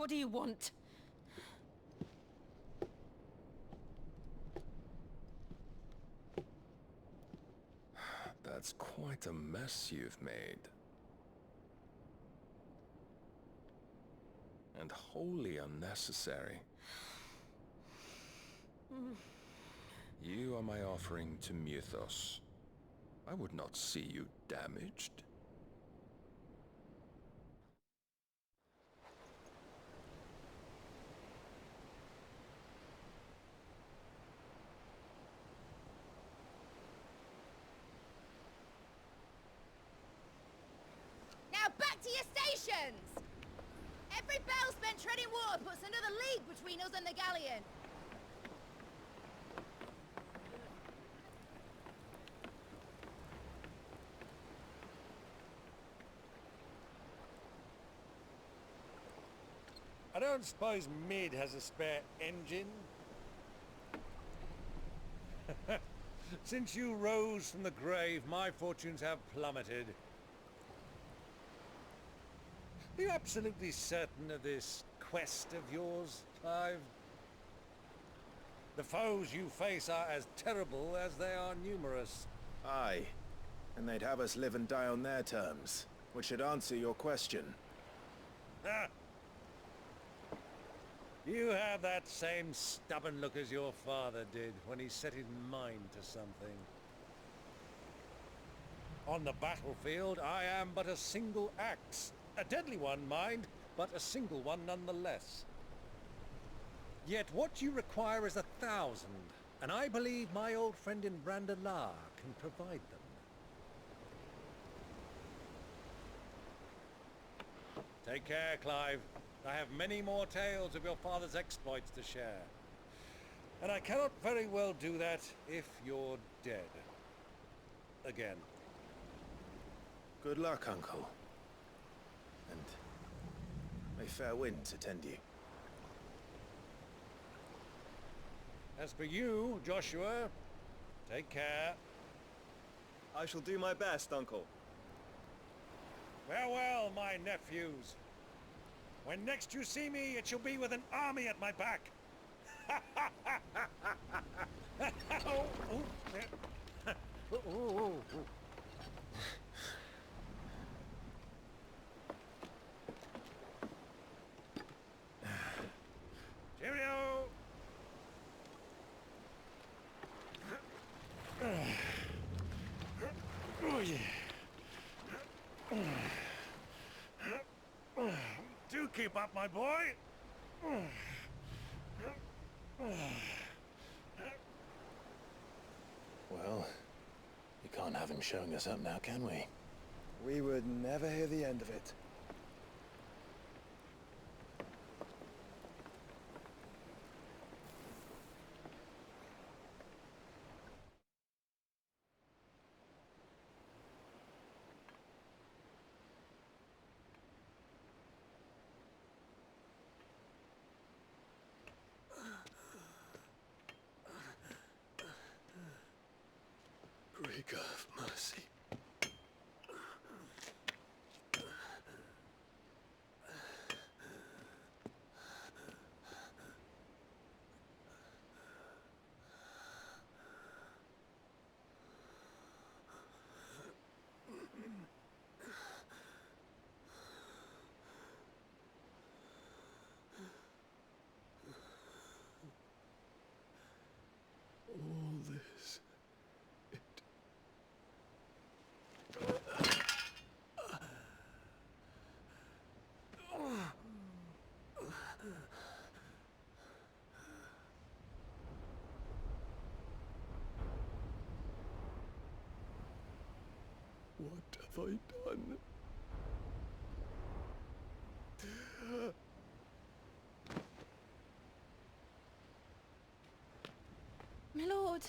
What do you want? That's quite a mess you've made. And wholly unnecessary. You are my offering to Mythos. I would not see you damaged. Now back to your stations! Every bell spent treading water puts another league between us and the galleon. I don't suppose Mid has a spare engine? Since you rose from the grave, my fortunes have plummeted. Are you absolutely certain of this quest of yours, Clive? The foes you face are as terrible as they are numerous. Aye. And they'd have us live and die on their terms, which should answer your question. Ha! You have that same stubborn look as your father did when he set his mind to something. On the battlefield, I am but a single axe. A deadly one, mind, but a single one nonetheless. Yet what you require is 1,000, and I believe my old friend in Brandalar can provide them. Take care, Clive. I have many more tales of your father's exploits to share. And I cannot very well do that if you're dead. Again. Good luck, Uncle. And may fair winds attend you. As for you, Joshua, take care. I shall do my best, Uncle. Farewell, my nephews. When next you see me, it shall be with an army at my back. Cheerio! Oh, yeah. Do keep up, my boy. Well, you can't have him showing us up now, can we? We would never hear the end of it. Rika of mercy. All this. What have I done? My lord.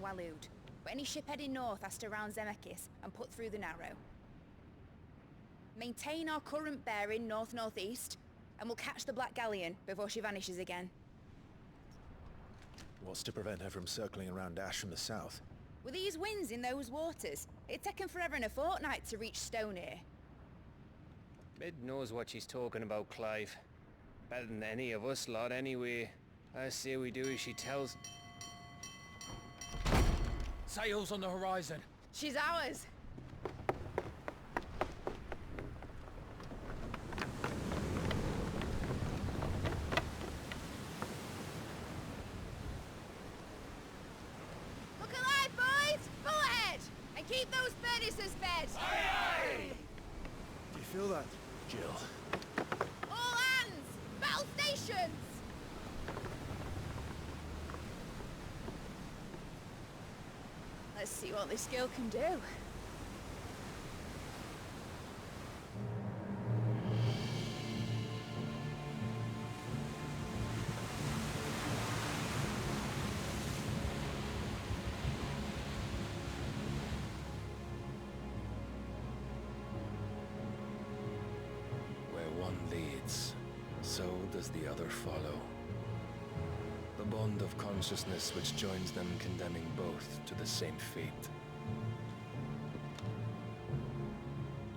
Waloed, but any ship heading north has to round Zemeckis and put through the Narrow. Maintain our current bearing north-northeast, and we'll catch the Black Galleon before she vanishes again. What's to prevent her from circling around Ash from the south? With these winds in those waters, it'd taken forever and a fortnight to reach Stonehere. Mid knows what she's talking about, Clive. Better than any of us lot, anyway. I say we do as she tells. Sails on the horizon. She's ours. Look alive, boys! Pull ahead! And keep those furnaces fed! Aye, aye! Do you feel that, Jill? All hands! Battle stations! Let's see what this girl can do. Where one leads, so does the other follow. The bond of consciousness which joins them condemning both to the same fate.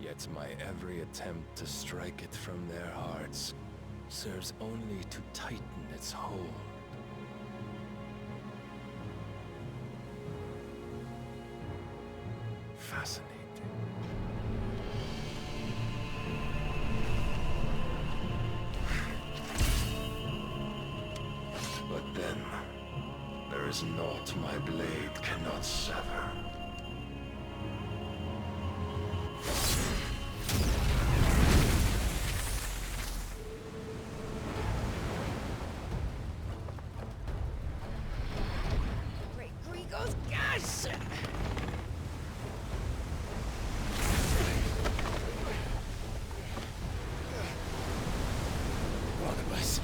Yet my every attempt to strike it from their hearts serves only to tighten its hold. Fascinating. But then, there is naught my blade cannot sever. Great Gregor's gas! Barnabas.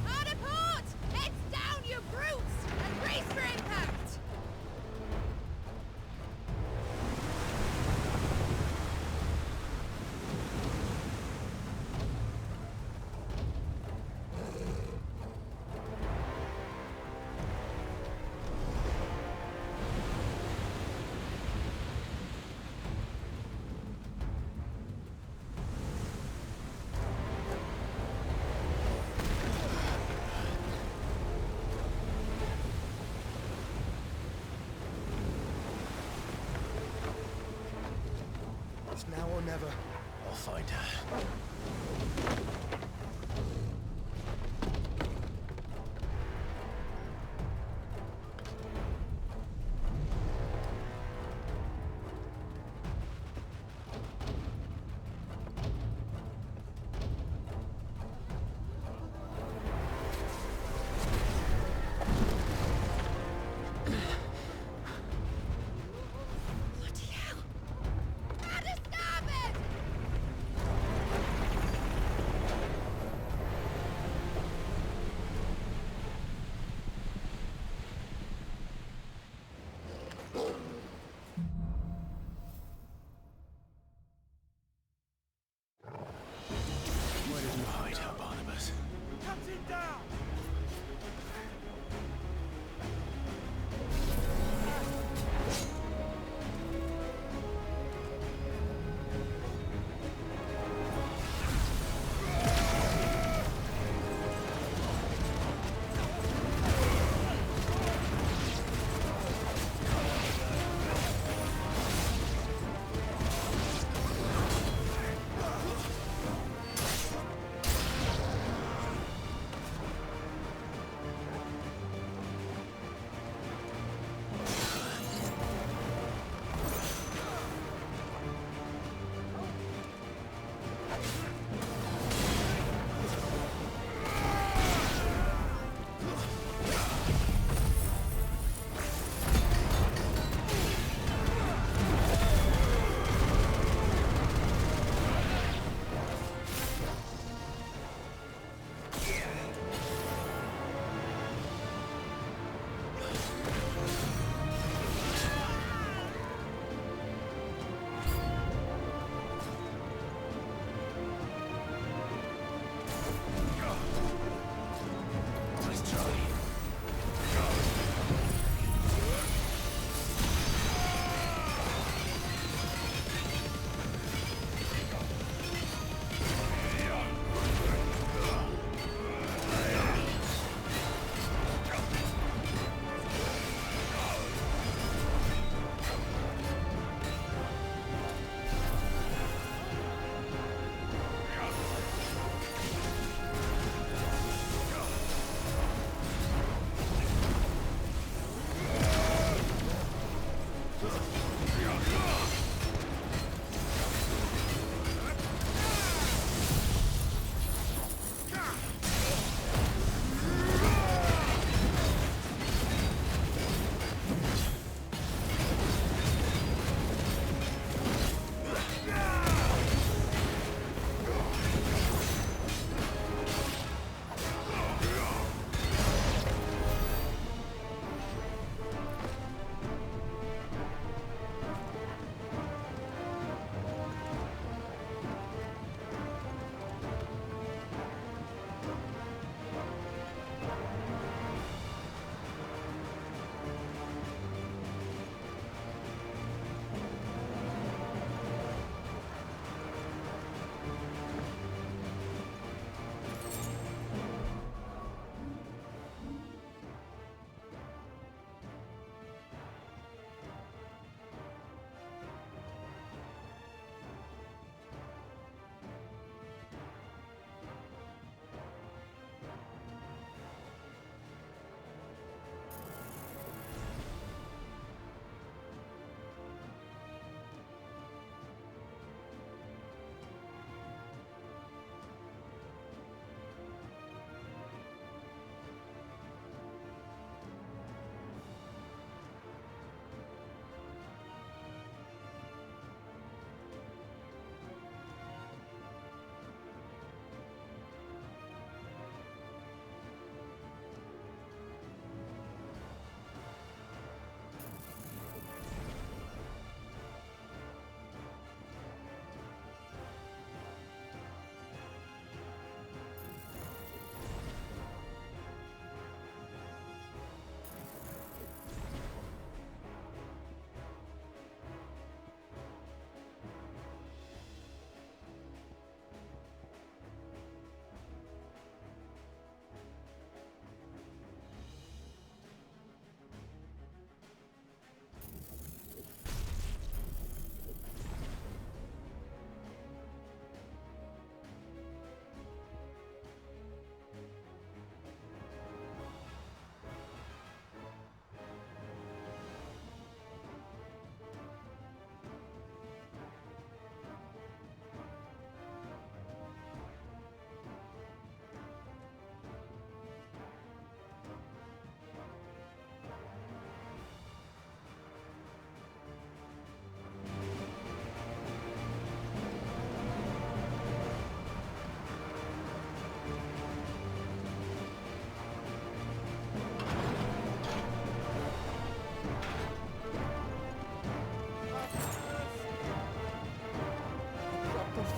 Hard port! Heads down, you brutes! And brace for impact! It's now or never. I'll find her. Bloody hell! Out of starboard! Where did you hide her, Barnabas? Captain down!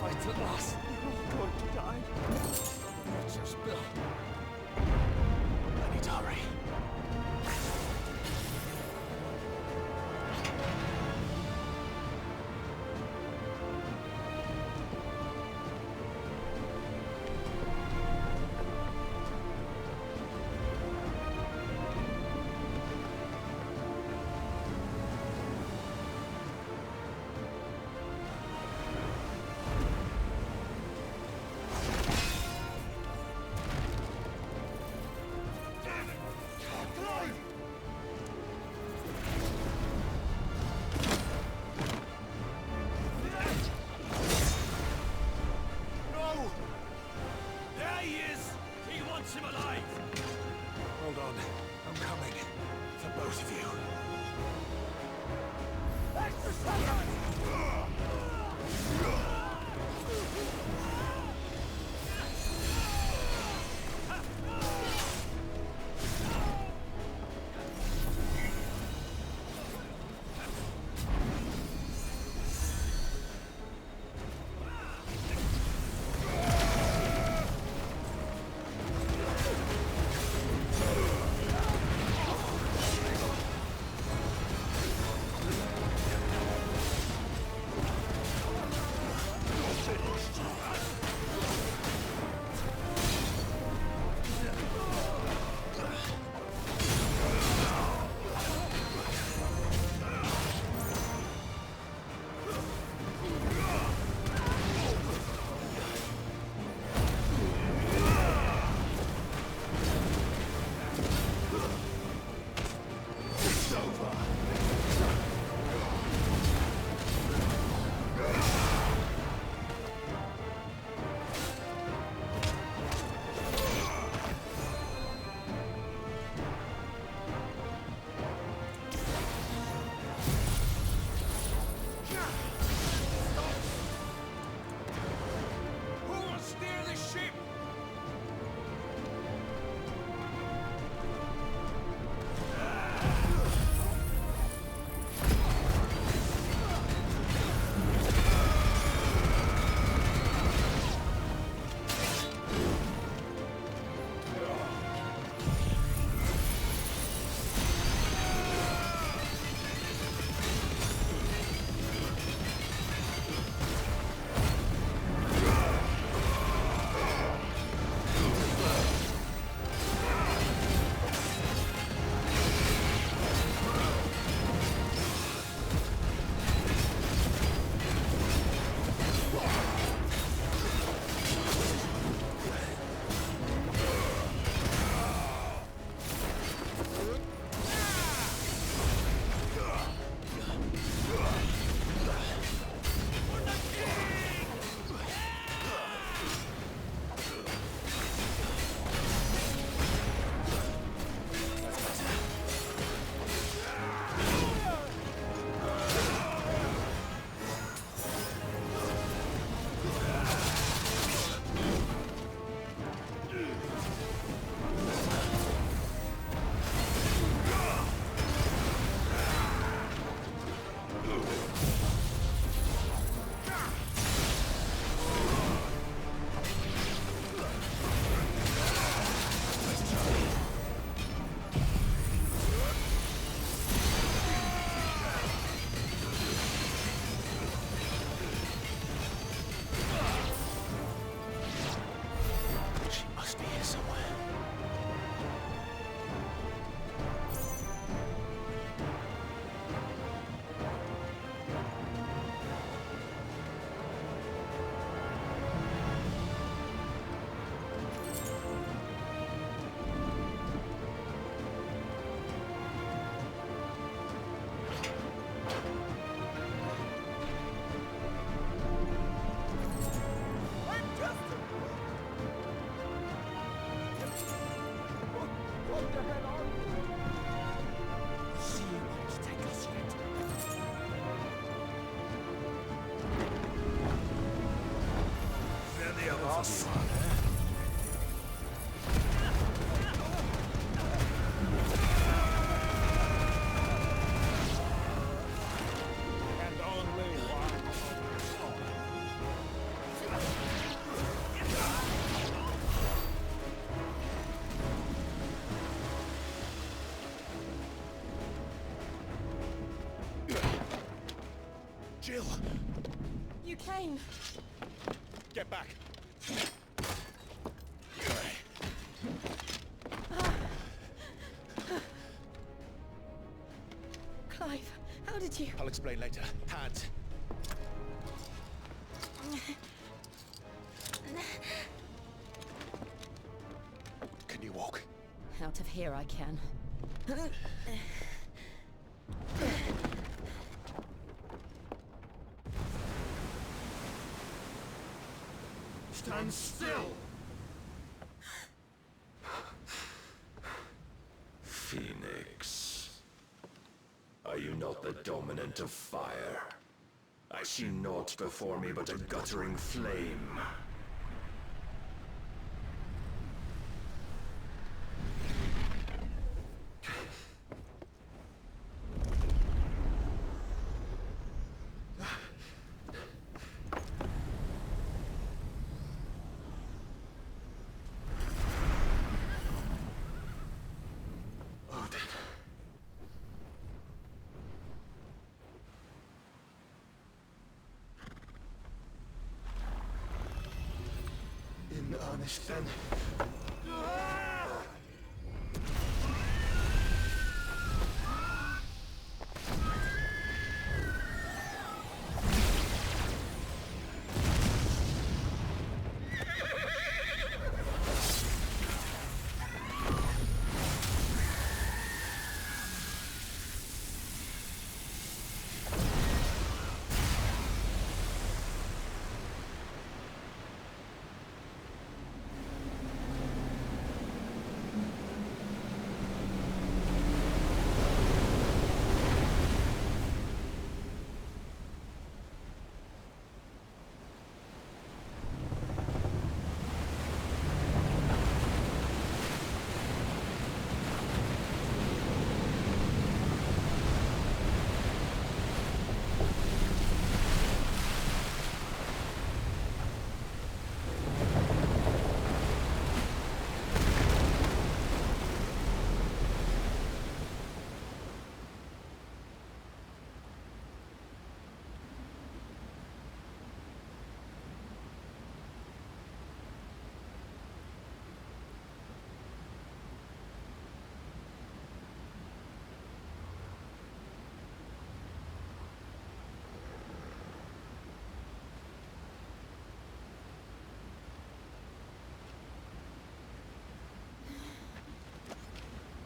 fight at last. You're all going to die. Watch us, Bill. I need to hurry. Hold on. I'm coming. For both of you. pain. Get back! Clive, how did you... I'll explain later. Hands. Can you walk? Out of here I can. Stand still! Phoenix. Are you not the dominant of fire? I see naught before me but a guttering flame. In earnest, then.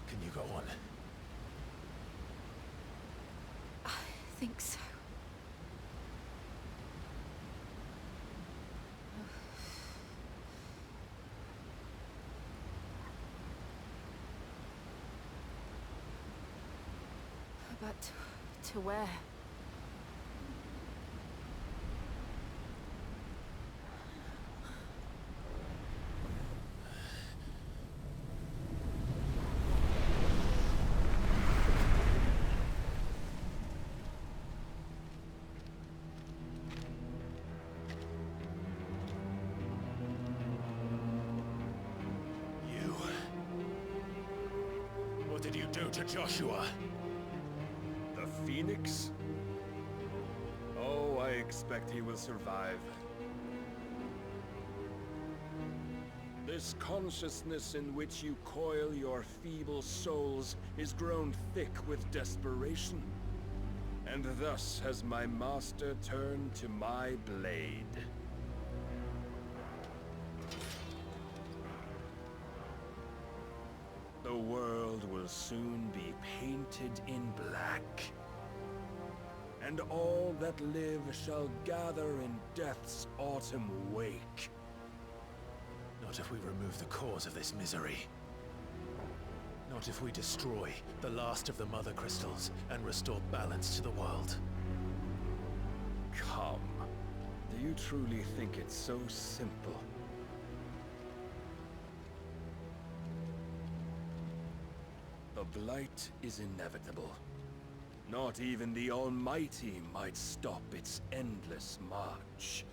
Can you go on? I think so. But to where? What did you do to Joshua? The Phoenix? Oh, I expect he will survive. This consciousness in which you coil your feeble souls is grown thick with desperation. And thus has my master turned to my blade. The world will soon be painted in black. And all that live shall gather in death's autumn wake. Not if we remove the cause of this misery. Not if we destroy the last of the Mother Crystals and restore balance to the world. Come. Do you truly think it's so simple? The blight is inevitable. Not even the Almighty might stop its endless march.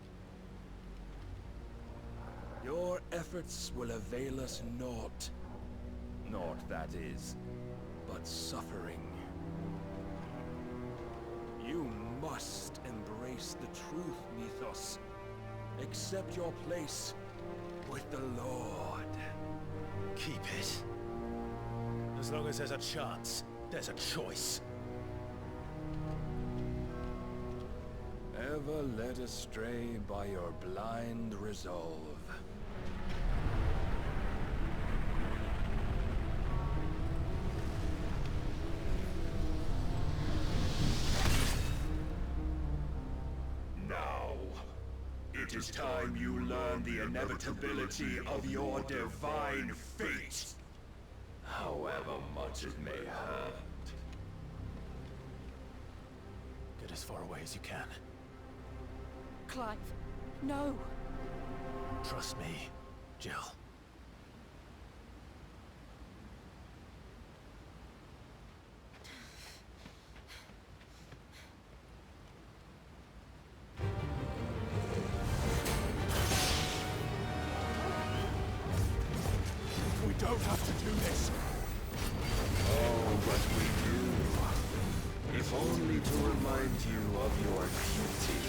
Your efforts will avail us naught. Naught, that is, but suffering. You must embrace face the truth, Mythos. Accept your place with the Lord. Keep it. As long as there's a chance, there's a choice. Ever led astray by your blind resolve. Now, it is time you learn the inevitability of your divine fate. However much it may hurt. Get as far away as you can. Clive, no. Trust me, Jill. We don't have to do this. Oh, but we do. If only to remind you of your beauty.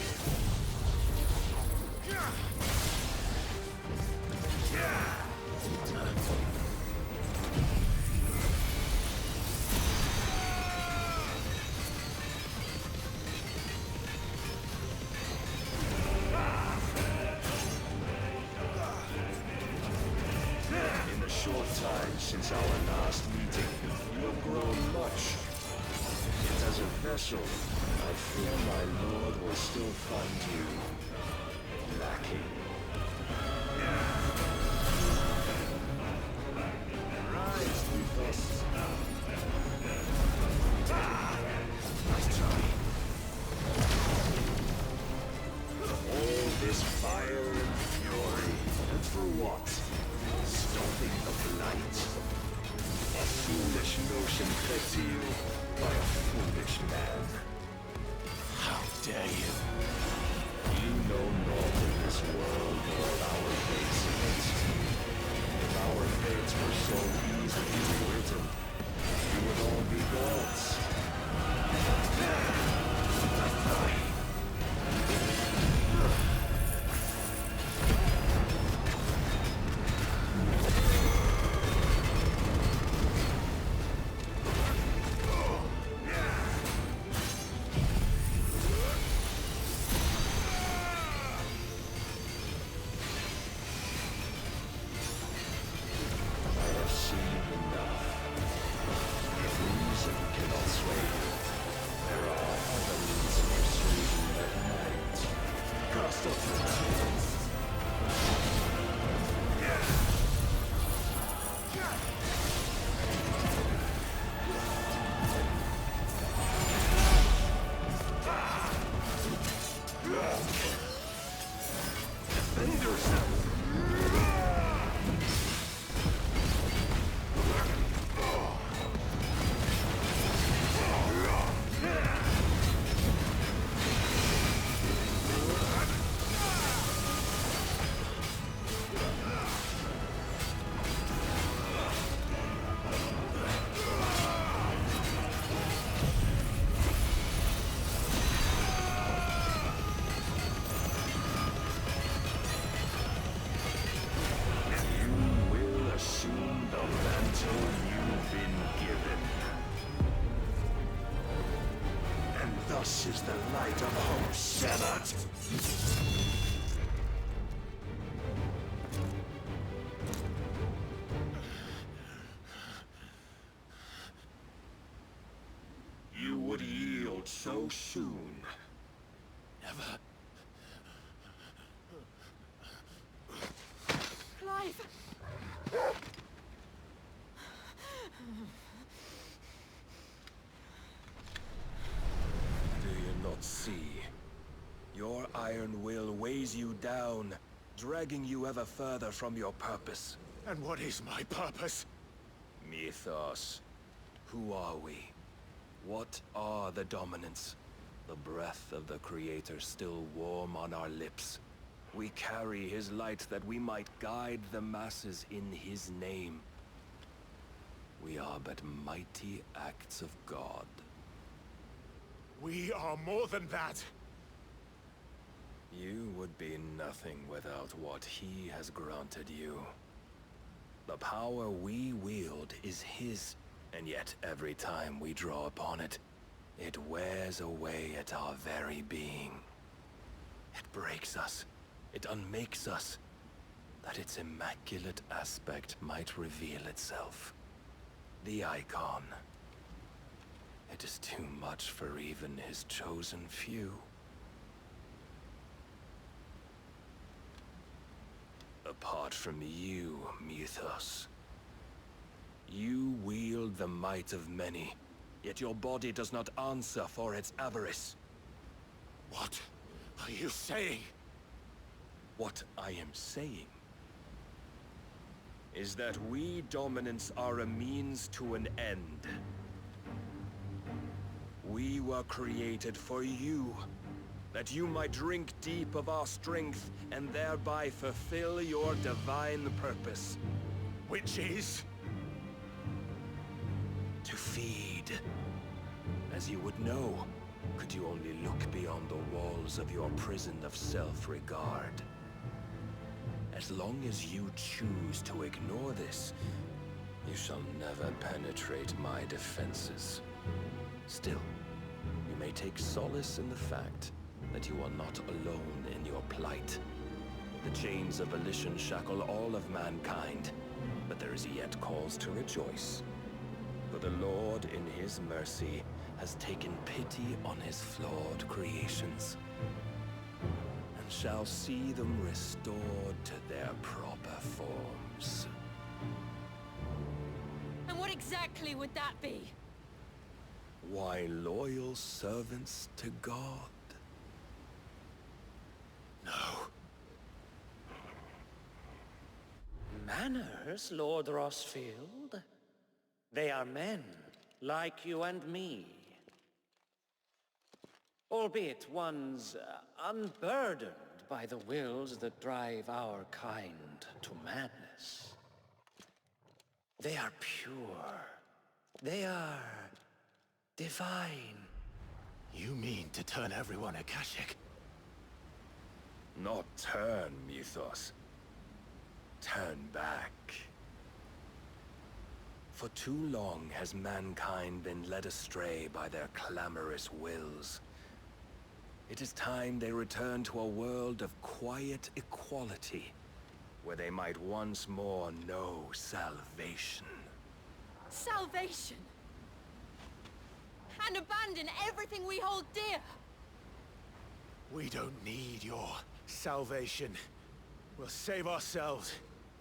In the short time since our last meeting, you have grown much. Yet as a vessel, I fear my lord will still find you lacking. Rise, Mythos. Nice try. All this fire and fury, and for what? Stopping the blight. A foolish notion fed to you by a foolish man. How dare you? You know naught in this world nor of our fates in it. If our fates were so easily rewritten, you would all be gods. Thus is the light of hope severed. You would yield so soon. Never. Clive! Do you not see? Your iron will weighs you down, dragging you ever further from your purpose. And what is my purpose? Mythos. Who are we? What are the dominants? The breath of the Creator still warm on our lips. We carry his light that we might guide the masses in his name. We are but mighty acts of God. We are more than that. You would be nothing without what he has granted you. The power we wield is his, and yet every time we draw upon it, it wears away at our very being. It breaks us. It unmakes us, that its immaculate aspect might reveal itself. The icon. It is too much for even his chosen few. Apart from you, Mythos, you wield the might of many, yet your body does not answer for its avarice. What are you saying? What I am saying is that we dominants are a means to an end. We were created for you, that you might drink deep of our strength and thereby fulfill your divine purpose. Which is? To feed. As you would know, could you only look beyond the walls of your prison of self-regard. As long as you choose to ignore this, you shall never penetrate my defenses. Still, you may take solace in the fact that you are not alone in your plight. The chains of volition shackle all of mankind, but there is yet cause to rejoice. For the Lord, in his mercy, has taken pity on his flawed creations, and shall see them restored to their proper forms. And what exactly would that be? Why, loyal servants to God. No. Manners, Lord Rosfield? They are men, like you and me. Albeit ones unburdened by the wills that drive our kind to madness. They are pure. They are divine. You mean to turn everyone Akashic? Not turn, Mythos. Turn back. For too long has mankind been led astray by their clamorous wills. It is time they return to a world of quiet equality, where they might once more know salvation. Salvation? And abandon everything we hold dear? We don't need your salvation. We'll save ourselves,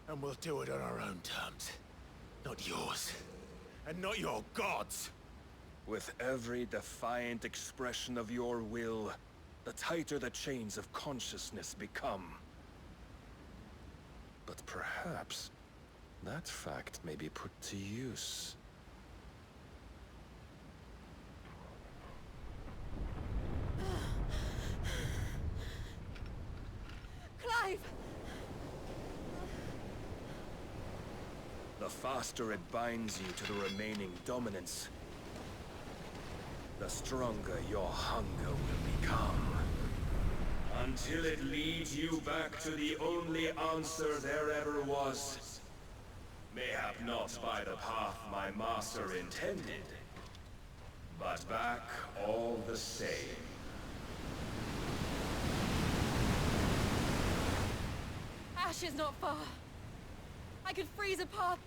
and we'll do it on our own terms. Not yours, and not your gods. With every defiant expression of your will, the tighter the chains of consciousness become. But perhaps that fact may be put to use. Clive! The faster it binds you to the remaining dominance, the stronger your hunger will become. Until it leads you back to the only answer there ever was. Mayhap not by the path my master intended, but back all the same. Ash is not far. I could freeze a path.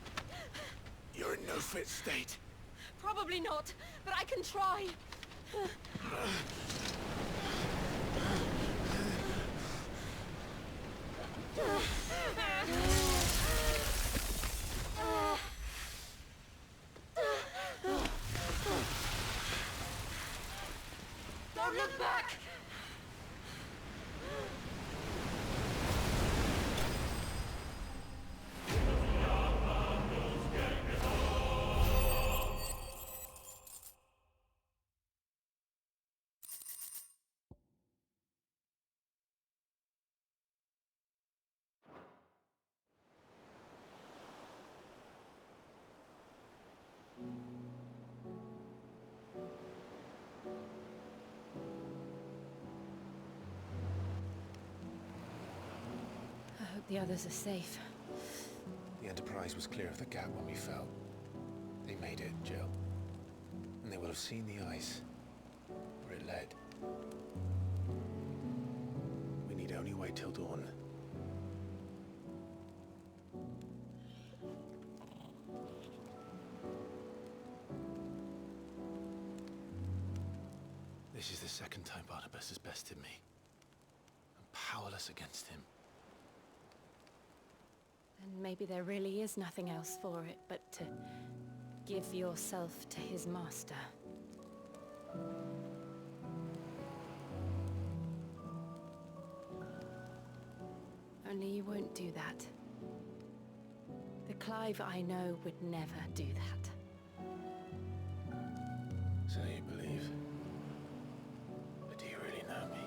You're in no fit state. Probably not, but I can try. Don't look back! The others are safe. The Enterprise was clear of the gap when we fell. They made it, Jill. And they will have seen the ice, where it led. We need only wait till dawn. This is the second time Barnabas has bested me. I'm powerless against him. And maybe there really is nothing else for it but to give yourself to his master. Only you won't do that. The Clive I know would never do that. So you believe? But do you really know me?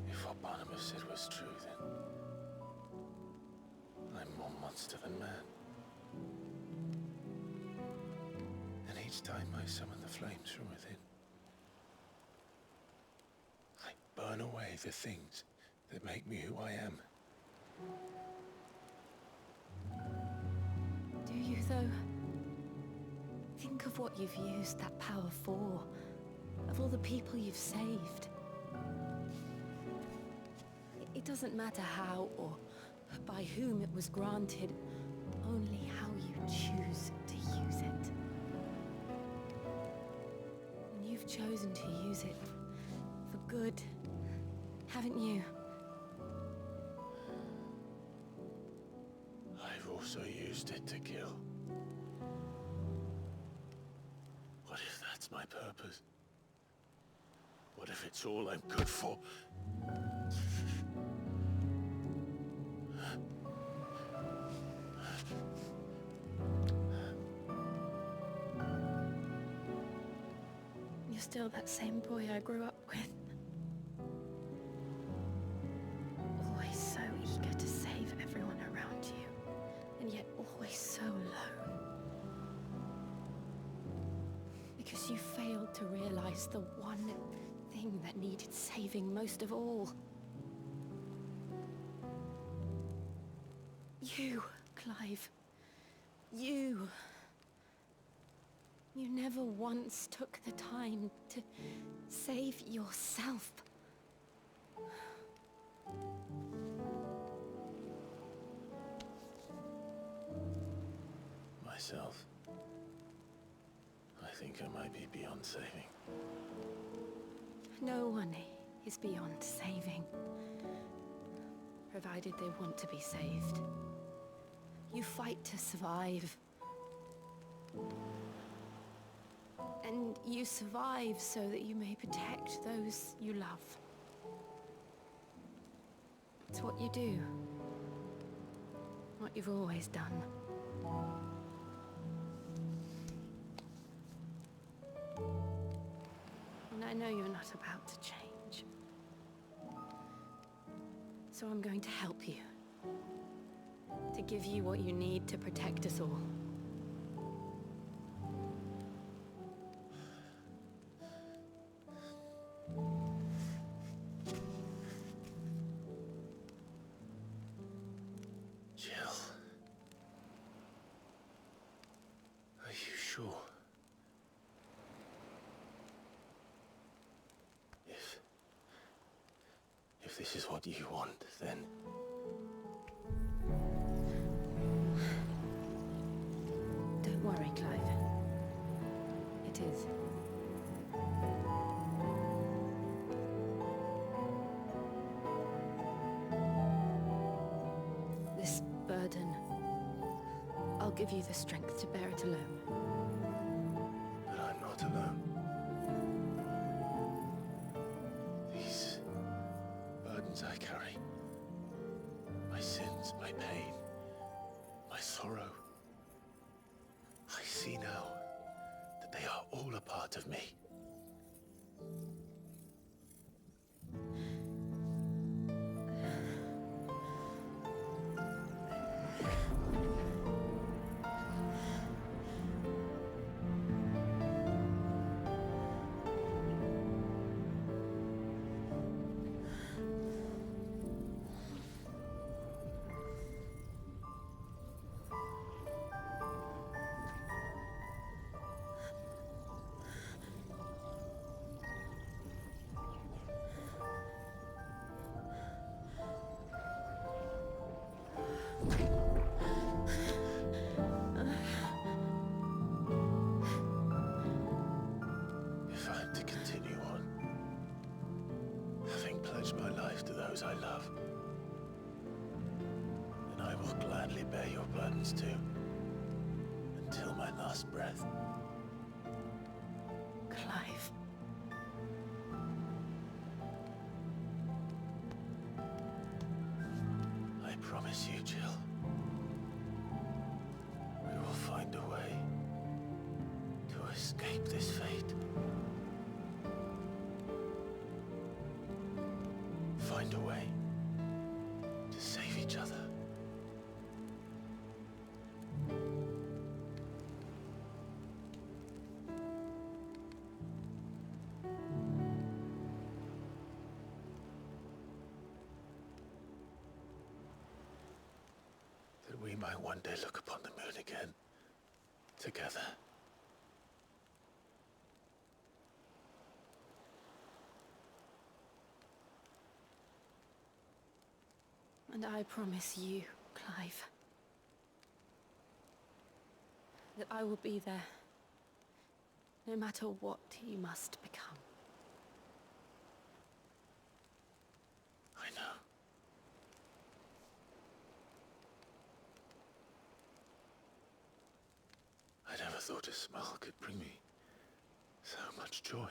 If what Barnabas said was true, then I'm more monster than man. And each time I summon the flames from within, I burn away the things that make me who I am. Do you, though? Think of what you've used that power for. Of all the people you've saved. It doesn't matter how or by whom it was granted, only how you choose to use it. And you've chosen to use it for good, haven't you? I've also used it to kill. What if that's my purpose? What if it's all I'm good for? You're still that same boy I grew up with. Always so eager to save everyone around you, and yet always so alone. Because you failed to realize the one thing that needed saving most of all. You, Clive. You. You never once took the time to save yourself. Myself? I think I might be beyond saving. No one is beyond saving, provided they want to be saved. You fight to survive. And you survive so that you may protect those you love. It's what you do. What you've always done. And I know you're not about to change. So I'm going to help you. To give you what you need to protect us all. Jill. Are you sure? If this is what you want, then... Don't worry, Clive. It is. This burden, I'll give you the strength to bear it alone. But I'm not alone. These burdens I carry, my sins, my pain, my sorrow, I see now that they are all a part of me. those I love. And I will gladly bear your burdens too, until my last breath. Clive. I promise you, Jill. We will find a way to escape this fate. Find a way to save each other. That we might one day look upon the moon again, together. And I promise you, Clive, that I will be there, no matter what you must become. I know. I never thought a smile could bring me so much joy.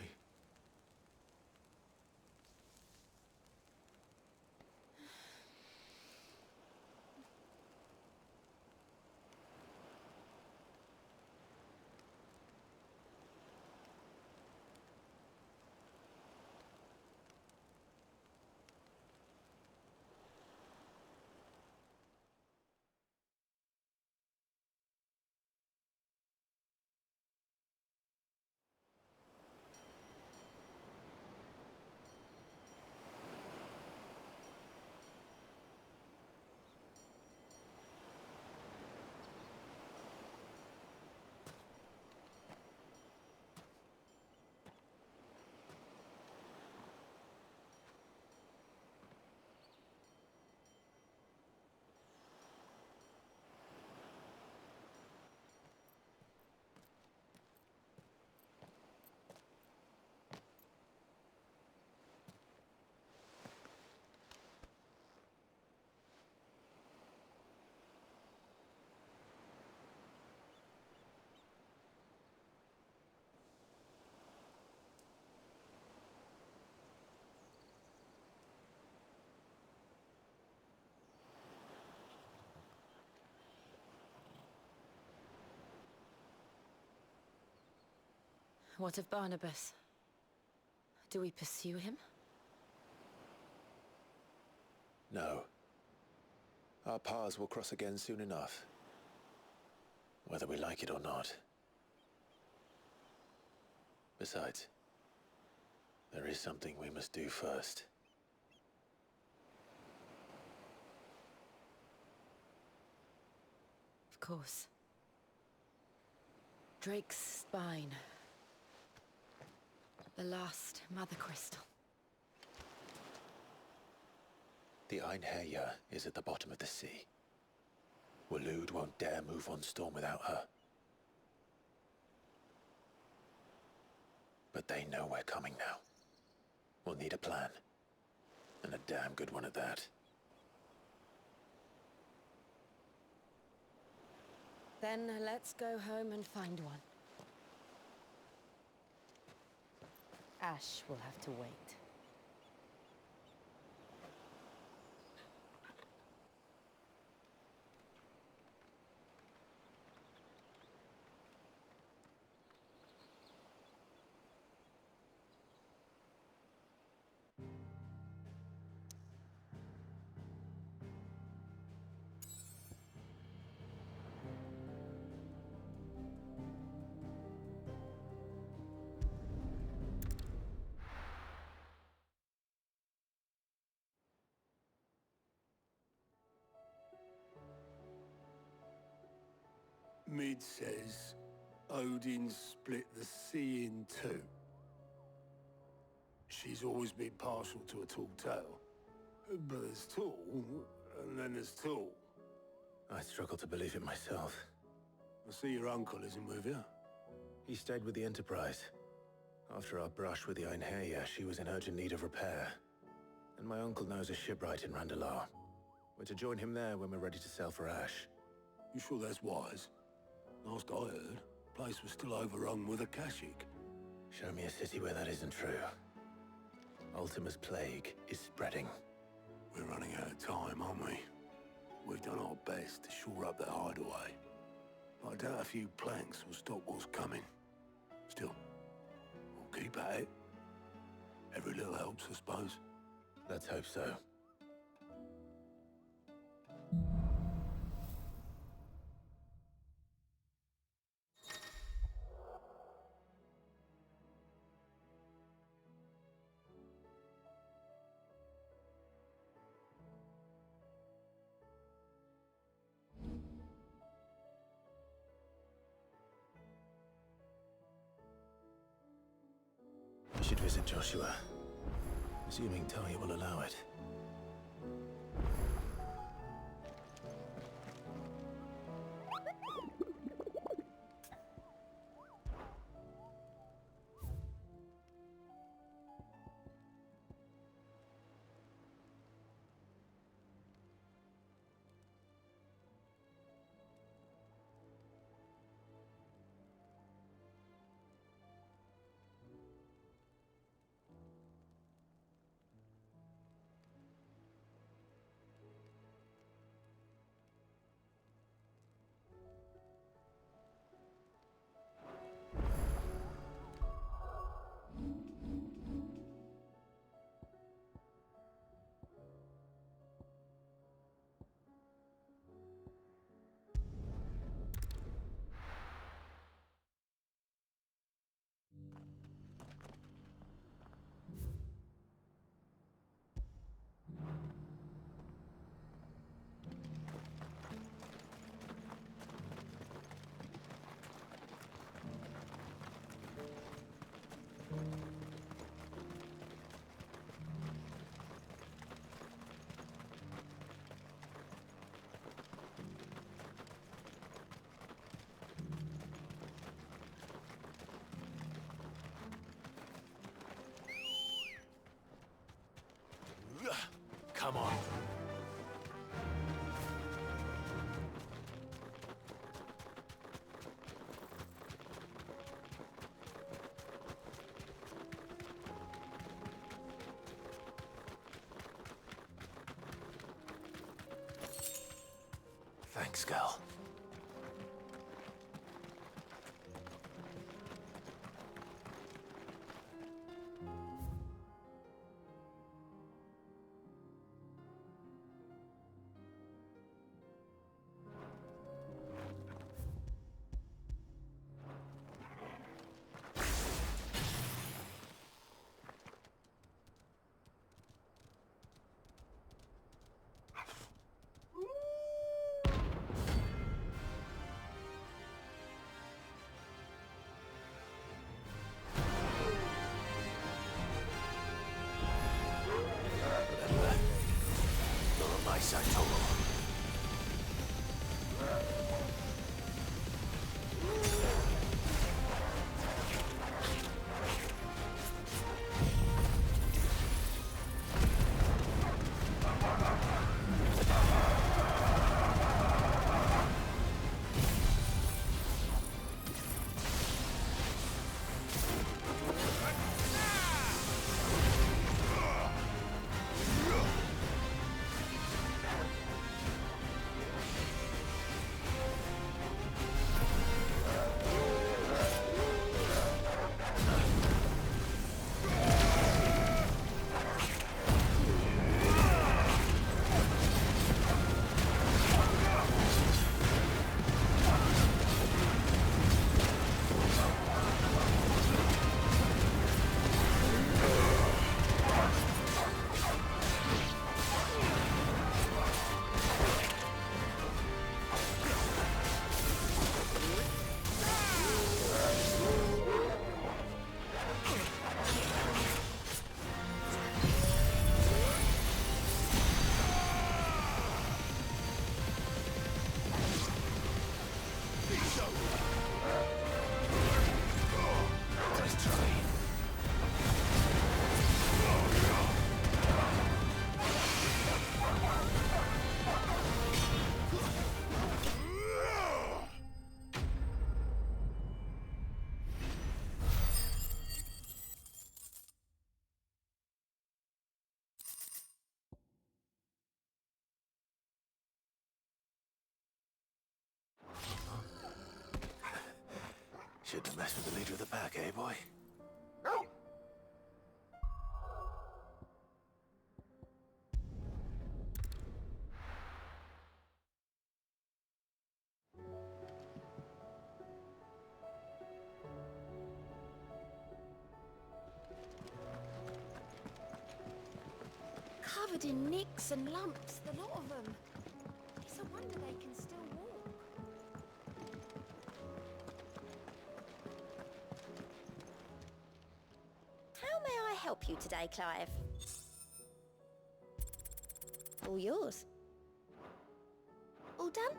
What of Barnabas? Do we pursue him? No. Our paths will cross again soon enough. Whether we like it or not. Besides, there is something we must do first. Of course. Drake's spine. The last Mother Crystal. The Einherjar is at the bottom of the sea. Waloed won't dare move on Storm without her. But they know we're coming now. We'll need a plan. And a damn good one at that. Then let's go home and find one. Ash will have to wait. Mid says Odin split the sea in two. She's always been partial to a tall tale. But there's tall, and then there's tall. I struggle to believe it myself. I see your uncle isn't with you. He stayed with the Enterprise. After our brush with the Einherjar, she was in urgent need of repair. And my uncle knows a shipwright in Randalar. We're to join him there when we're ready to sail for Ash. You sure that's wise? Last I heard, the place was still overrun with Akashic. Show me a city where that isn't true. Ultima's plague is spreading. We're running out of time, aren't we? We've done our best to shore up that hideaway. But I doubt a few planks will stop what's coming. Still, we'll keep at it. Every little helps, I suppose. Let's hope so. We should visit Joshua. Assuming Talia will allow it. Come on. Thanks, girl. Shouldn't have messed with the leader of the pack, eh, boy? Covered in nicks and lumps, the lot of them. It's a wonder they can still walk. How may I help you today, Clive? All yours. All done?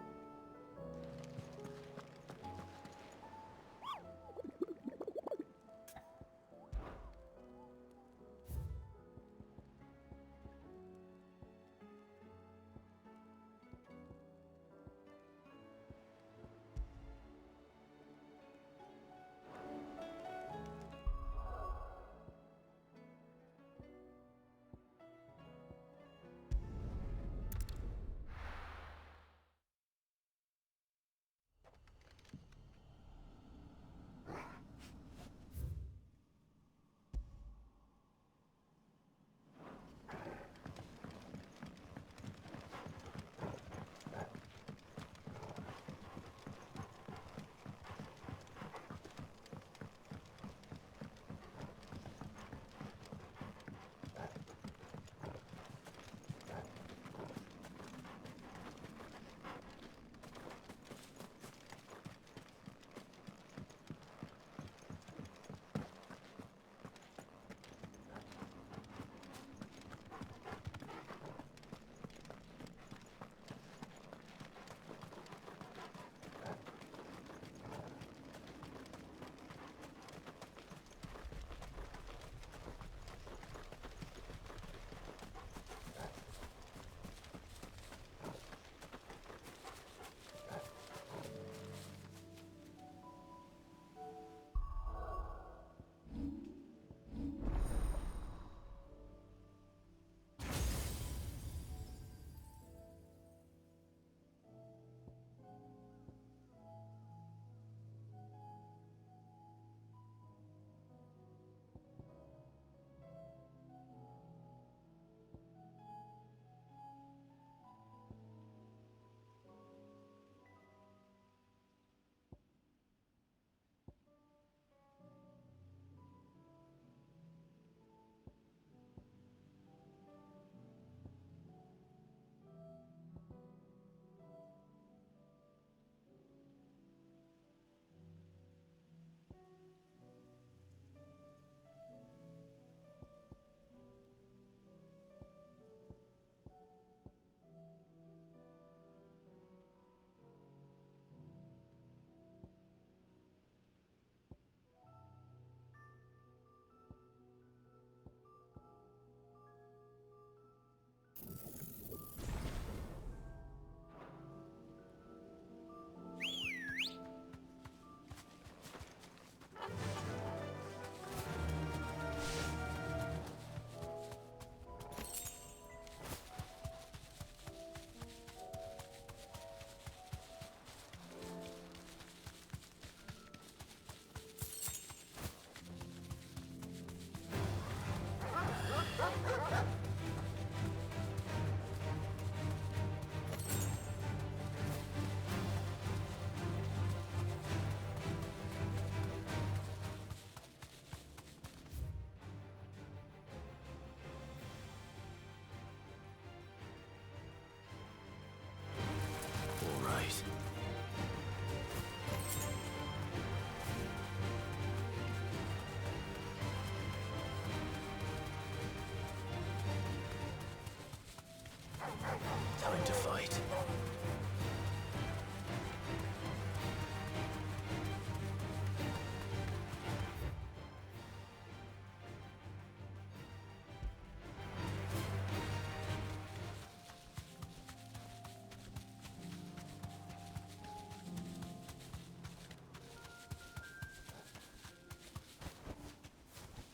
Time to fight.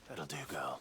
That'll do, girl.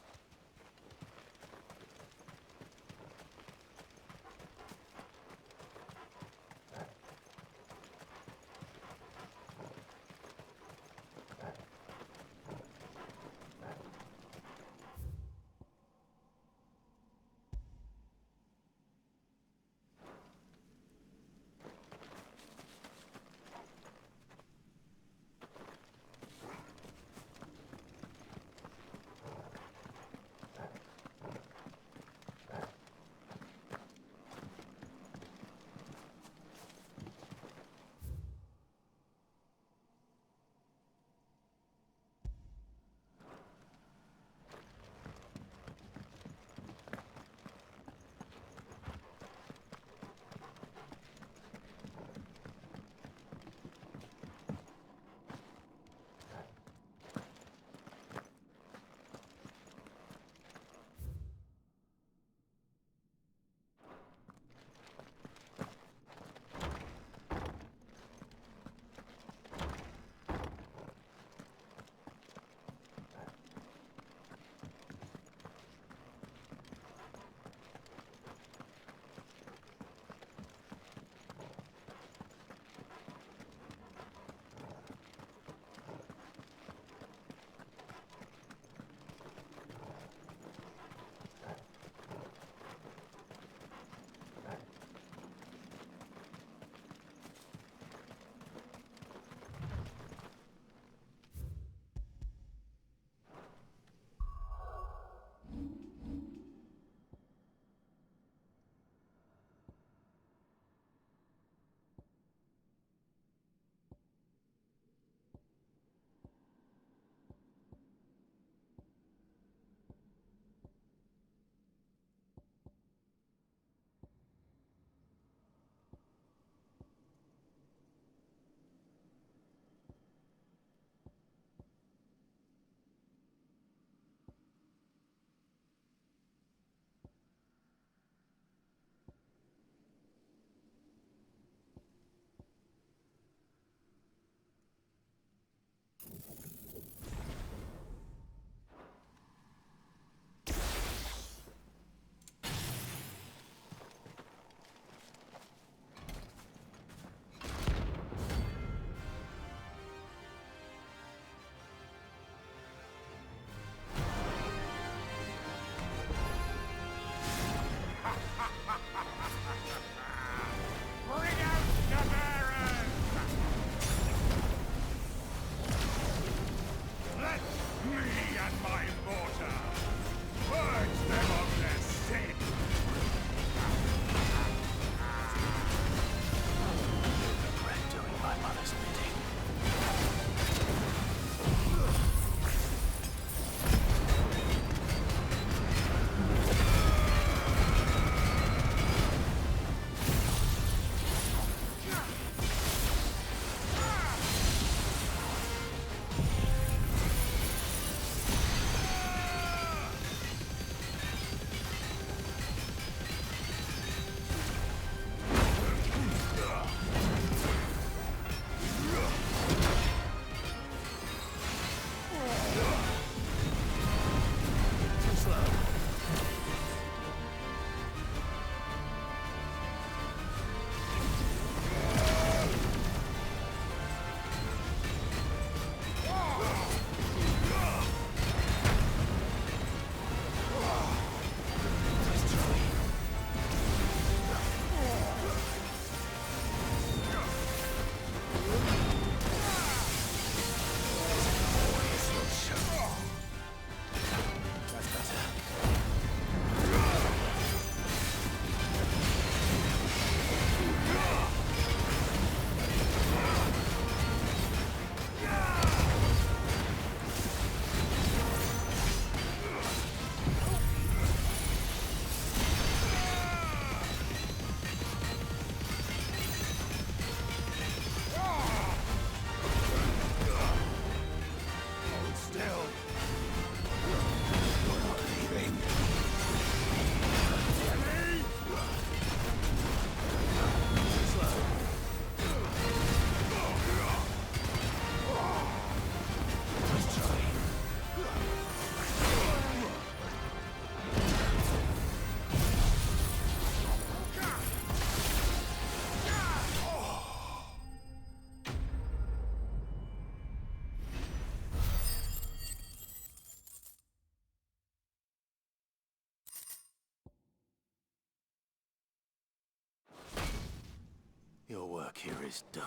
work here is done.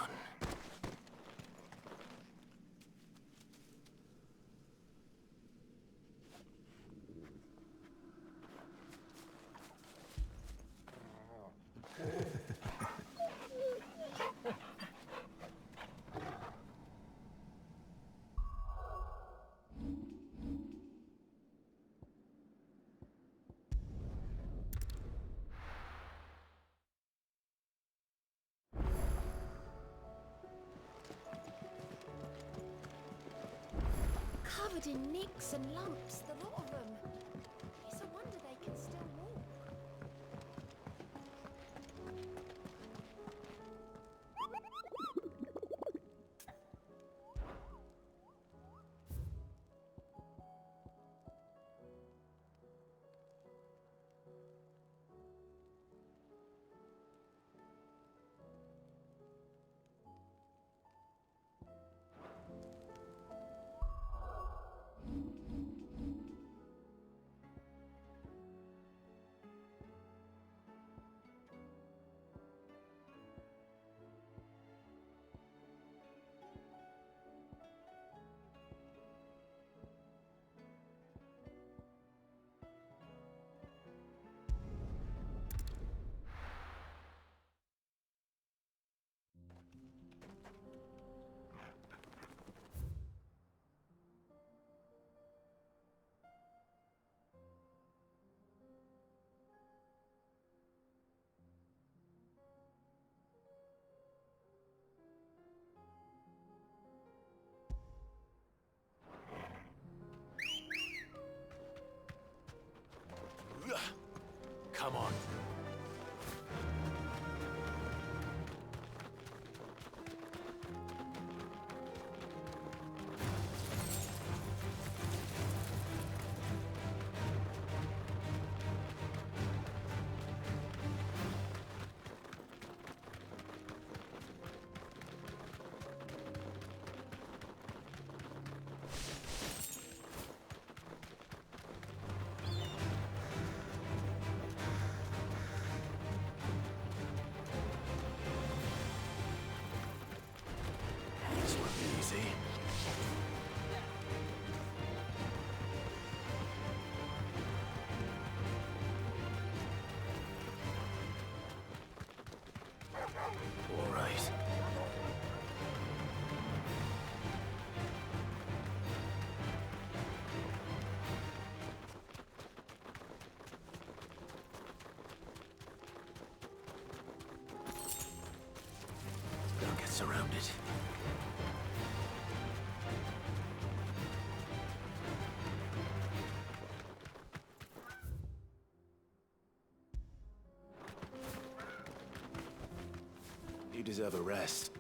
Covered in nicks and lumps, the lot of them. It's a wonder they can still walk. Come on. This won't be easy. All right. Don't get surrounded. You deserve a rest.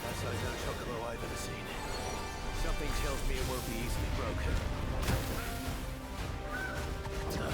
That's like no chocobo I've ever seen. Something tells me it won't be easily broken. Well done.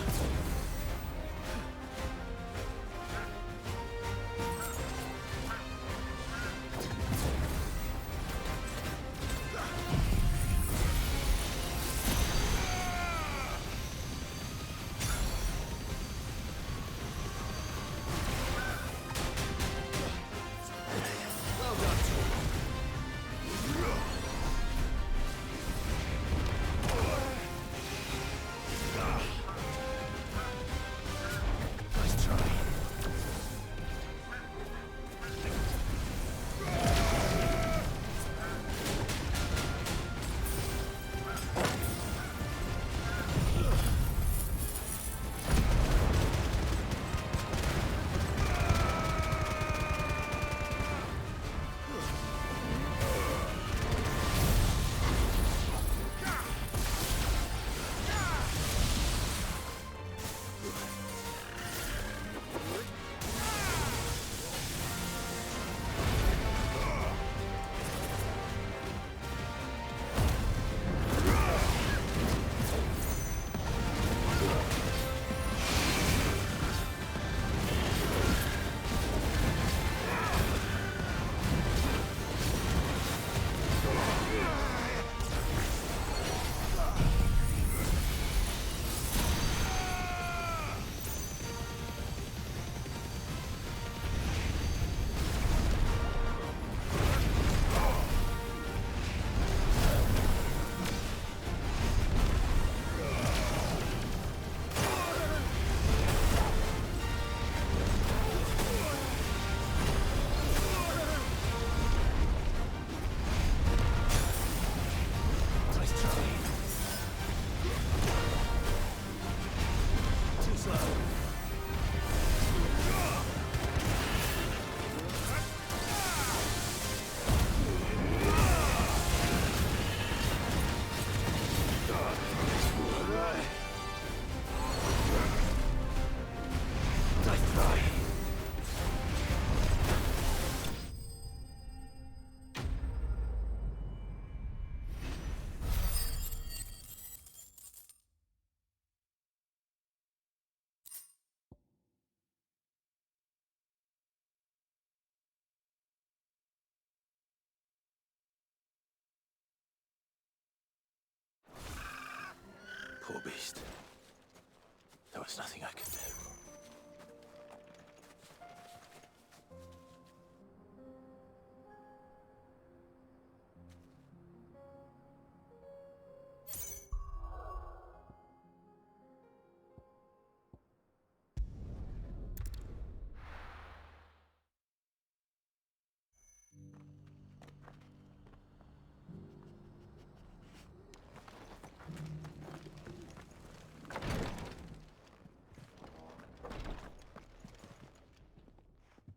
There's nothing I can do.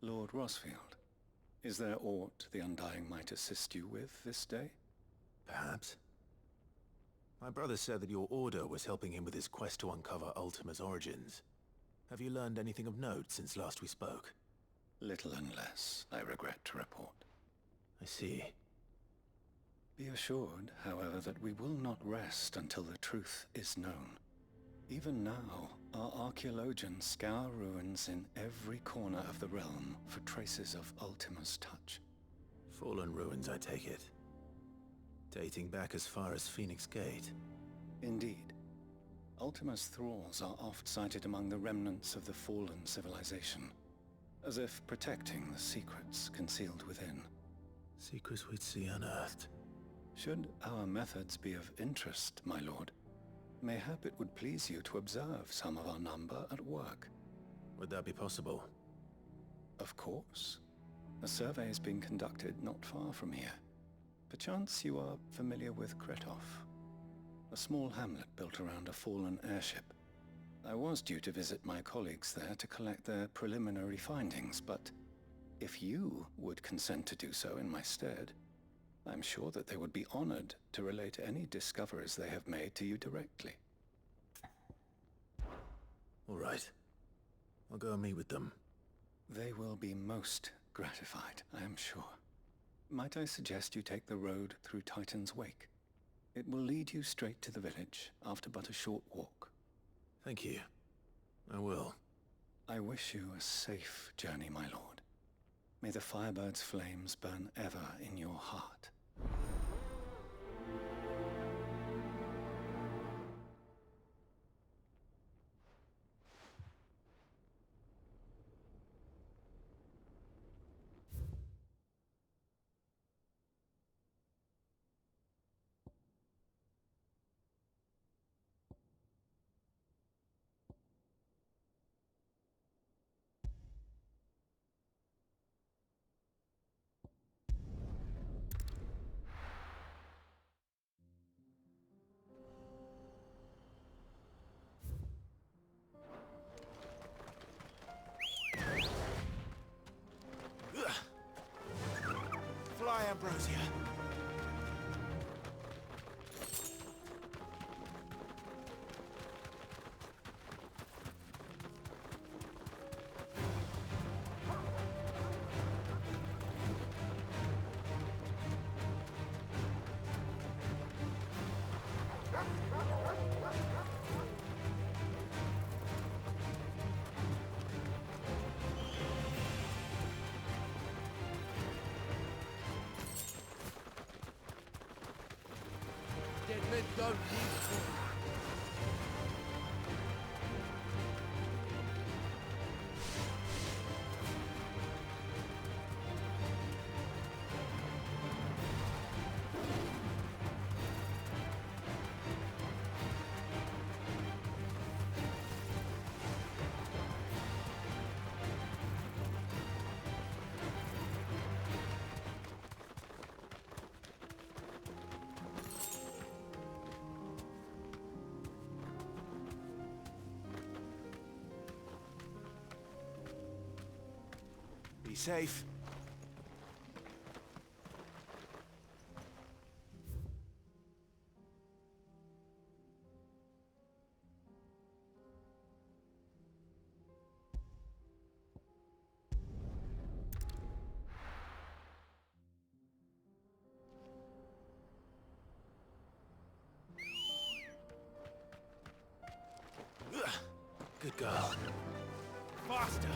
Lord Rosfield, is there aught the Undying might assist you with this day? Perhaps. My brother said that your order was helping him with his quest to uncover Ultima's origins. Have you learned anything of note since last we spoke? Little and less, I regret to report. I see. Be assured, however, that we will not rest until the truth is known. Even now, our archaeologians scour ruins in every corner of the realm for traces of Ultima's touch. Fallen ruins, I take it. Dating back as far as Phoenix Gate. Indeed. Ultima's thralls are oft sighted among the remnants of the fallen civilization, as if protecting the secrets concealed within. Secrets we'd see unearthed. Should our methods be of interest, my lord, mayhap it would please you to observe some of our number at work. Would that be possible? Of course. A survey is being conducted not far from here. Perchance you are familiar with Kretov, a small hamlet built around a fallen airship. I was due to visit my colleagues there to collect their preliminary findings, but if you would consent to do so in my stead, I'm sure that they would be honored to relate any discoveries they have made to you directly. All right. I'll go and meet with them. They will be most gratified, I am sure. Might I suggest you take the road through Titan's Wake? It will lead you straight to the village after but a short walk. Thank you. I will. I wish you a safe journey, my lord. May the Firebird's flames burn ever in your heart. Fly, Ambrosia. Dead men don't need food. Be safe. Good girl. Faster.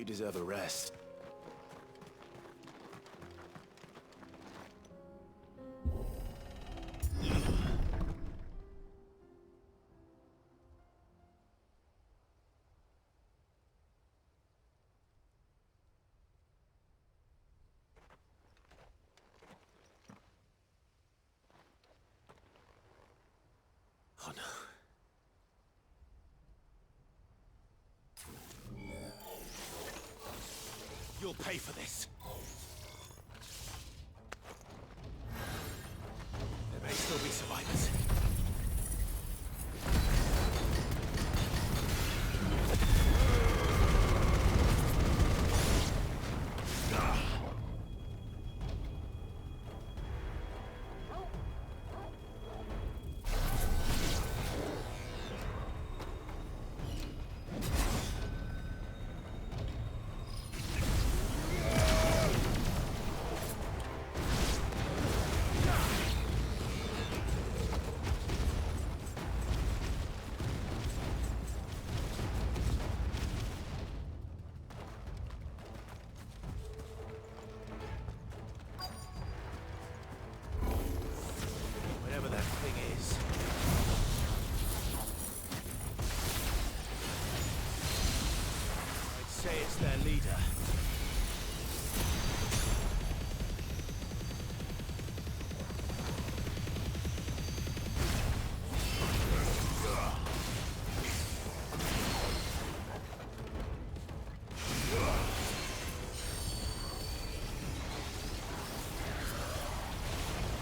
You deserve a rest. Oh no. You'll pay for this. There may still be survivors. Whatever that thing is. I'd say it's their leader.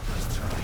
Let's try.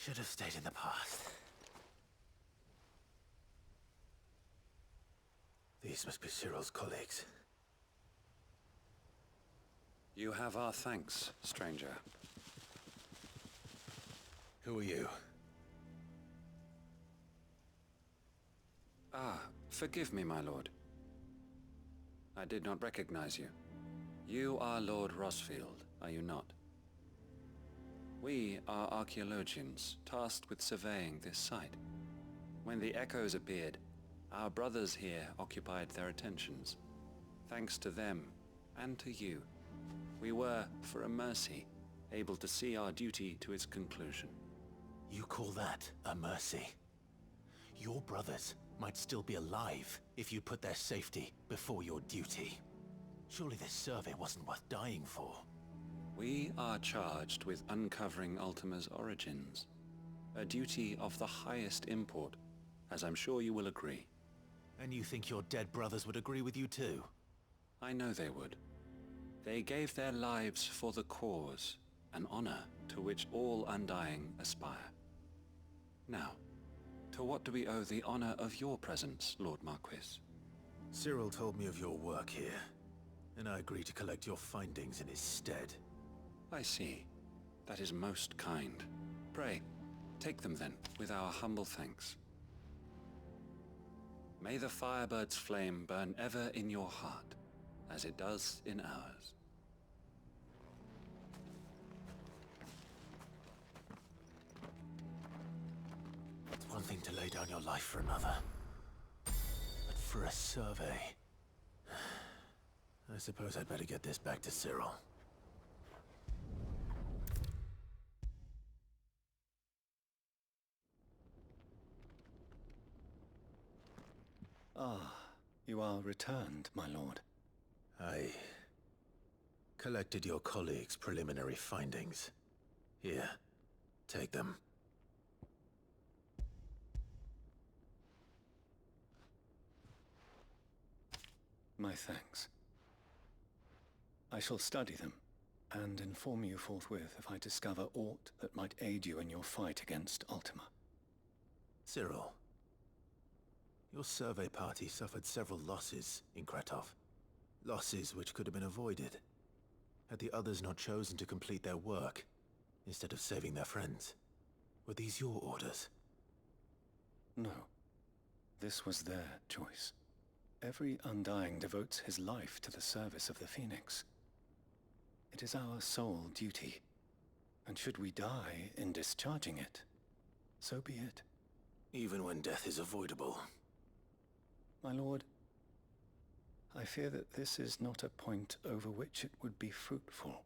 Should have stayed in the past. These must be Cyril's colleagues. You have our thanks, stranger. Who are you? Ah, forgive me, my lord. I did not recognize you. You are Lord Rosfield, are you not? We are archaeologians, tasked with surveying this site. When the echoes appeared, our brothers here occupied their attentions. Thanks to them, and to you, we were, for a mercy, able to see our duty to its conclusion. You call that a mercy? Your brothers might still be alive if you put their safety before your duty. Surely this survey wasn't worth dying for. We are charged with uncovering Ultima's origins. A duty of the highest import, as I'm sure you will agree. And you think your dead brothers would agree with you too? I know they would. They gave their lives for the cause, an honor to which all Undying aspire. Now, to what do we owe the honor of your presence, Lord Marquis? Cyril told me of your work here, and I agreed to collect your findings in his stead. I see. That is most kind. Pray, take them then, with our humble thanks. May the Firebird's flame burn ever in your heart, as it does in ours. It's one thing to lay down your life for another, but for a survey... I suppose I'd better get this back to Cyril. Ah, you are returned, my lord. I collected your colleagues' preliminary findings. Here, take them. My thanks. I shall study them, and inform you forthwith if I discover aught that might aid you in your fight against Ultima. Cyril, your survey party suffered several losses in Kretov. Losses which could have been avoided, had the others not chosen to complete their work, instead of saving their friends. Were these your orders? No. This was their choice. Every Undying devotes his life to the service of the Phoenix. It is our sole duty, and should we die in discharging it, so be it. Even when death is avoidable. My lord, I fear that this is not a point over which it would be fruitful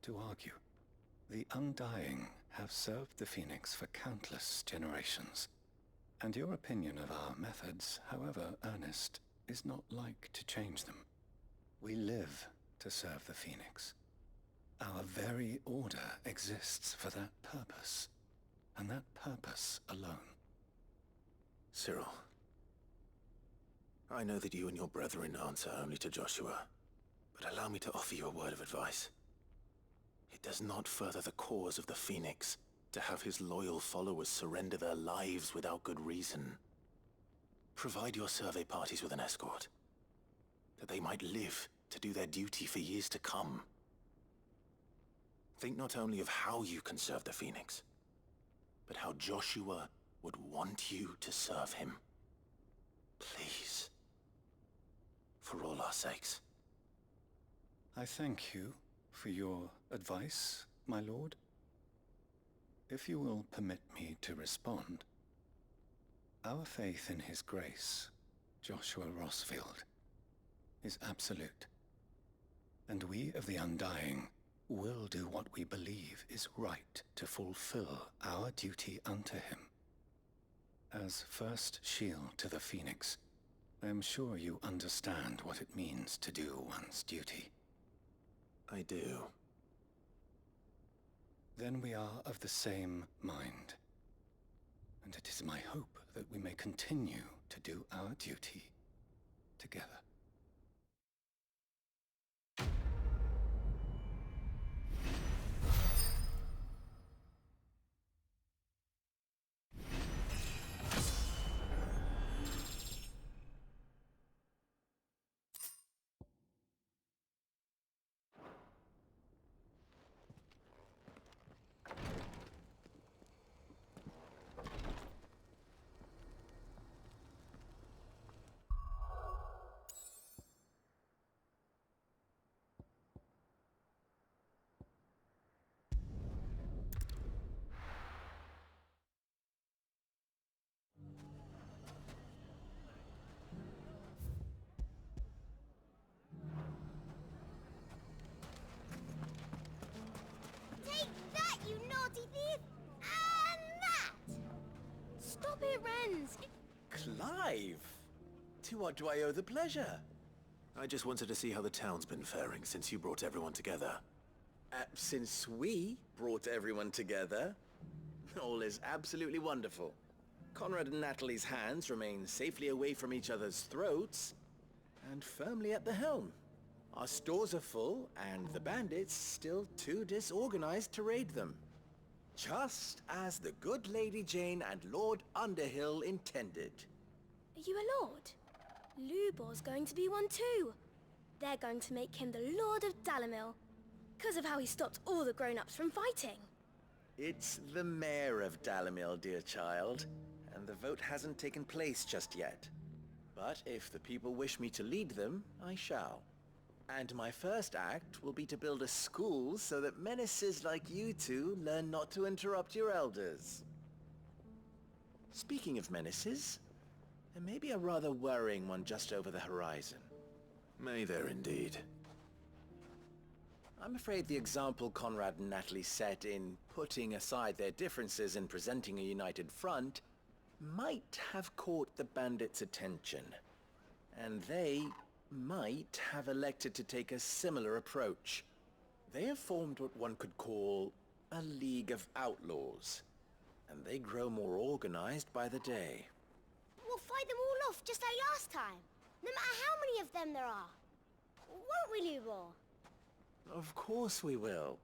to argue. The Undying have served the Phoenix for countless generations, and your opinion of our methods, however earnest, is not like to change them. We live to serve the Phoenix. Our very order exists for that purpose, and that purpose alone. Cyril, I know that you and your brethren answer only to Joshua, but allow me to offer you a word of advice. It does not further the cause of the Phoenix to have his loyal followers surrender their lives without good reason. Provide your survey parties with an escort, that they might live to do their duty for years to come. Think not only of how you can serve the Phoenix, but how Joshua would want you to serve him. Please. For all our sakes. I thank you for your advice, my lord. If you will permit me to respond, our faith in his grace, Joshua Rosfield, is absolute. And we of the Undying will do what we believe is right to fulfill our duty unto him. As first shield to the Phoenix, I am sure you understand what it means to do one's duty. I do. Then we are of the same mind. And it is my hope that we may continue to do our duty together. Take that, you naughty thief! And that! Stop it, Renz! Clive! To what do I owe the pleasure? I just wanted to see how the town's been faring since you brought everyone together. Since we brought everyone together, all is absolutely wonderful. Conrad and Natalie's hands remain safely away from each other's throats, and firmly at the helm. Our stores are full, and the bandits still too disorganized to raid them. Just as the good Lady Jane and Lord Underhill intended. Are you a lord? Lubor's going to be one too. They're going to make him the Lord of Dalimil, because of how he stopped all the grown-ups from fighting. It's the mayor of Dalimil, dear child, and the vote hasn't taken place just yet. But if the people wish me to lead them, I shall. And my first act will be to build a school so that menaces like you two learn not to interrupt your elders. Speaking of menaces, there may be a rather worrying one just over the horizon. May there indeed. I'm afraid the example Conrad and Natalie set in putting aside their differences and presenting a united front might have caught the bandits' attention. And they might have elected to take a similar approach. They have formed what one could call a League of Outlaws, and they grow more organized by the day. We'll fight them all off just like last time, no matter how many of them there are. Won't we, Lubor? Of course we will.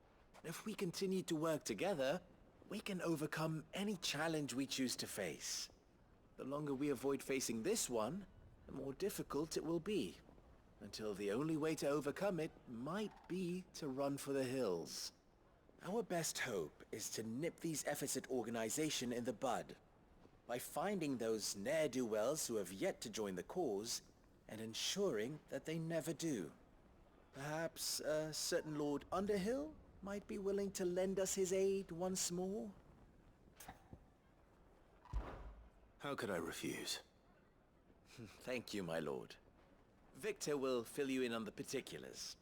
If we continue to work together, we can overcome any challenge we choose to face. The longer we avoid facing this one, the more difficult it will be. Until the only way to overcome it might be to run for the hills. Our best hope is to nip these efforts at organization in the bud, by finding those ne'er-do-wells who have yet to join the cause, and ensuring that they never do. Perhaps a certain Lord Underhill might be willing to lend us his aid once more? How could I refuse? Thank you, my lord. Victor will fill you in on the particulars.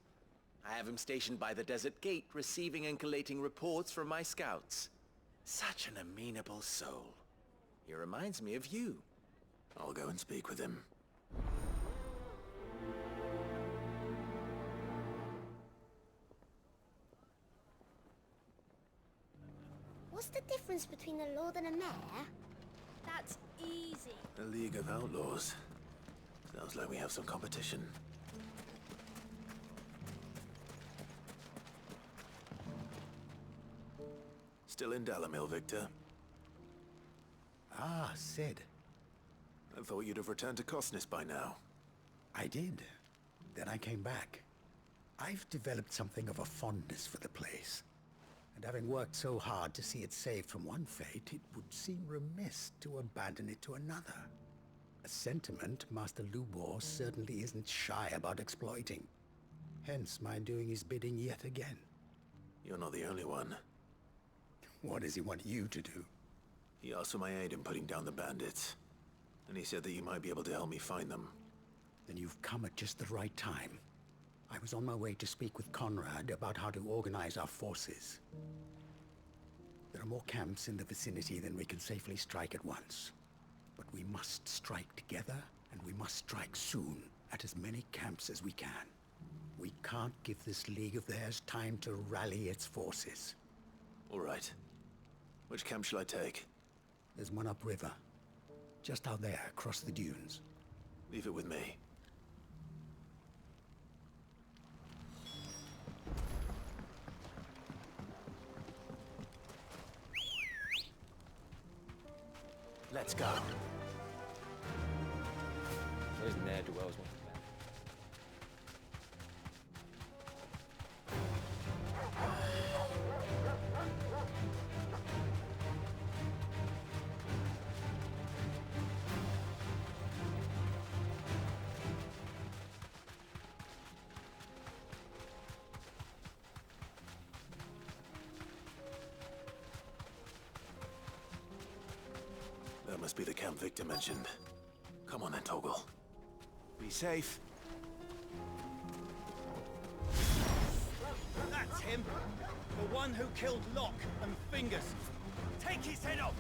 I have him stationed by the desert gate, receiving and collating reports from my scouts. Such an amenable soul. He reminds me of you. I'll go and speak with him. What's the difference between a lord and a mayor? That's easy. A League of Outlaws. Sounds like we have some competition. Still in Dalamil, Victor? Ah, Sid. I thought you'd have returned to Cosnis by now. I did. Then I came back. I've developed something of a fondness for the place. And having worked so hard to see it saved from one fate, it would seem remiss to abandon it to another. A sentiment Master Lubor certainly isn't shy about exploiting. Hence my doing his bidding yet again. You're not the only one. What does he want you to do? He asked for my aid in putting down the bandits. And he said that you might be able to help me find them. Then you've come at just the right time. I was on my way to speak with Conrad about how to organize our forces. There are more camps in the vicinity than we can safely strike at once. But we must strike together, and we must strike soon, at as many camps as we can. We can't give this League of theirs time to rally its forces. All right. Which camp shall I take? There's one upriver. Just out there, across the dunes. Leave it with me. Let's go. Those ne'er-do-wells want That must be the camp Victor mentioned. Come on then, Toggle. Be safe. That's him! The one who killed Locke and Fingers! Take his head off!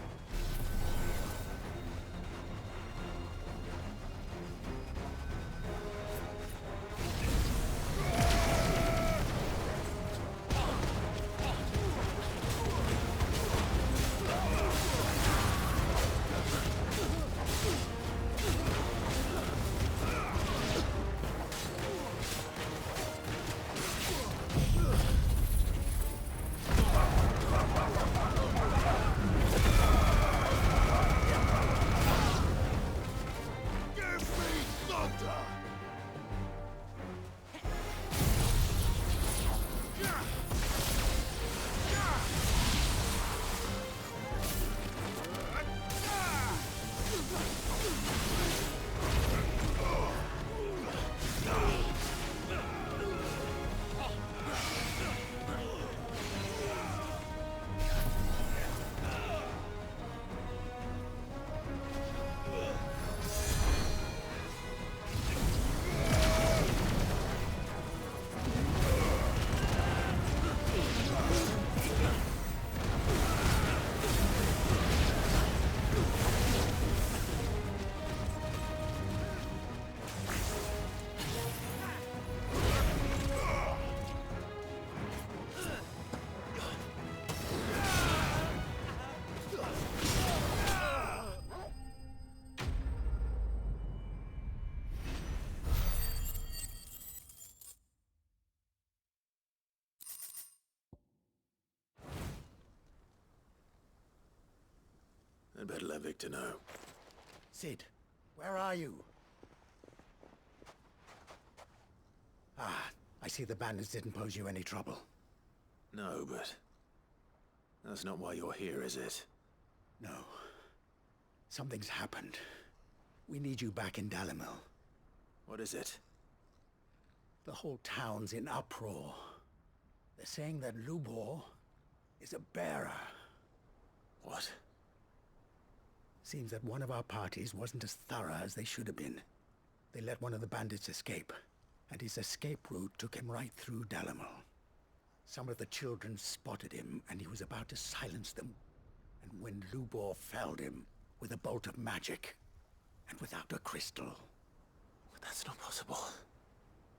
better let Victor know. Sid, where are you? Ah, I see the bandits didn't pose you any trouble. No, but... that's not why you're here, is it? No. Something's happened. We need you back in Dalimil. What is it? The whole town's in uproar. They're saying that Lubor is a bearer. What? Seems that one of our parties wasn't as thorough as they should have been. They let one of the bandits escape, and his escape route took him right through Dalimil. Some of the children spotted him, and he was about to silence them. And when Lubor felled him with a bolt of magic, and without a crystal. But that's not possible.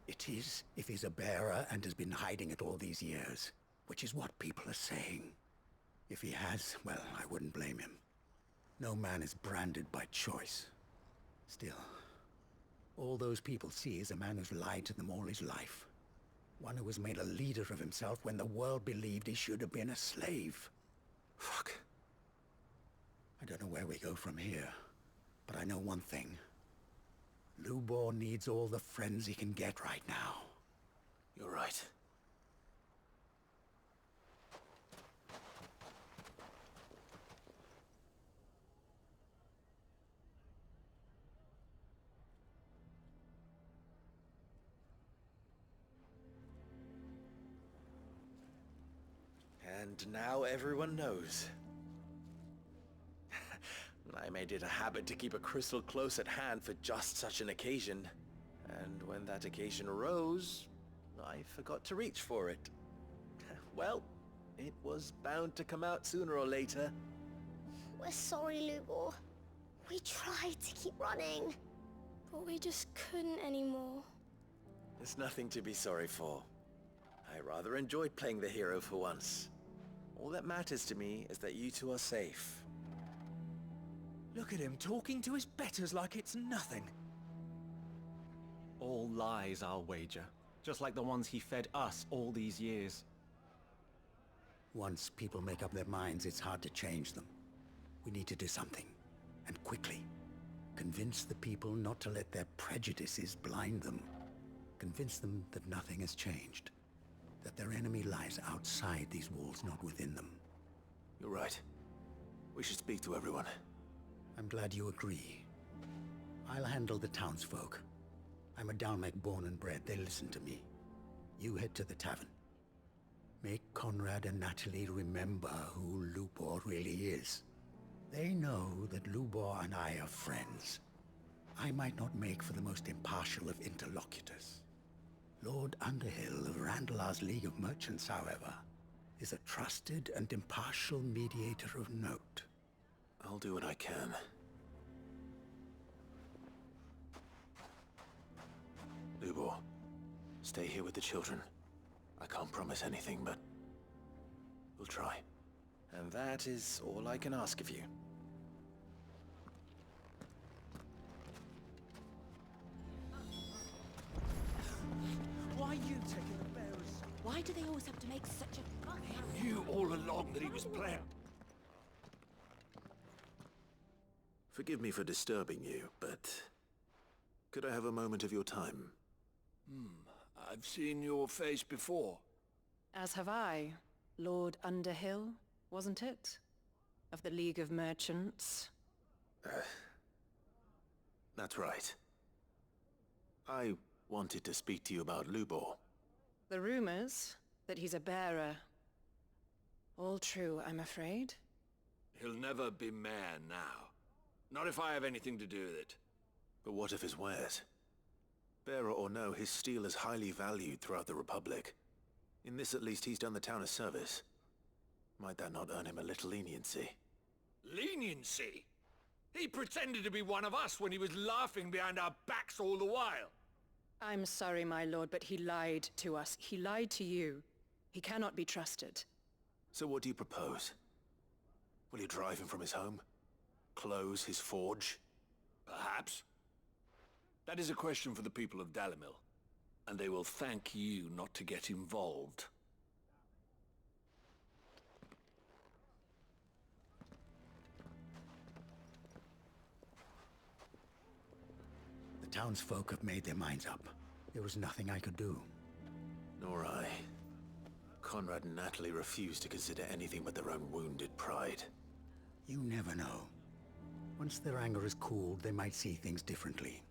It is, if he's a bearer and has been hiding it all these years, which is what people are saying. If he has, well, I wouldn't blame him. No man is branded by choice. Still, all those people see is a man who's lied to them all his life. One who was made a leader of himself when the world believed he should have been a slave. Fuck. I don't know where we go from here, but I know one thing. Lubor needs all the friends he can get right now. You're right. And now everyone knows. I made it a habit to keep a crystal close at hand for just such an occasion. And when that occasion arose, I forgot to reach for it. Well, it was bound to come out sooner or later. We're sorry, Lubor. We tried to keep running, but we just couldn't anymore. There's nothing to be sorry for. I rather enjoyed playing the hero for once. All that matters to me is that you two are safe. Look at him talking to his betters like it's nothing. All lies, I'll wager. Just like the ones he fed us all these years. Once people make up their minds, it's hard to change them. We need to do something, and quickly. Convince the people not to let their prejudices blind them. Convince them that nothing has changed. That their enemy lies outside these walls, not within them. You're right. We should speak to everyone. I'm glad you agree. I'll handle the townsfolk. I'm a Dalmec born and bred. They listen to me. You head to the tavern. Make Conrad and Natalie remember who Lubor really is. They know that Lubor and I are friends. I might not make for the most impartial of interlocutors. Lord Underhill of Randalar's League of Merchants, however, is a trusted and impartial mediator of note. I'll do what I can. Lubor, stay here with the children. I can't promise anything, but we'll try. And that is all I can ask of you. Why are you taking the bearers? Why do they always have to make such a fuss? I knew all along that he was playing. Forgive me for disturbing you, but could I have a moment of your time? I've seen your face before. As have I. Lord Underhill, wasn't it? Of the League of Merchants. That's right. I wanted to speak to you about Lubor. The rumors that he's a bearer. All true, I'm afraid. He'll never be mayor now. Not if I have anything to do with it. But what of his wares? Bearer or no, his steel is highly valued throughout the Republic. In this at least he's done the town a service. Might that not earn him a little leniency? Leniency? He pretended to be one of us when he was laughing behind our backs all the while. I'm sorry, my lord, but he lied to us. He lied to you. He cannot be trusted. So what do you propose? Will you drive him from his home? Close his forge? Perhaps. That is a question for the people of Dalimil, and they will thank you not to get involved. The townsfolk have made their minds up. There was nothing I could do. Nor I. Conrad and Natalie refused to consider anything but their own wounded pride. You never know. Once their anger is cooled, they might see things differently.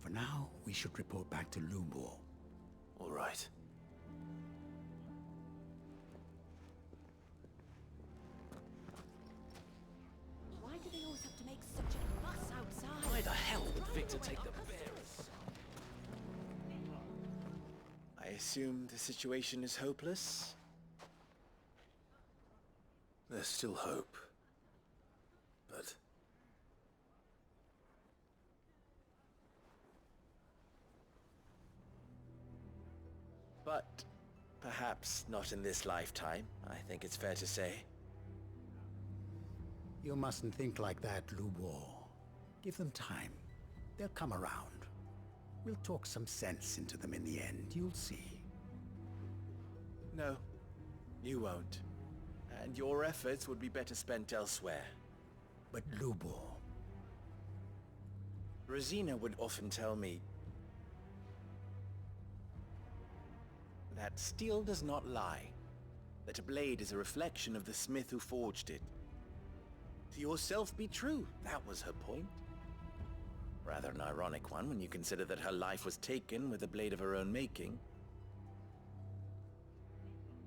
For now, we should report back to Lubor. All right. Why do they always have to make such a fuss outside? Why the hell would Victor take the bearers? I assume the situation is hopeless? There's still hope. But... But perhaps not in this lifetime, I think it's fair to say. You mustn't think like that, Lubor. Give them time. They'll come around. We'll talk some sense into them in the end, you'll see. No, you won't. And your efforts would be better spent elsewhere. But Lubor... Rosina would often tell me that steel does not lie, that a blade is a reflection of the smith who forged it. To yourself be true, that was her point. Rather an ironic one when you consider that her life was taken with a blade of her own making.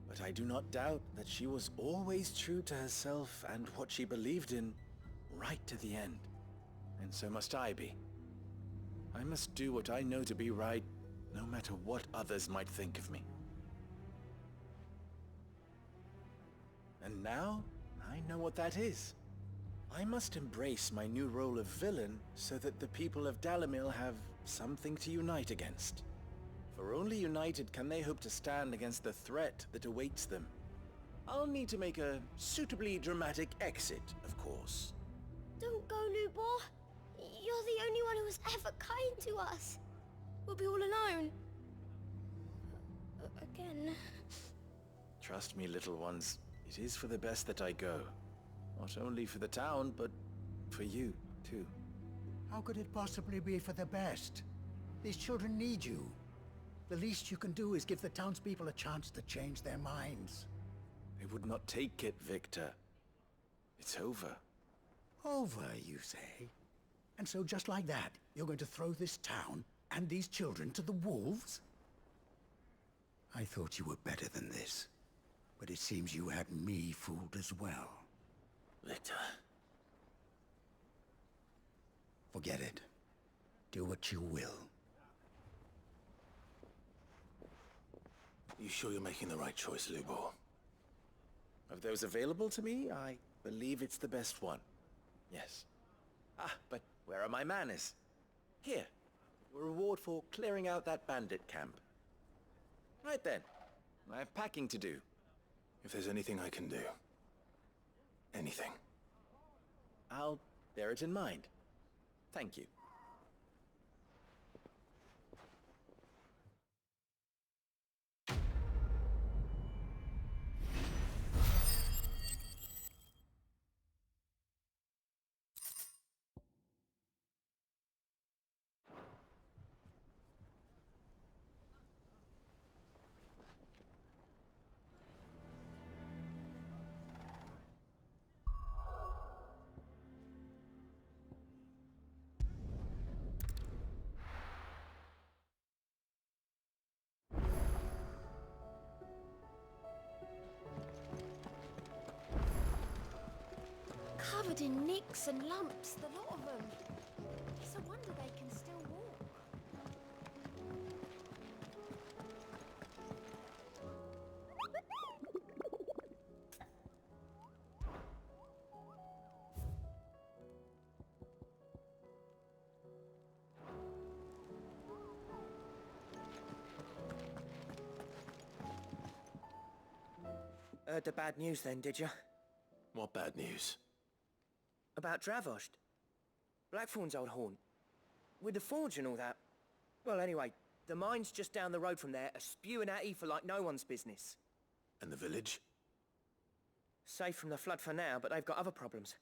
But I do not doubt that she was always true to herself and what she believed in, right to the end. And so must I be. I must do what I know to be right, no matter what others might think of me. And now, I know what that is. I must embrace my new role of villain so that the people of Dalimil have something to unite against. For only united can they hope to stand against the threat that awaits them. I'll need to make a suitably dramatic exit, of course. Don't go, Lubor. You're the only one who was ever kind to us. We'll be all alone. Again. Trust me, little ones. It is for the best that I go. Not only for the town, but for you, too. How could it possibly be for the best? These children need you. The least you can do is give the townspeople a chance to change their minds. They would not take it, Victor. It's over. Over, you say? And so just like that, you're going to throw this town and these children to the wolves? I thought you were better than this. But it seems you had me fooled as well. Victor. Forget it. Do what you will. You sure you're making the right choice, Lubor? Of those available to me, I believe it's the best one. Yes. Ah, but where are my manners? Here. Your reward for clearing out that bandit camp. Right then. I have packing to do. If there's anything I can do. Anything. I'll bear it in mind. Thank you. Covered in nicks and lumps, the lot of them. It's a wonder they can still walk. Heard the bad news then, did you? What bad news? About Dravost. Blackthorn's old haunt. With the forge and all that. Well, anyway, the mine's just down the road from there are spewing out ether like no one's business. And the village? Safe from the flood for now, but they've got other problems.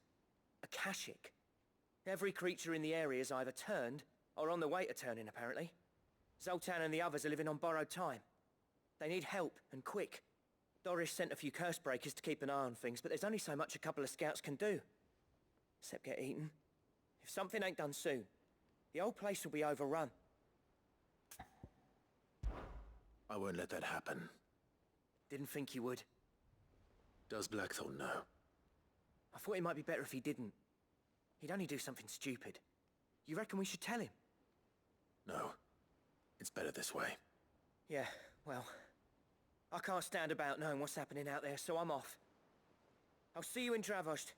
Akashic. Every creature in the area is either turned are on the way to turn in, apparently. Zoltan and the others are living on borrowed time. They need help, and quick. Doris sent a few curse breakers to keep an eye on things, but there's only so much a couple of scouts can do. Except get eaten. If something ain't done soon, the whole place will be overrun. I won't let that happen. Didn't think you would. Does Blackthorn know? I thought it might be better if he didn't. He'd only do something stupid. You reckon we should tell him? No. It's better this way. Yeah, well... I can't stand about knowing what's happening out there, so I'm off. I'll see you in Dravost.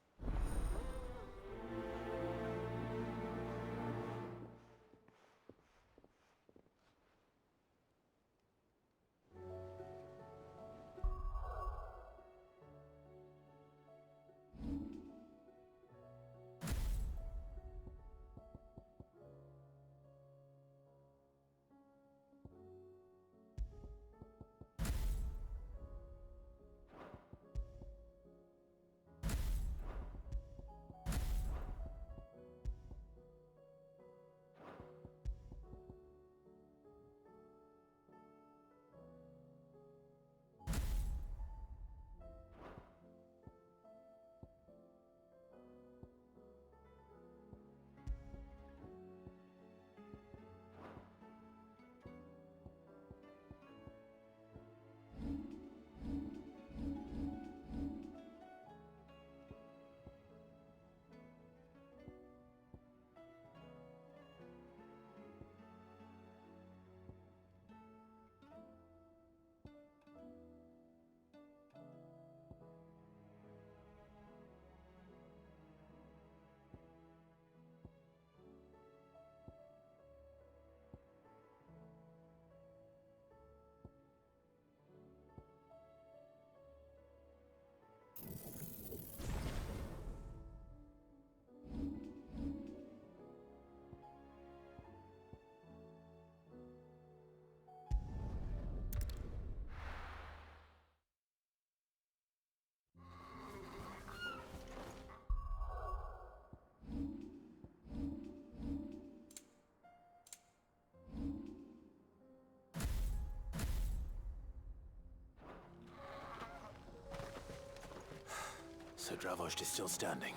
So Dravost is still standing.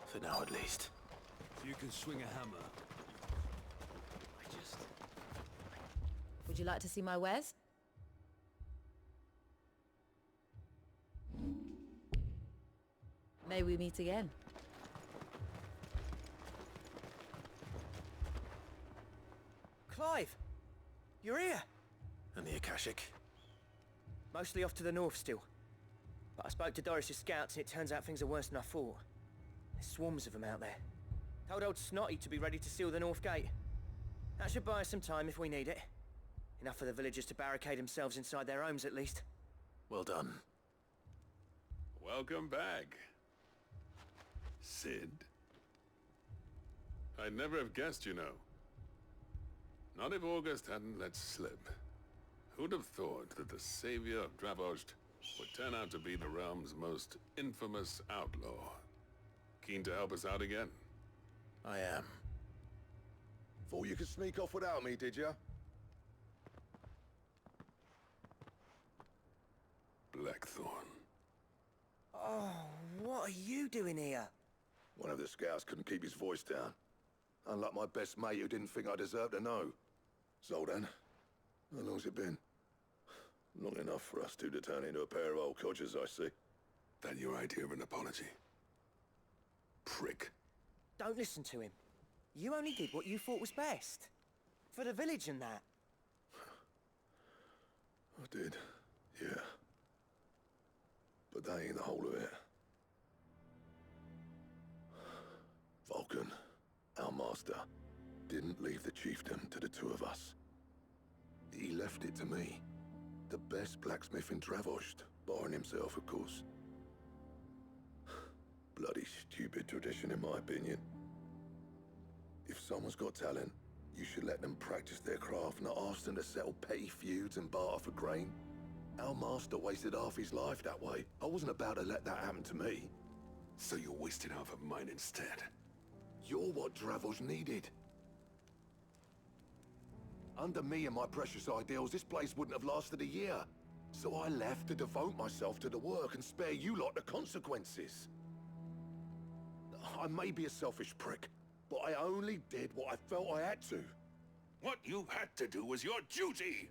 For now, at least. If you can swing a hammer. Would you like to see my wares? May we meet again. Clive! You're here! And the Akashic? Mostly off to the north still. But I spoke to Doris' scouts and it turns out things are worse than I thought. There's swarms of them out there. Told old Snotty to be ready to seal the north gate. That should buy us some time if we need it. Enough for the villagers to barricade themselves inside their homes at least. Well done. Welcome back, Sid. I'd never have guessed, you know. Not if August hadn't let slip. Who'd have thought that the savior of Dravost would turn out to be the realm's most infamous outlaw? Keen to help us out again? I am. Thought you could sneak off without me, did ya? Blackthorn. Oh, what are you doing here? One of the scouts couldn't keep his voice down. Unlike my best mate who didn't think I deserved to know. Zoltan, how long's it been? Long enough for us two to turn into a pair of old codgers, I see. That your idea of an apology? Prick. Don't listen to him. You only did what you thought was best. For the village and that. I did, yeah. But that ain't the whole of it. Vulcan, our master, didn't leave the chiefdom to the two of us. He left it to me. The best blacksmith in Dravost, barring himself, of course. Bloody stupid tradition, in my opinion. If someone's got talent, you should let them practice their craft, not ask them to settle petty feuds and barter for grain. Our master wasted half his life that way. I wasn't about to let that happen to me. So you wasted half of mine instead? You're what Dravost needed. Under me and my precious ideals, this place wouldn't have lasted a year. So I left to devote myself to the work and spare you lot the consequences. I may be a selfish prick, but I only did what I felt I had to. What you had to do was your duty!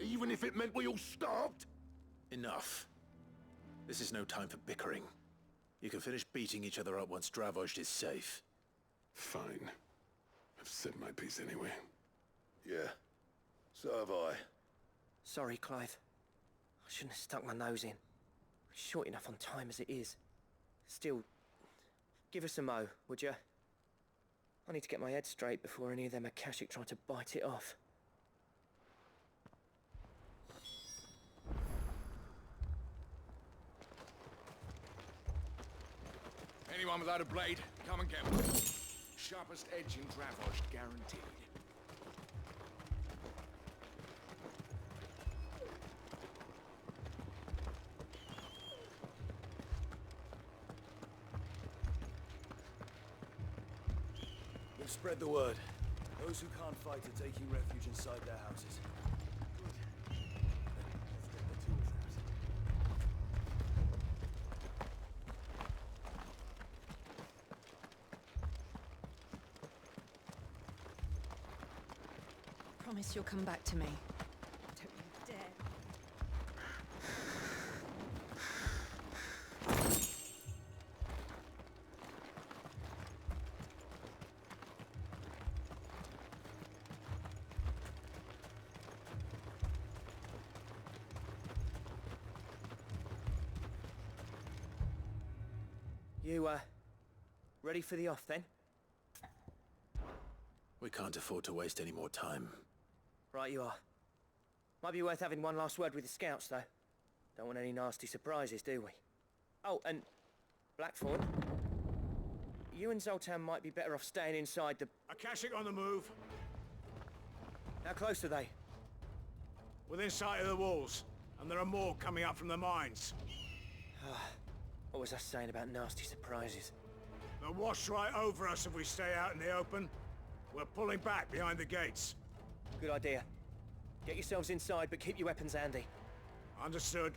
Even if it meant we all starved? Enough. This is no time for bickering. You can finish beating each other up once Dravost is safe. Fine. I've said my piece anyway. Yeah, so have I. Sorry, Clive. I shouldn't have stuck my nose in. We're short enough on time as it is. Still, give us a mo, would you? I need to get my head straight before any of them Akashic try to bite it off. Anyone without a blade, come and get one. Sharpest edge in Dravost, guaranteed. We'll spread the word. Those who can't fight are taking refuge inside their houses. Good. Let's get the tools Promise you'll come back to me. Don't you dare. You, ready for the off then? We can't afford to waste any more time. Right you are. Might be worth having one last word with the scouts, though. Don't want any nasty surprises, do we? Oh, and Blackthorn, you and Zoltan might be better off staying inside the... Akashic on the move. How close are they? Within sight of the walls. And there are more coming up from the mines. What was I saying about nasty surprises? They'll wash right over us if we stay out in the open. We're pulling back behind the gates. Good idea. Get yourselves inside, but keep your weapons handy. Understood.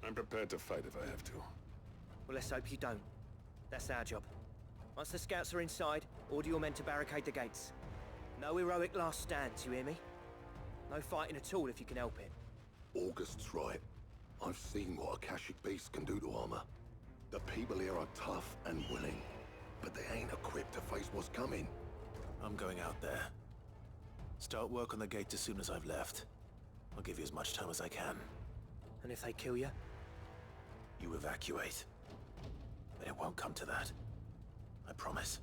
I'm prepared to fight if I have to. Well, let's hope you don't. That's our job. Once the scouts are inside, order your men to barricade the gates. No heroic last stands, you hear me? No fighting at all if you can help it. August's right. I've seen what Akashic beasts can do to armor. The people here are tough and willing, but they ain't equipped to face what's coming. I'm going out there. Start work on the gate as soon as I've left. I'll give you as much time as I can. And if they kill you? You evacuate. But it won't come to that. I promise.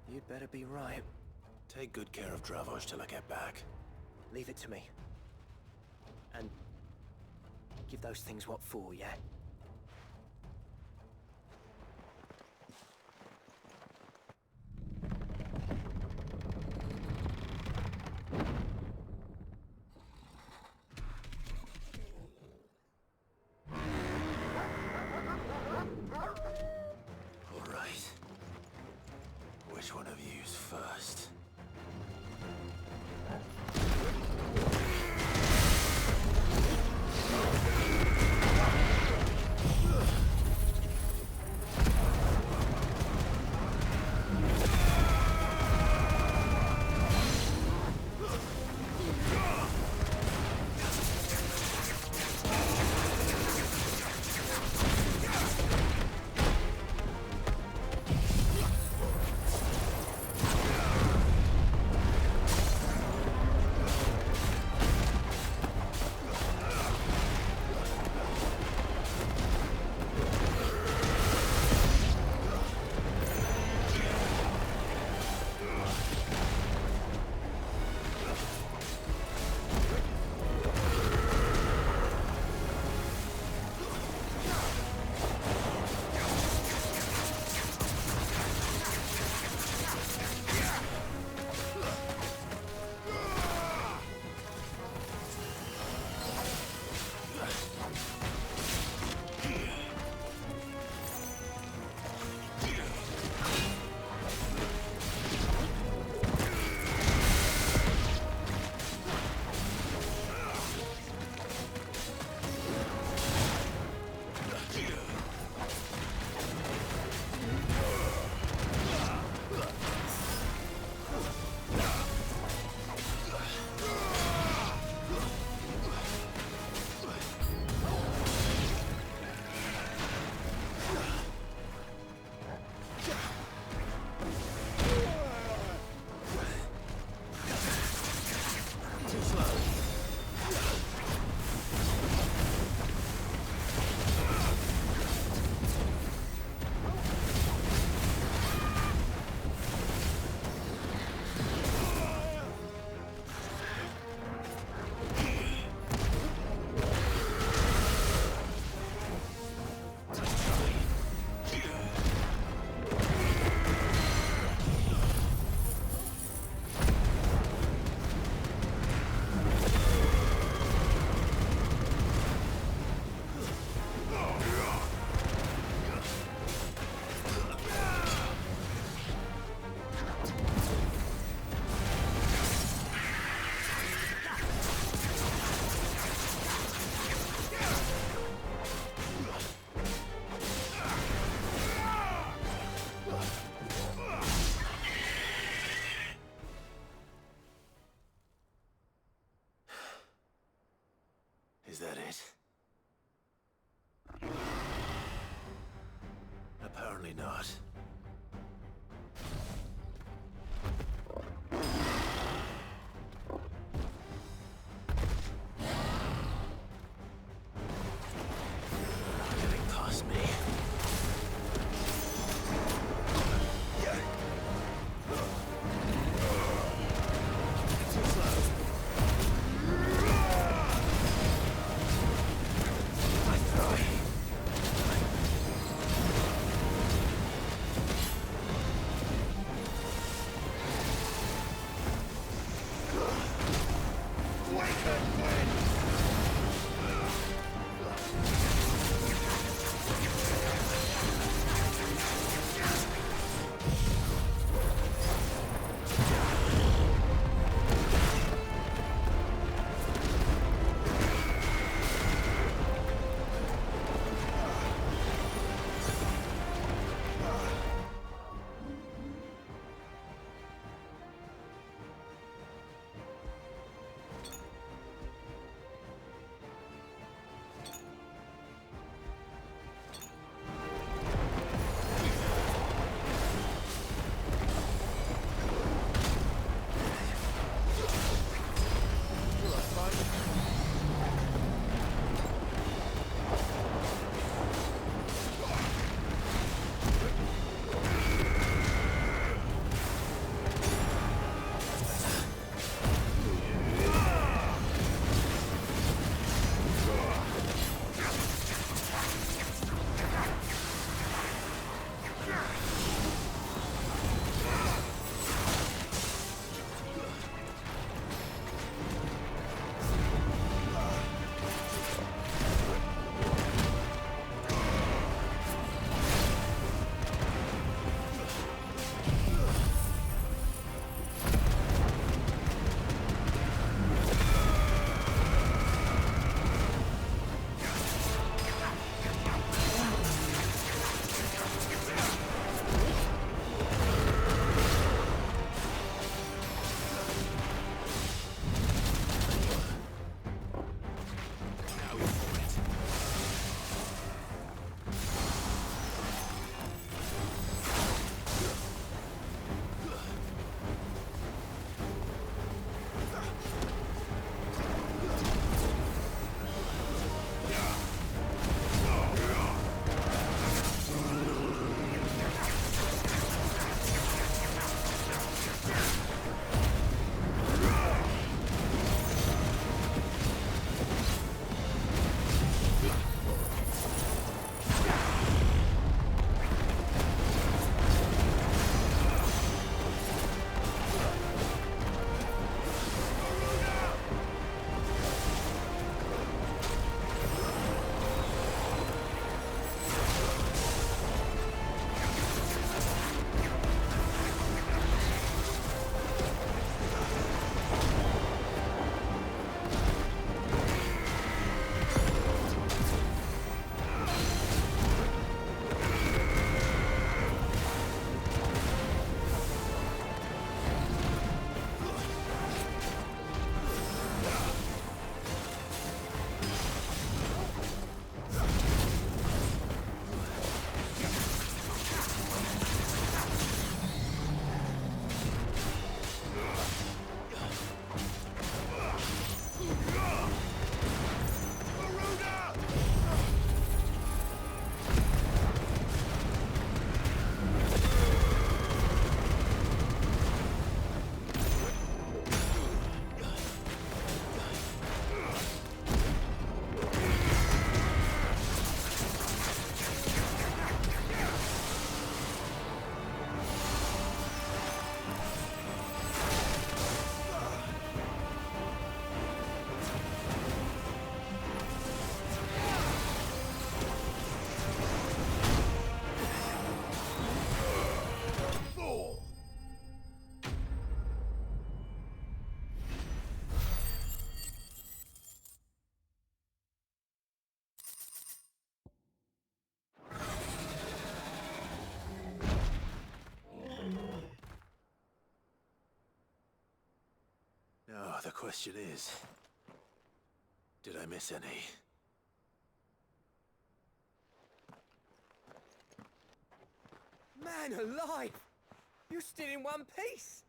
You'd better be right. Take good care of Dravost till I get back. Leave it to me. And give those things what for, yeah? All right. Which one of you's first? question is, did I miss any? Man alive! You're still in one piece!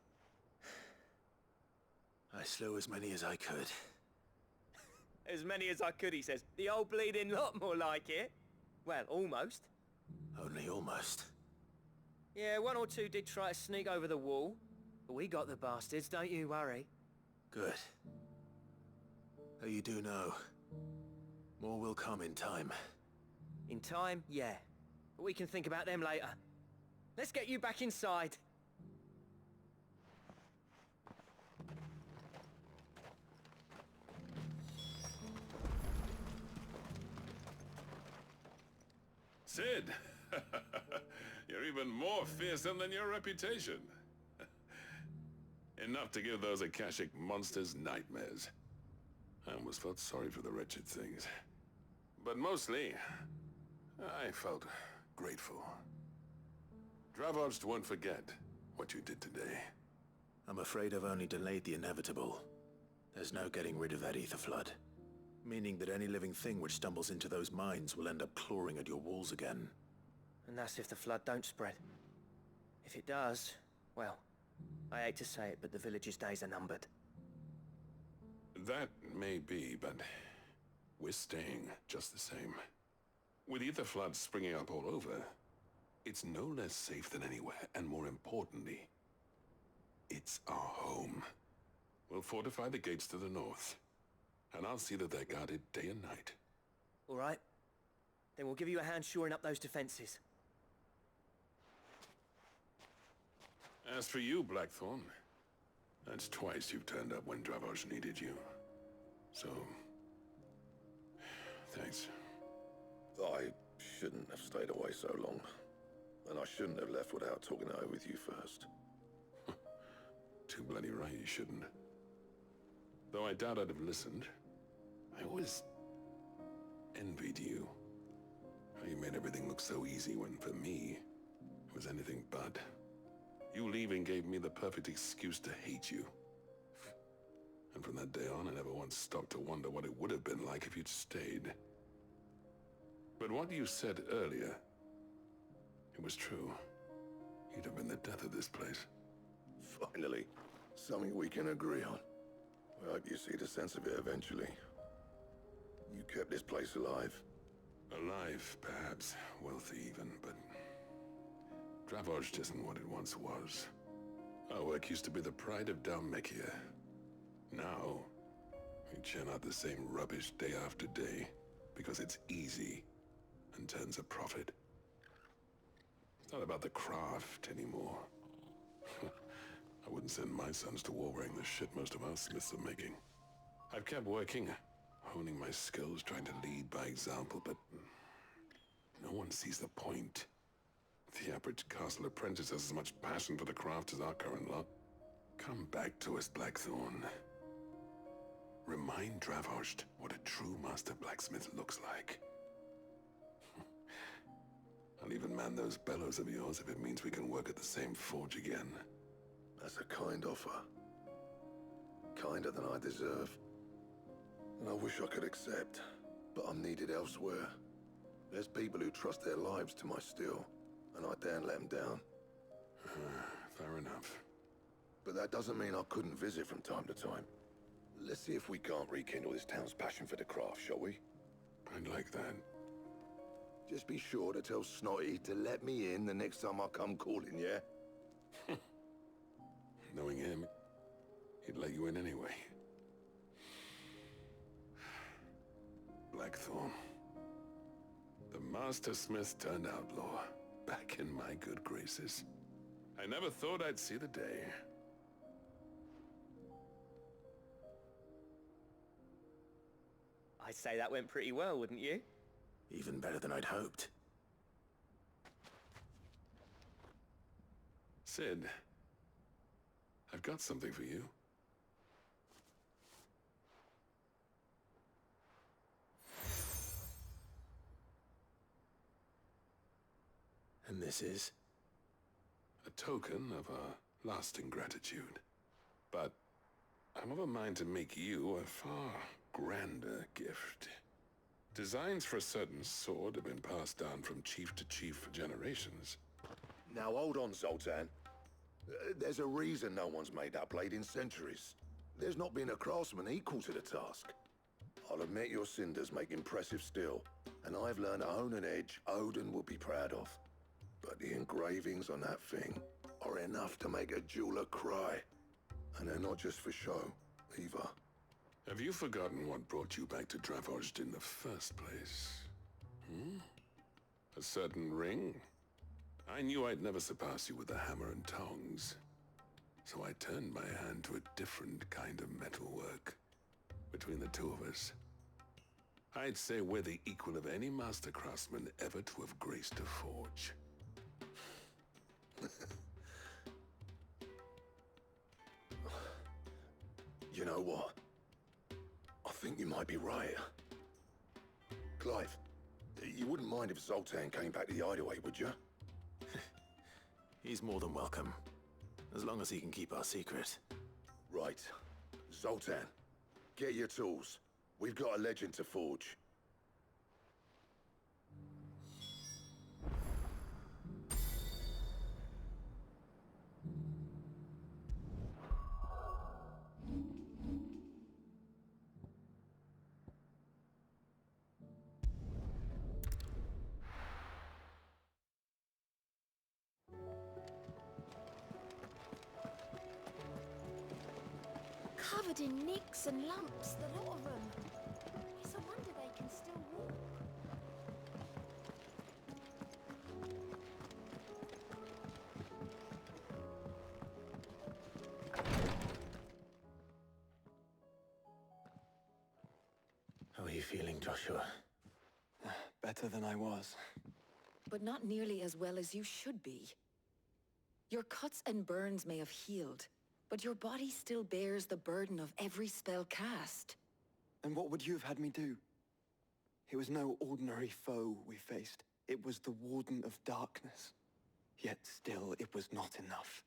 I slew as many as I could. As many as I could, he says. The old bleeding lot, more like it. Well, almost. Only almost. Yeah, one or two did try to sneak over the wall. But we got the bastards, don't you worry. Good. Though you do know, more will come in time. In time, yeah. But we can think about them later. Let's get you back inside. Sid! You're even more fearsome than your reputation. Enough to give those Akashic monsters nightmares. I almost felt sorry for the wretched things. But mostly, I felt grateful. Dravoged won't forget what you did today. I'm afraid I've only delayed the inevitable. There's no getting rid of that ether flood. Meaning that any living thing which stumbles into those mines will end up clawing at your walls again. And that's if the flood don't spread. If it does, well, I hate to say it, but the village's days are numbered. That may be, but we're staying just the same. With ether floods springing up all over, it's no less safe than anywhere, and more importantly, it's our home. We'll fortify the gates to the north, and I'll see that they're guarded day and night. All right. Then we'll give you a hand shoring up those defenses. As for you, Blackthorn, that's twice you've turned up when Dravos needed you. So, thanks. I shouldn't have stayed away so long. And I shouldn't have left without talking it over with you first. Too bloody right you shouldn't. Though I doubt I'd have listened. I always envied you. How you made everything look so easy when, for me, it was anything but. You leaving gave me the perfect excuse to hate you. And from that day on, I never once stopped to wonder what it would have been like if you'd stayed. But what you said earlier, it was true. You'd have been the death of this place. Finally, something we can agree on. I hope you see the sense of it eventually. You kept this place alive. Alive, perhaps. Wealthy even, but Dravoged isn't what it once was. Our work used to be the pride of Dalmekia. Now, we churn out the same rubbish day after day, because it's easy and turns a profit. It's not about the craft anymore. I wouldn't send my sons to war wearing the shit most of our smiths are making. I've kept working, honing my skills, trying to lead by example, but no one sees the point. The average castle apprentice has as much passion for the craft as our current lot. Come back to us, Blackthorn. Remind Dravoged what a true master blacksmith looks like. I'll even man those bellows of yours if it means we can work at the same forge again. That's a kind offer. Kinder than I deserve. And I wish I could accept, but I'm needed elsewhere. There's people who trust their lives to my steel, and I daren't let them down. Fair enough. But that doesn't mean I couldn't visit from time to time. Let's see if we can't rekindle this town's passion for the craft, shall we? I'd like that. Just be sure to tell Snotty to let me in the next time I come calling, yeah? Knowing him, he'd let you in anyway. Blackthorn. The Master Smith turned outlaw, back in my good graces. I never thought I'd see the day. I'd say that went pretty well, wouldn't you? Even better than I'd hoped. Sid, I've got something for you. And this is? A token of our lasting gratitude. But I'm of a mind to make you a far grander gift. Designs for a certain sword have been passed down from chief to chief for generations. Now hold on, Zoltan. There's a reason no one's made that blade in centuries. There's not been a craftsman equal to the task. I'll admit your cinders make impressive steel, and I've learned to hone an edge Odin will be proud of. But the engravings on that thing are enough to make a jeweler cry. And they're not just for show, either. Have you forgotten what brought you back to Dravozd in the first place? Hmm? A certain ring? I knew I'd never surpass you with the hammer and tongs. So I turned my hand to a different kind of metalwork. Between the two of us, I'd say we're the equal of any master craftsman ever to have graced a forge. You know what? I think you might be right. Clive, you wouldn't mind if Zoltan came back to the hideaway, would you? He's more than welcome, as long as he can keep our secret. Right. Zoltan, get your tools. We've got a legend to forge. Covered in nicks and lumps, the lot of them. It's a wonder they can still walk. How are you feeling, Joshua? Better than I was. But not nearly as well as you should be. Your cuts and burns may have healed, but your body still bears the burden of every spell cast. And what would you have had me do? It was no ordinary foe we faced. It was the Warden of Darkness. Yet still, it was not enough.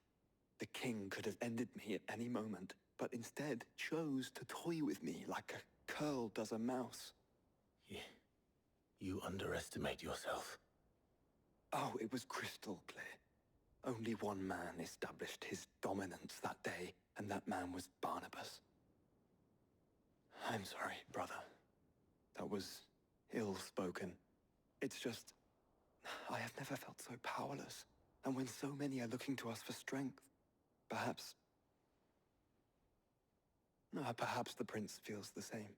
The king could have ended me at any moment, but instead chose to toy with me like a curl does a mouse. You underestimate yourself. Oh, it was crystal clear. Only one man established his dominance that day, and that man was Barnabas. I'm sorry, brother. That was ill-spoken. It's just, I have never felt so powerless. And when so many are looking to us for strength, perhaps the prince feels the same.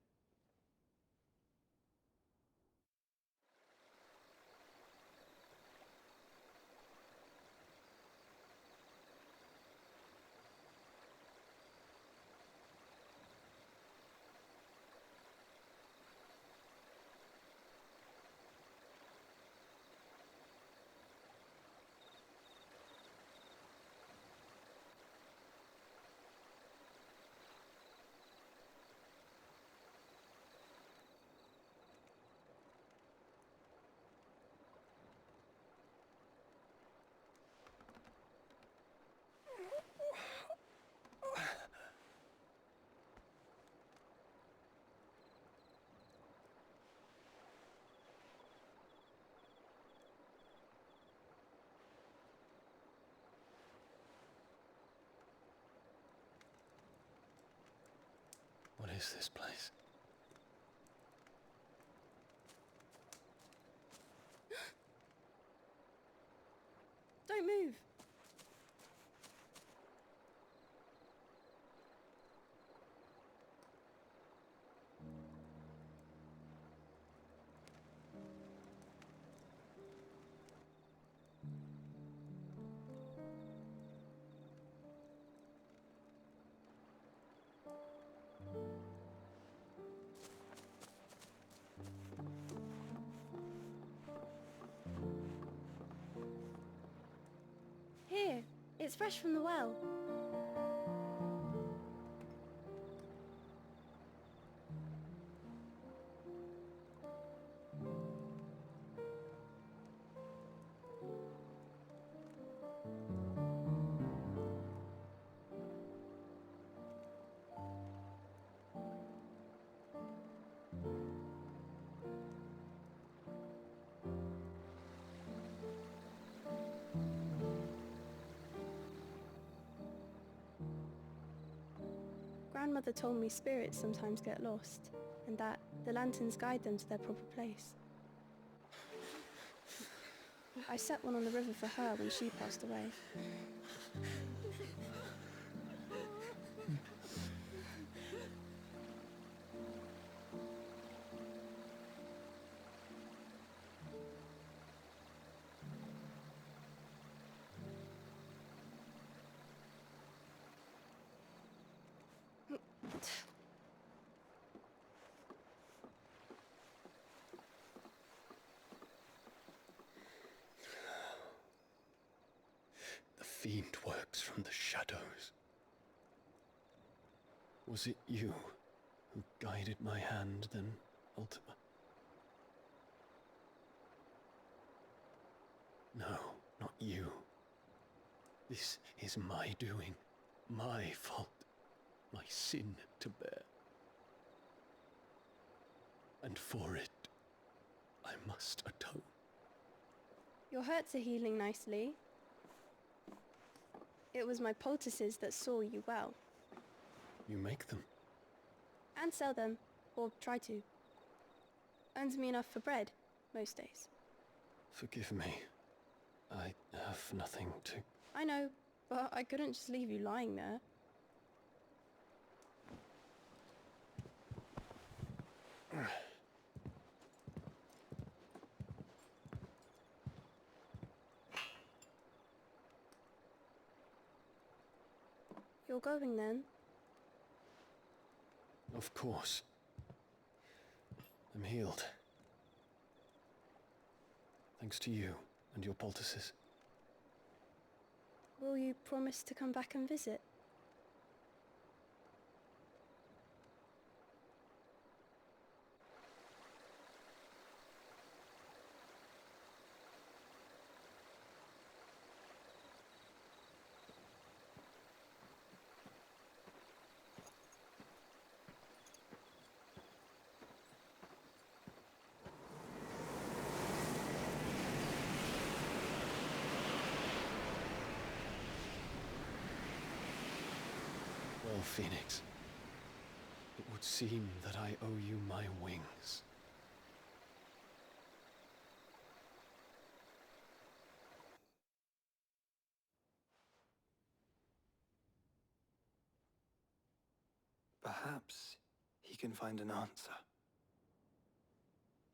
What is this place? Don't move. Here, it's fresh from the well. Grandmother told me spirits sometimes get lost, and that the lanterns guide them to their proper place. I set one on the river for her when she passed away. The fiend works from the shadows. Was it you who guided my hand then, Ultima? No, not you. This is my doing, my fault, my sin to bear. And for it, I must atone. Your hurts are healing nicely. It was my poultices that saw you well. You make them? And sell them, or try to. Earns me enough for bread, most days. Forgive me. I have nothing to... I know, but I couldn't just leave you lying there. You're going then? Of course. I'm healed. Thanks to you and your poultices. Will you promise to come back and visit? Well, Phoenix, it would seem that I owe you my wings. Perhaps he can find an answer.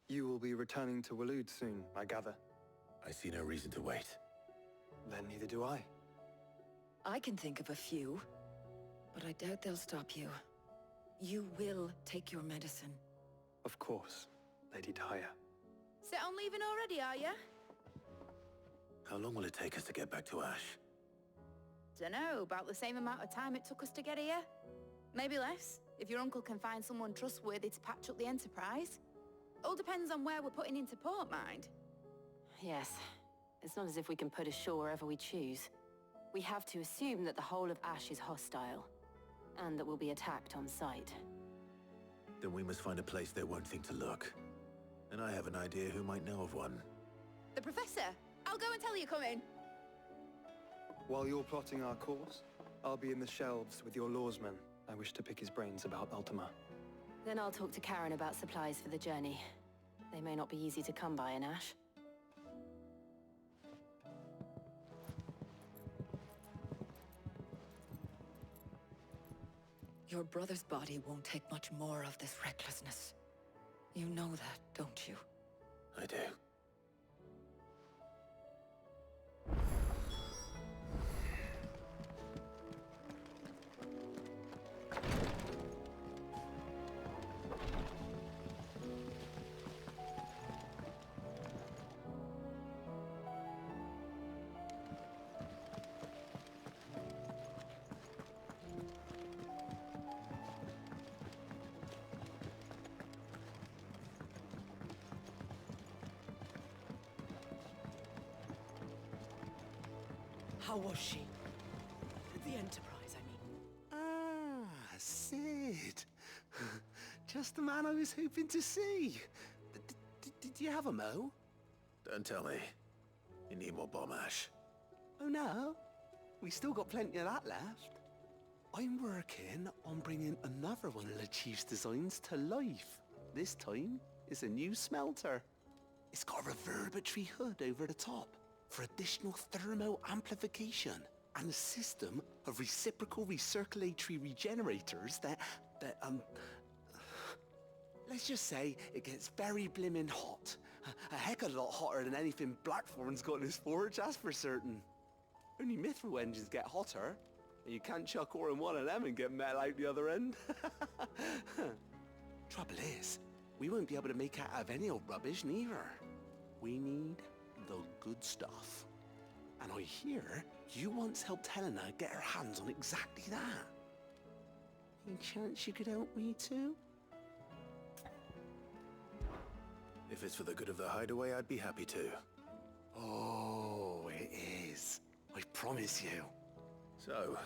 You will be returning to Waloed soon, I gather. I see no reason to wait. Then neither do I. I can think of a few, but I doubt they'll stop you. You will take your medicine. Of course, Lady Daya. Set on leaving already, are ya? How long will it take us to get back to Ash? Dunno, about the same amount of time it took us to get here. Maybe less, if your uncle can find someone trustworthy to patch up the Enterprise. All depends on where we're putting into port, mind. Yes. It's not as if we can put ashore wherever we choose. We have to assume that the whole of Ash is hostile, and that we'll be attacked on sight. Then we must find a place they won't think to look. And I have an idea who might know of one. The Professor! I'll go and tell you coming. While you're plotting our course, I'll be in the shelves with your lawsman. I wish to pick his brains about Ultima. Then I'll talk to Karen about supplies for the journey. They may not be easy to come by in Ash. Your brother's body won't take much more of this recklessness. You know that, don't you? I do. How was she? The Enterprise, I mean. Ah, Sid. Just the man I was hoping to see. Did you have a mo? Don't tell me. You need more bomb ash. Oh no, we still got plenty of that left. I'm working on bringing another one of the Chief's designs to life. This time, it's a new smelter. It's got a reverberatory hood over the top for additional thermal amplification and a system of reciprocal recirculatory regenerators that let's just say it gets very blimmin' hot. A heck of a lot hotter than anything Blackthorn's got in his forge, that's for certain. Only mithril engines get hotter, and you can't chuck ore in one of them and get metal out the other end. Trouble is, we won't be able to make out of any old rubbish neither. We need the good stuff. And I hear you once helped Helena get her hands on exactly that. Any chance you could help me too? If it's for the good of the hideaway, I'd be happy to. Oh, it is. I promise you. So,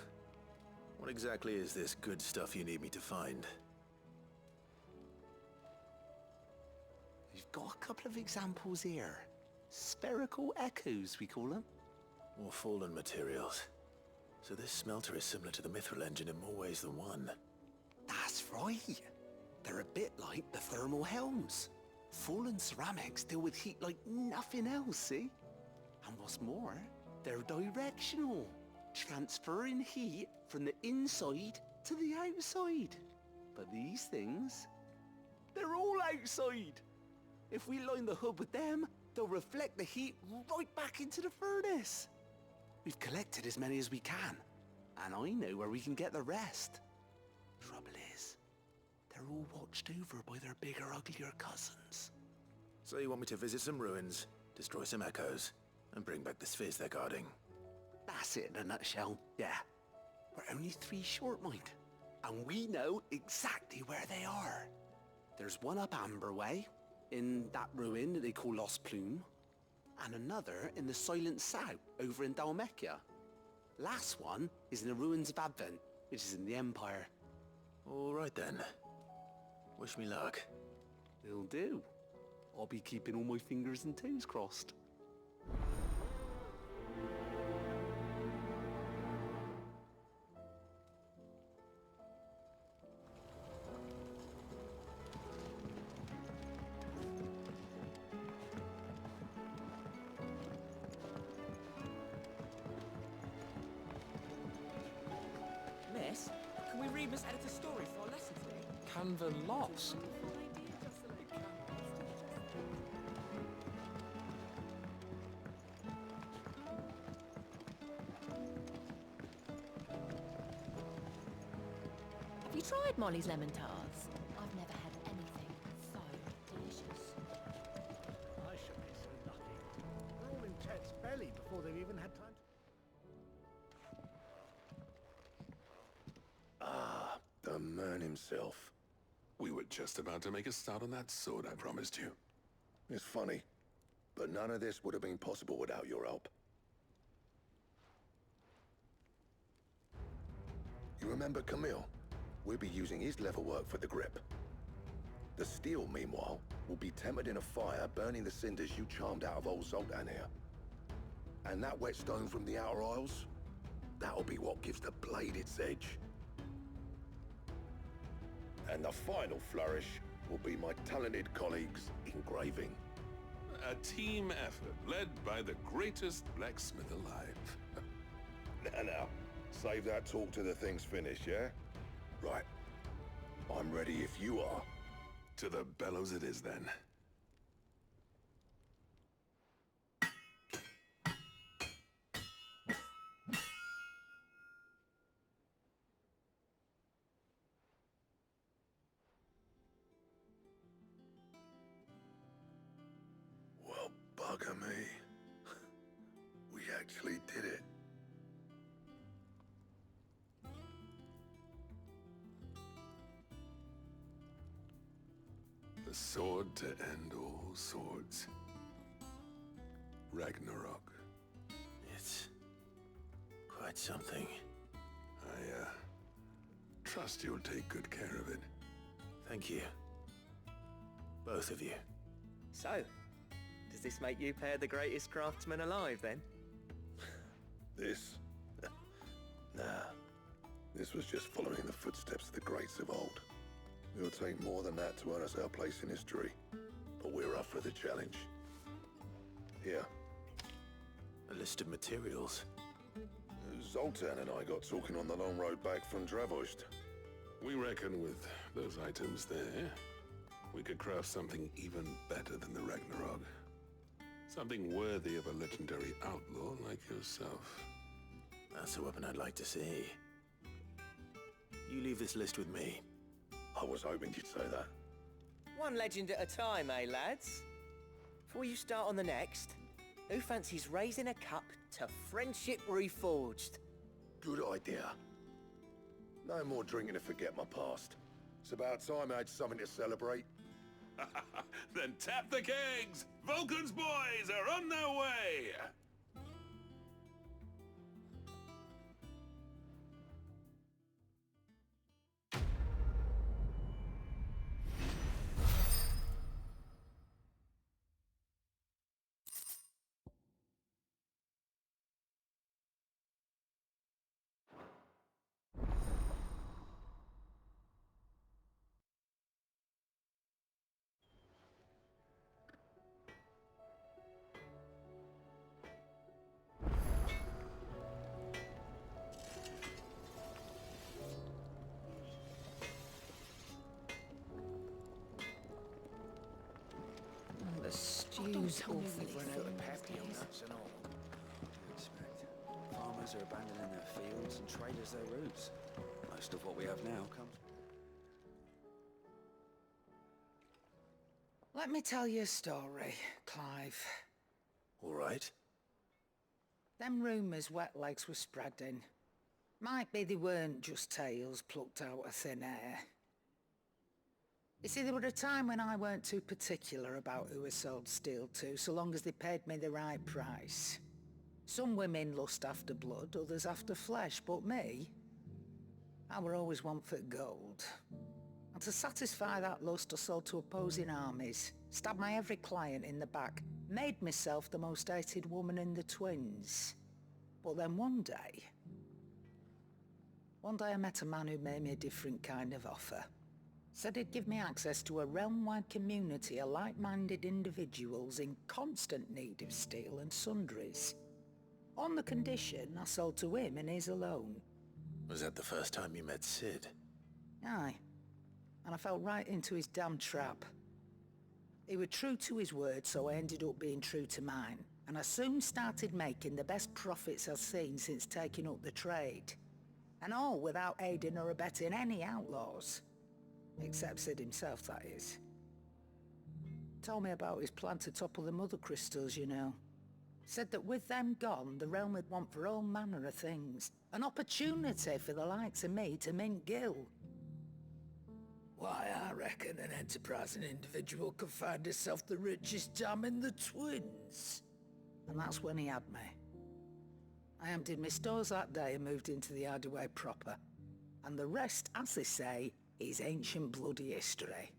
what exactly is this good stuff you need me to find? We've got a couple of examples here. Spherical echoes, we call them. More fallen materials. So this smelter is similar to the mithril engine in more ways than one. That's right. They're a bit like the thermal helms. Fallen ceramics deal with heat like nothing else, see? And what's more, they're directional, transferring heat from the inside to the outside. But these things, they're all outside. If we line the hood with them, they'll reflect the heat right back into the furnace. We've collected as many as we can, and I know where we can get the rest. Trouble is, they're all watched over by their bigger, uglier cousins. So you want me to visit some ruins, destroy some echoes, and bring back the spheres they're guarding? That's it in a nutshell, yeah. We're only 3 short, mind, and we know exactly where they are. There's one up Amber Way, in that ruin that they call Lost Plume, and another in the Silent South, over in Dalmekia. Last one is in the ruins of Advent, which is in the Empire. All right then. Wish me luck. It'll do. I'll be keeping all my fingers and toes crossed. Miss, can we read Miss Editor's story for our lesson today? Canva lost. Have you tried Molly's lemon tarts? I've never had anything so delicious. I should be so lucky. They're all in Chet's belly before they've even had time to... Ah, the man himself. We were just about to make a start on that sword I promised you. It's funny, but none of this would have been possible without your help. You remember Camille? We'll be using his leatherwork for the grip. The steel, meanwhile, will be tempered in a fire, burning the cinders you charmed out of old Zoltan here. And that whetstone from the Outer Isles, that'll be what gives the blade its edge. And the final flourish will be my talented colleagues' engraving. A team effort led by the greatest blacksmith alive. Now, save that talk till the thing's finished, yeah? Right. I'm ready if you are. To the bellows it is then. Well, bugger me. We actually did it. The sword to end all swords. Ragnarok. It's quite something. I, trust you'll take good care of it. Thank you. Both of you. So, does this make you pair the greatest craftsman alive, then? This? Nah. This was just following the footsteps of the greats of old. It'll take more than that to earn us our place in history, but we're up for the challenge. Here. A list of materials. Zoltan and I got talking on the long road back from Dravozd. We reckon with those items there, we could craft something even better than the Ragnarok. Something worthy of a legendary outlaw like yourself. That's a weapon I'd like to see. You leave this list with me. I was hoping you'd say that. One legend at a time, eh, lads? Before you start on the next, who fancies raising a cup to friendship reforged? Good idea. No more drinking to forget my past. It's about time I had something to celebrate. Then tap the kegs! Vulcan's boys are on their way! The stew's awful run out of pep, young Nuts and all. I expect. Farmers are abandoning their fields and traders their roots. Most of what we have now comes... Let me tell you a story, Clive. All right. Them rumours wet legs were spreading. Might be they weren't just tales plucked out of thin air. You see, there were a time when I weren't too particular about who I sold steel to, so long as they paid me the right price. Some women lust after blood, others after flesh, but me, I were always one for gold. And to satisfy that lust, I sold to opposing armies, stabbed my every client in the back, made myself the most hated woman in the twins. But then one day I met a man who made me a different kind of offer. Said he'd give me access to a realm-wide community of like-minded individuals in constant need of steel and sundries. On the condition I sold to him and his alone. Was that the first time you met Sid? Aye. And I fell right into his damn trap. He was true to his word, so I ended up being true to mine. And I soon started making the best profits I've seen since taking up the trade. And all without aiding or abetting any outlaws. Except Sid himself, that is. Told me about his plan to topple the mother crystals, you know. Said that with them gone, the realm would want for all manner of things. An opportunity for the likes of me to mint gil. Why, I reckon an enterprising individual could find himself the richest dam in the twins. And that's when he had me. I emptied my stores that day and moved into the Hideaway proper. And the rest, as they say, is ancient bloody history.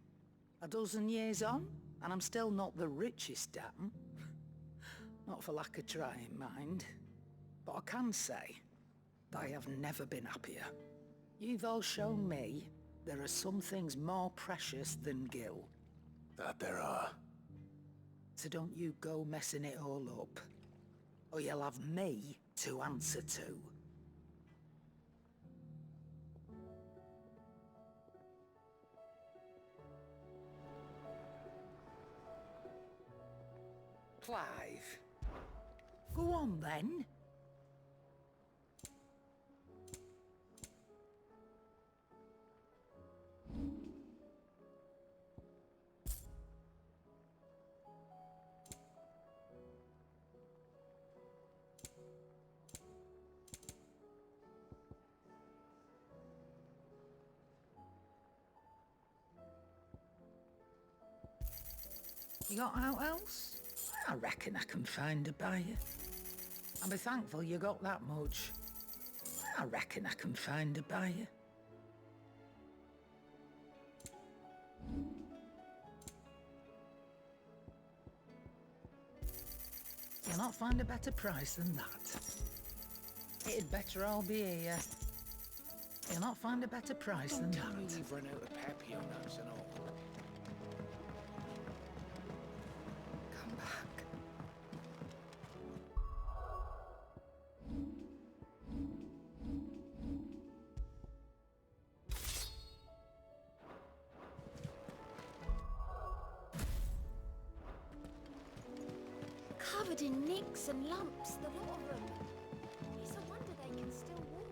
A dozen years on, and I'm still not the richest dam. Not for lack of trying, mind. But I can say that I have never been happier. You've all shown me there are some things more precious than gil. That there are. So don't you go messing it all up, or you'll have me to answer to. Clive. Go on, then. You got out else? I reckon I can find a buyer. I'll be thankful you got that much. I reckon I can find a buyer. You'll not find a better price than that. It'd better all be here. You'll not find a better price than Tell me that. we've run out of papillons and all. Come back. Covered in nicks and lumps, the lot of them. It's a wonder they can still walk.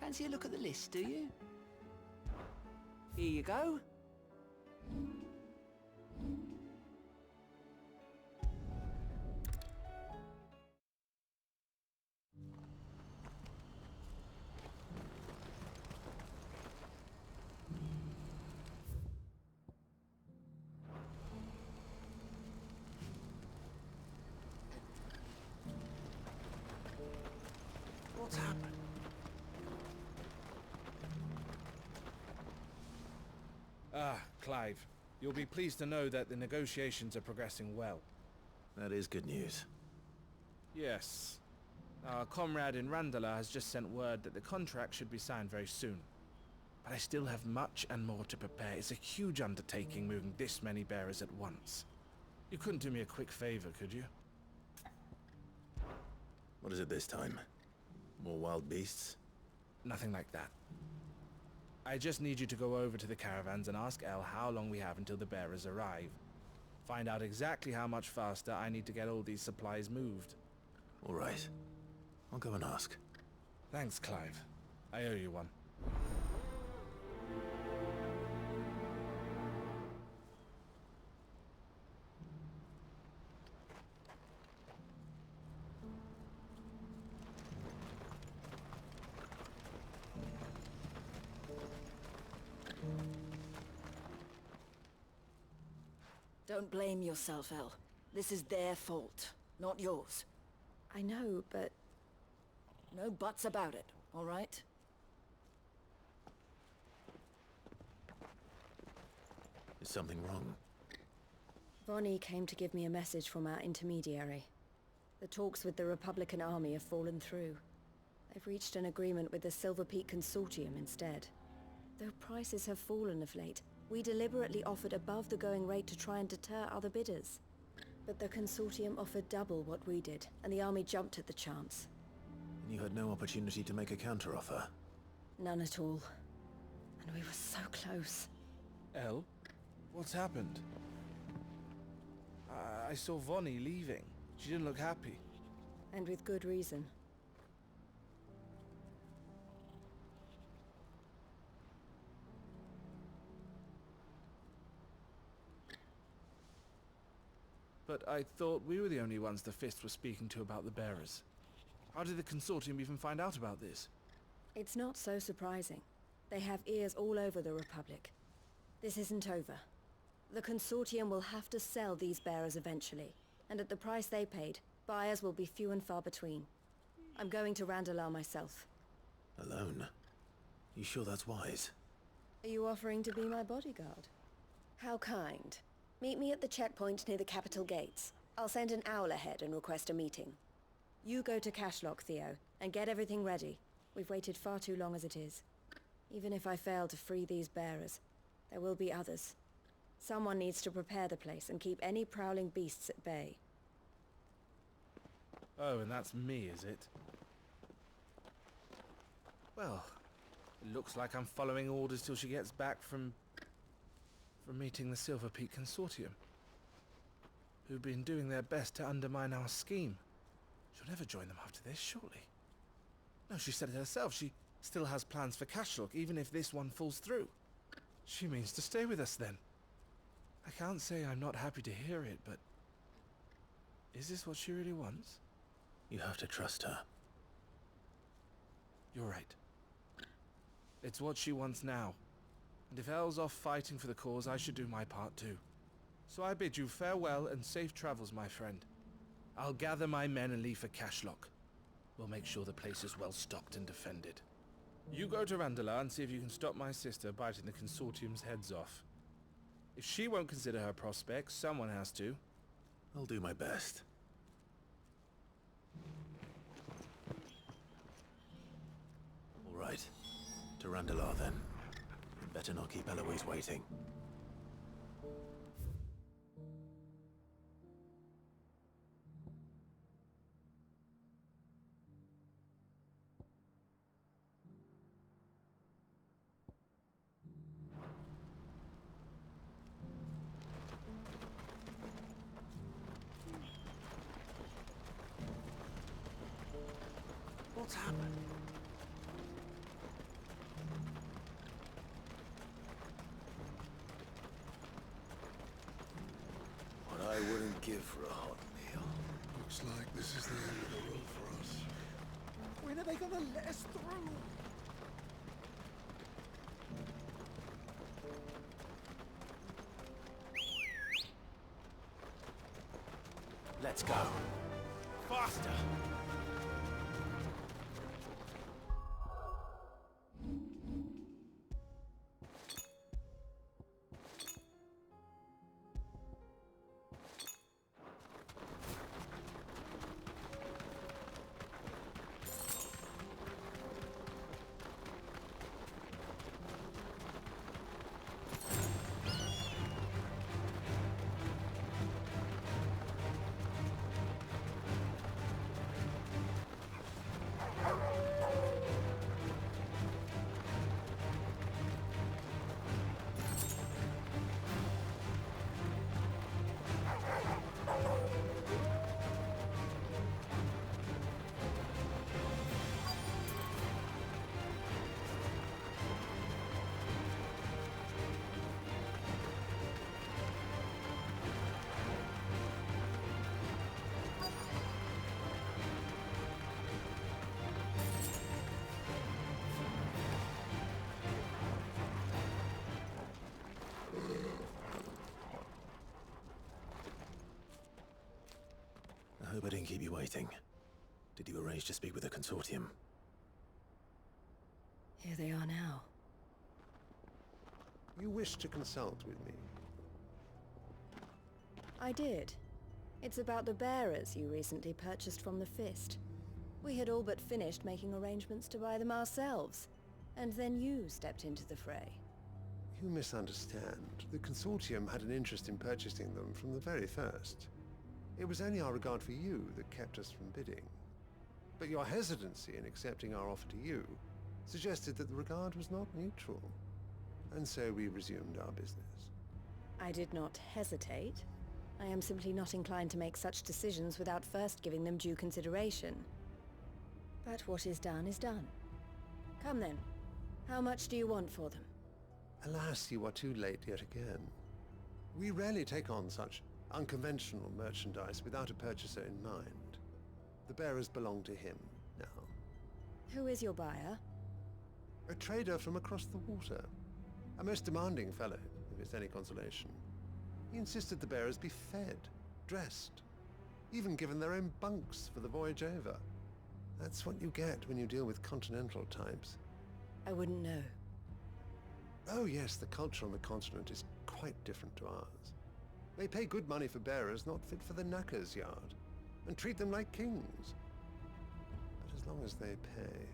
Fancy a look at the list, do you? Here you go. What's happened? Clive, you'll be pleased to know that the negotiations are progressing well. That is good news. Yes. Our comrade in Randala has just sent word that the contract should be signed very soon. But I still have much and more to prepare. It's a huge undertaking moving this many bearers at once. You couldn't do me a quick favor, could you? What is it this time? More wild beasts? Nothing like that. I just need you to go over to the caravans and ask El how long we have until the bearers arrive. Find out exactly how much faster I need to get all these supplies moved. All right. I'll go and ask. Thanks, Clive. I owe you one. Don't blame yourself, El. This is their fault, not yours. I know, but... No buts about it, all right? Is something wrong? Vonnie came to give me a message from our intermediary. The talks with the Republican army have fallen through. They've reached an agreement with the Silver Peak Consortium instead. Though prices have fallen of late, we deliberately offered above the going rate to try and deter other bidders. But the Consortium offered double what we did, and the army jumped at the chance. And you had no opportunity to make a counteroffer? None at all. And we were so close. El? What's happened? I saw Vonnie leaving. She didn't look happy. And with good reason. But I thought we were the only ones the Fist were speaking to about the bearers. How did the Consortium even find out about this? It's not so surprising. They have ears all over the Republic. This isn't over. The Consortium will have to sell these bearers eventually, and at the price they paid, buyers will be few and far between. I'm going to Randalar myself. Alone? You sure that's wise? Are you offering to be my bodyguard? How kind. Meet me at the checkpoint near the capital gates. I'll send an owl ahead and request a meeting. You go to Cashlock, Theo, and get everything ready. We've waited far too long as it is. Even if I fail to free these bearers, There will be others. Someone needs to prepare the place and keep any prowling beasts at bay. Oh, and that's me, is it? Well, it looks like I'm following orders till she gets back from meeting the Silver Peak Consortium, who've been doing their best to undermine our scheme. She'll never join them after this, surely. No, she said it herself. She still has plans for Cashlock, even if this one falls through. She means to stay with us, then. I can't say I'm not happy to hear it, but... is this what she really wants? You have to trust her. You're right. It's what she wants now. And if Elle's off fighting for the cause, I should do my part too. So I bid you farewell and safe travels, my friend. I'll gather my men and leave for Cashlock. We'll make sure the place is well stocked and defended. You go to Randala and see if you can stop my sister biting the Consortium's heads off. If she won't consider her prospects, someone has to. I'll do my best. All right. To Randala, then. Better not keep Eloise waiting. What's happened? What I wouldn't give for a hot meal. Looks like this is the end of the road for us. When are they gonna let us through? Let's go. Faster! I hope I didn't keep you waiting. Did you arrange to speak with the Consortium? Here they are now. You wish to consult with me? I did. It's about the bearers you recently purchased from the Fist. We had all but finished making arrangements to buy them ourselves, and then you stepped into the fray. You misunderstand. The Consortium had an interest in purchasing them from the very first. It was only our regard for you that kept us from bidding. But your hesitancy in accepting our offer to you suggested that the regard was not mutual. And so we resumed our business. I did not hesitate. I am simply not inclined to make such decisions without first giving them due consideration. But what is done is done. Come then. How much do you want for them? Alas, you are too late yet again. We rarely take on such unconventional merchandise without a purchaser in mind. The bearers belong to him now. Who is your buyer? A trader from across the water. A most demanding fellow, if it's any consolation. He insisted the bearers be fed, dressed, even given their own bunks for the voyage over. That's what you get when you deal with continental types. I wouldn't know. Oh yes, the culture on the continent is quite different to ours. They pay good money for bearers not fit for the knacker's yard, and treat them like kings. But as long as they pay...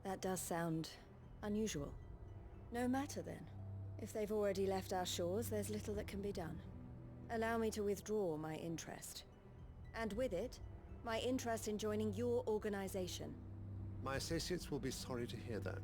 That does sound unusual. No matter then. If they've already left our shores, there's little that can be done. Allow me to withdraw my interest. And with it, my interest in joining your organization. My associates will be sorry to hear that.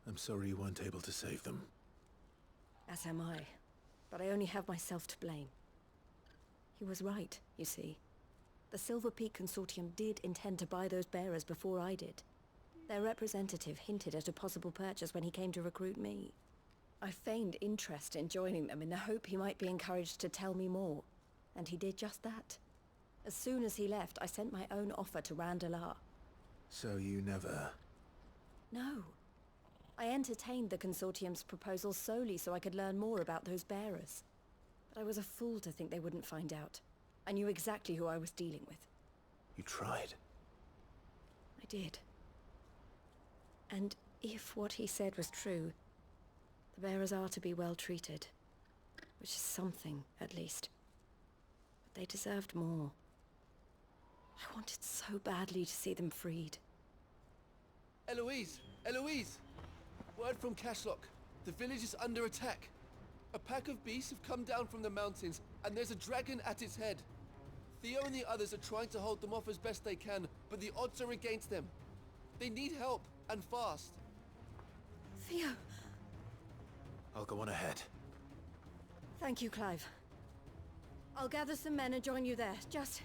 I'm sorry you weren't able to save them. As am I. But I only have myself to blame. He was right, you see. The Silver Peak Consortium did intend to buy those bearers before I did. Their representative hinted at a possible purchase when he came to recruit me. I feigned interest in joining them in the hope he might be encouraged to tell me more. And he did just that. As soon as he left, I sent my own offer to Randalar. So you never... No. I entertained the Consortium's proposal solely so I could learn more about those bearers. But I was a fool to think they wouldn't find out. I knew exactly who I was dealing with. You tried. I did. And if what he said was true, the bearers are to be well treated. Which is something, at least. But they deserved more. I wanted so badly to see them freed. Eloise! Eloise! Word from Cashlock. The village is under attack. A pack of beasts have come down from the mountains, and there's a dragon at its head. Theo and the others are trying to hold them off as best they can, but the odds are against them. They need help, and fast. Theo! I'll go on ahead. Thank you, Clive. I'll gather some men and join you there. Just...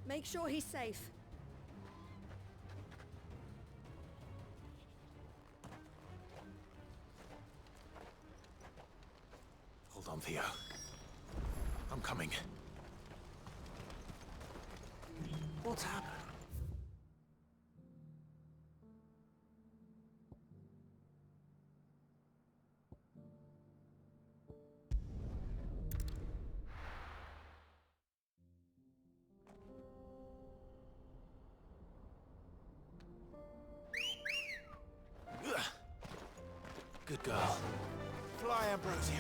make sure he's safe. Hold on, Theo. I'm coming. What's happened? Good girl. Fly, Ambrosia.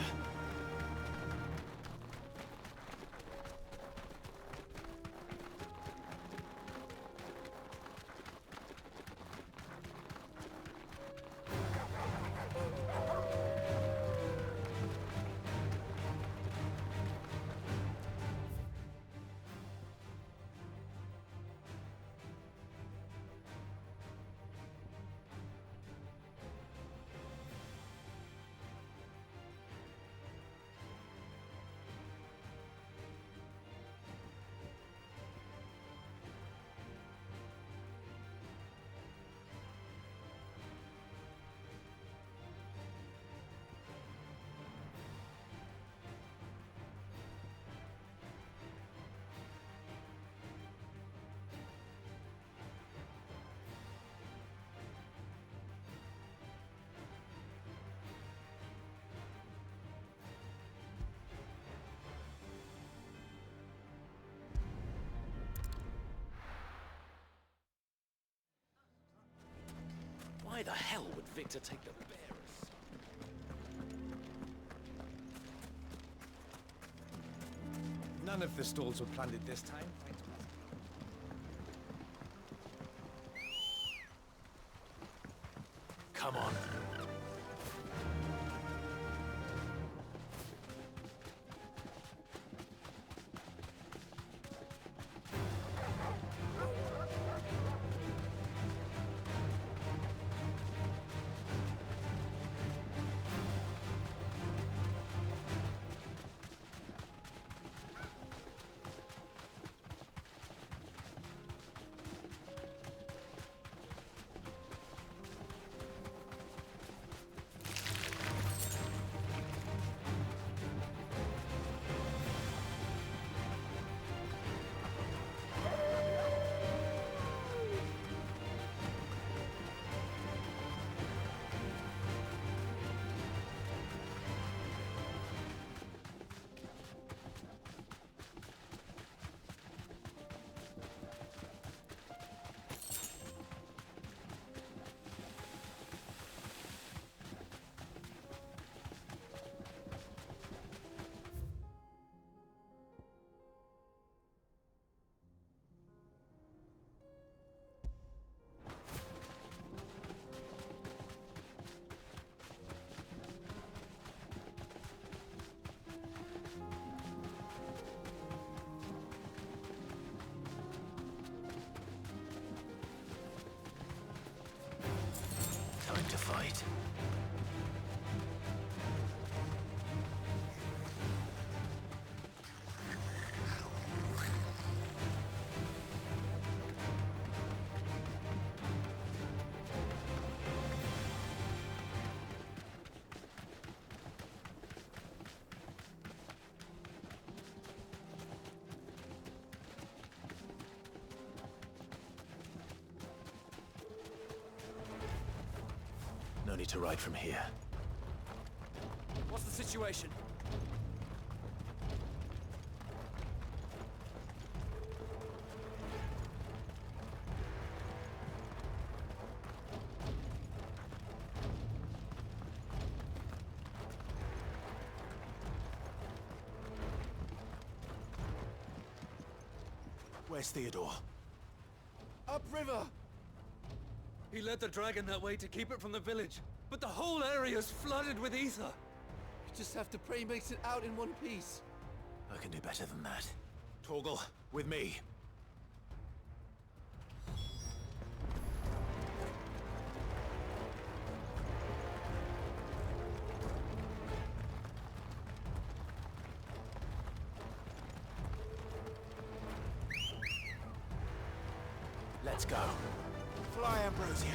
Why the hell would Victor take the bearers? None of the stalls were plundered this time. Come on. hide. No need to ride from here. What's the situation? Where's Theodore? Upriver! He led the dragon that way to keep it from the village, but the whole area's flooded with ether. You just have to pray he makes it out in one piece. I can do better than that. Torgal, with me. Let's go. Fly, Ambrosia.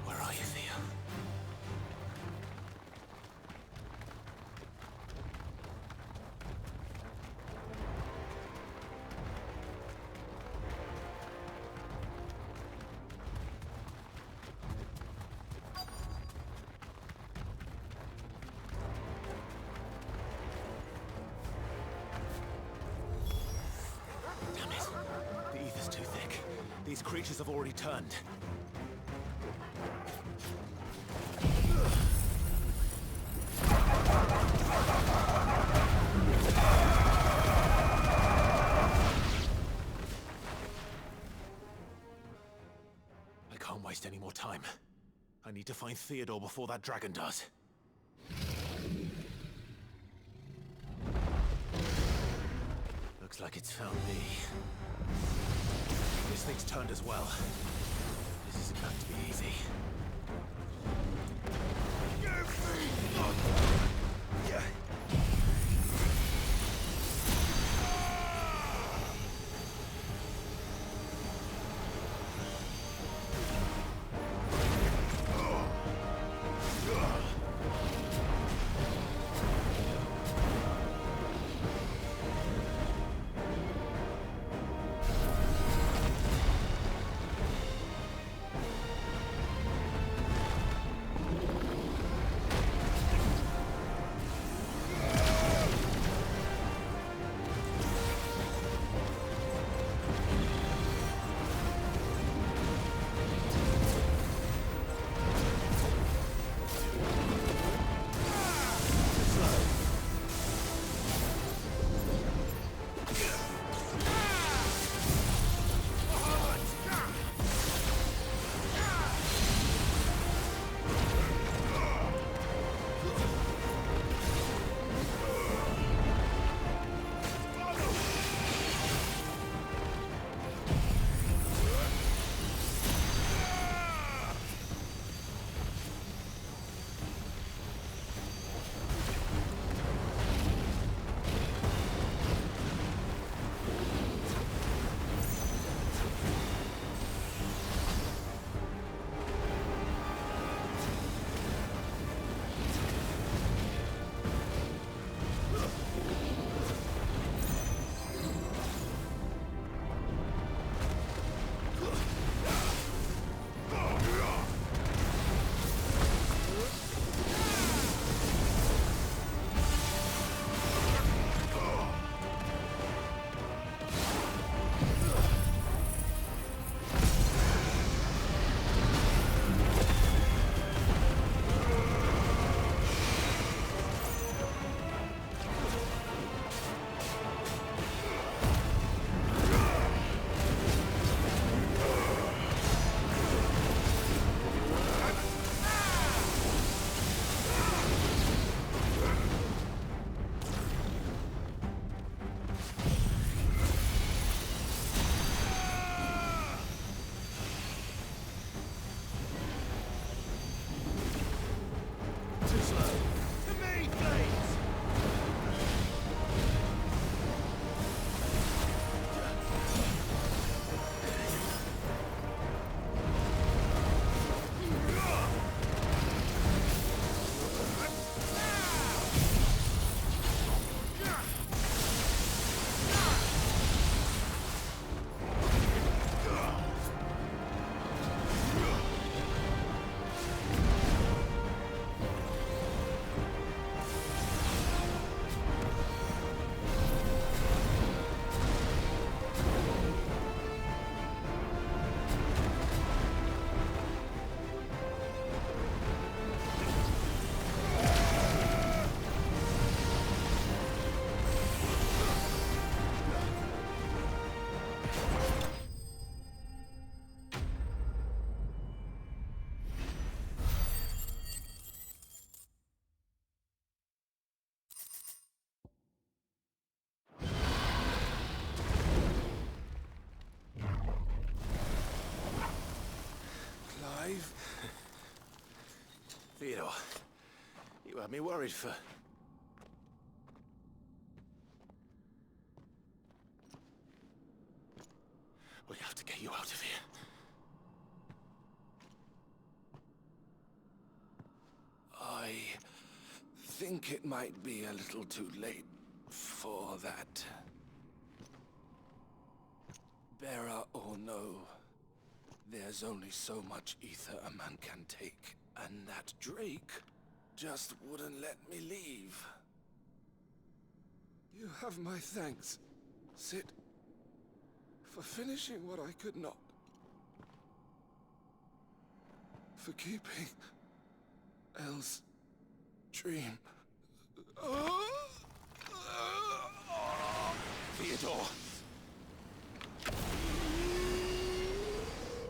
Where are you, Theo? Damn it. The ether's too thick. These creatures have already turned. I can't waste any more time. I need to find Theodore before that dragon does. Looks like it's found me. This thing's turned as well. This isn't going to be easy. Yeah. You had me worried for... We have to get you out of here. I think it might be a little too late for that. Bearer or no, there's only so much ether a man can take, and that Drake just wouldn't let me leave. You have my thanks, Sid, for finishing what I could not. For keeping Elle's dream. Theodore!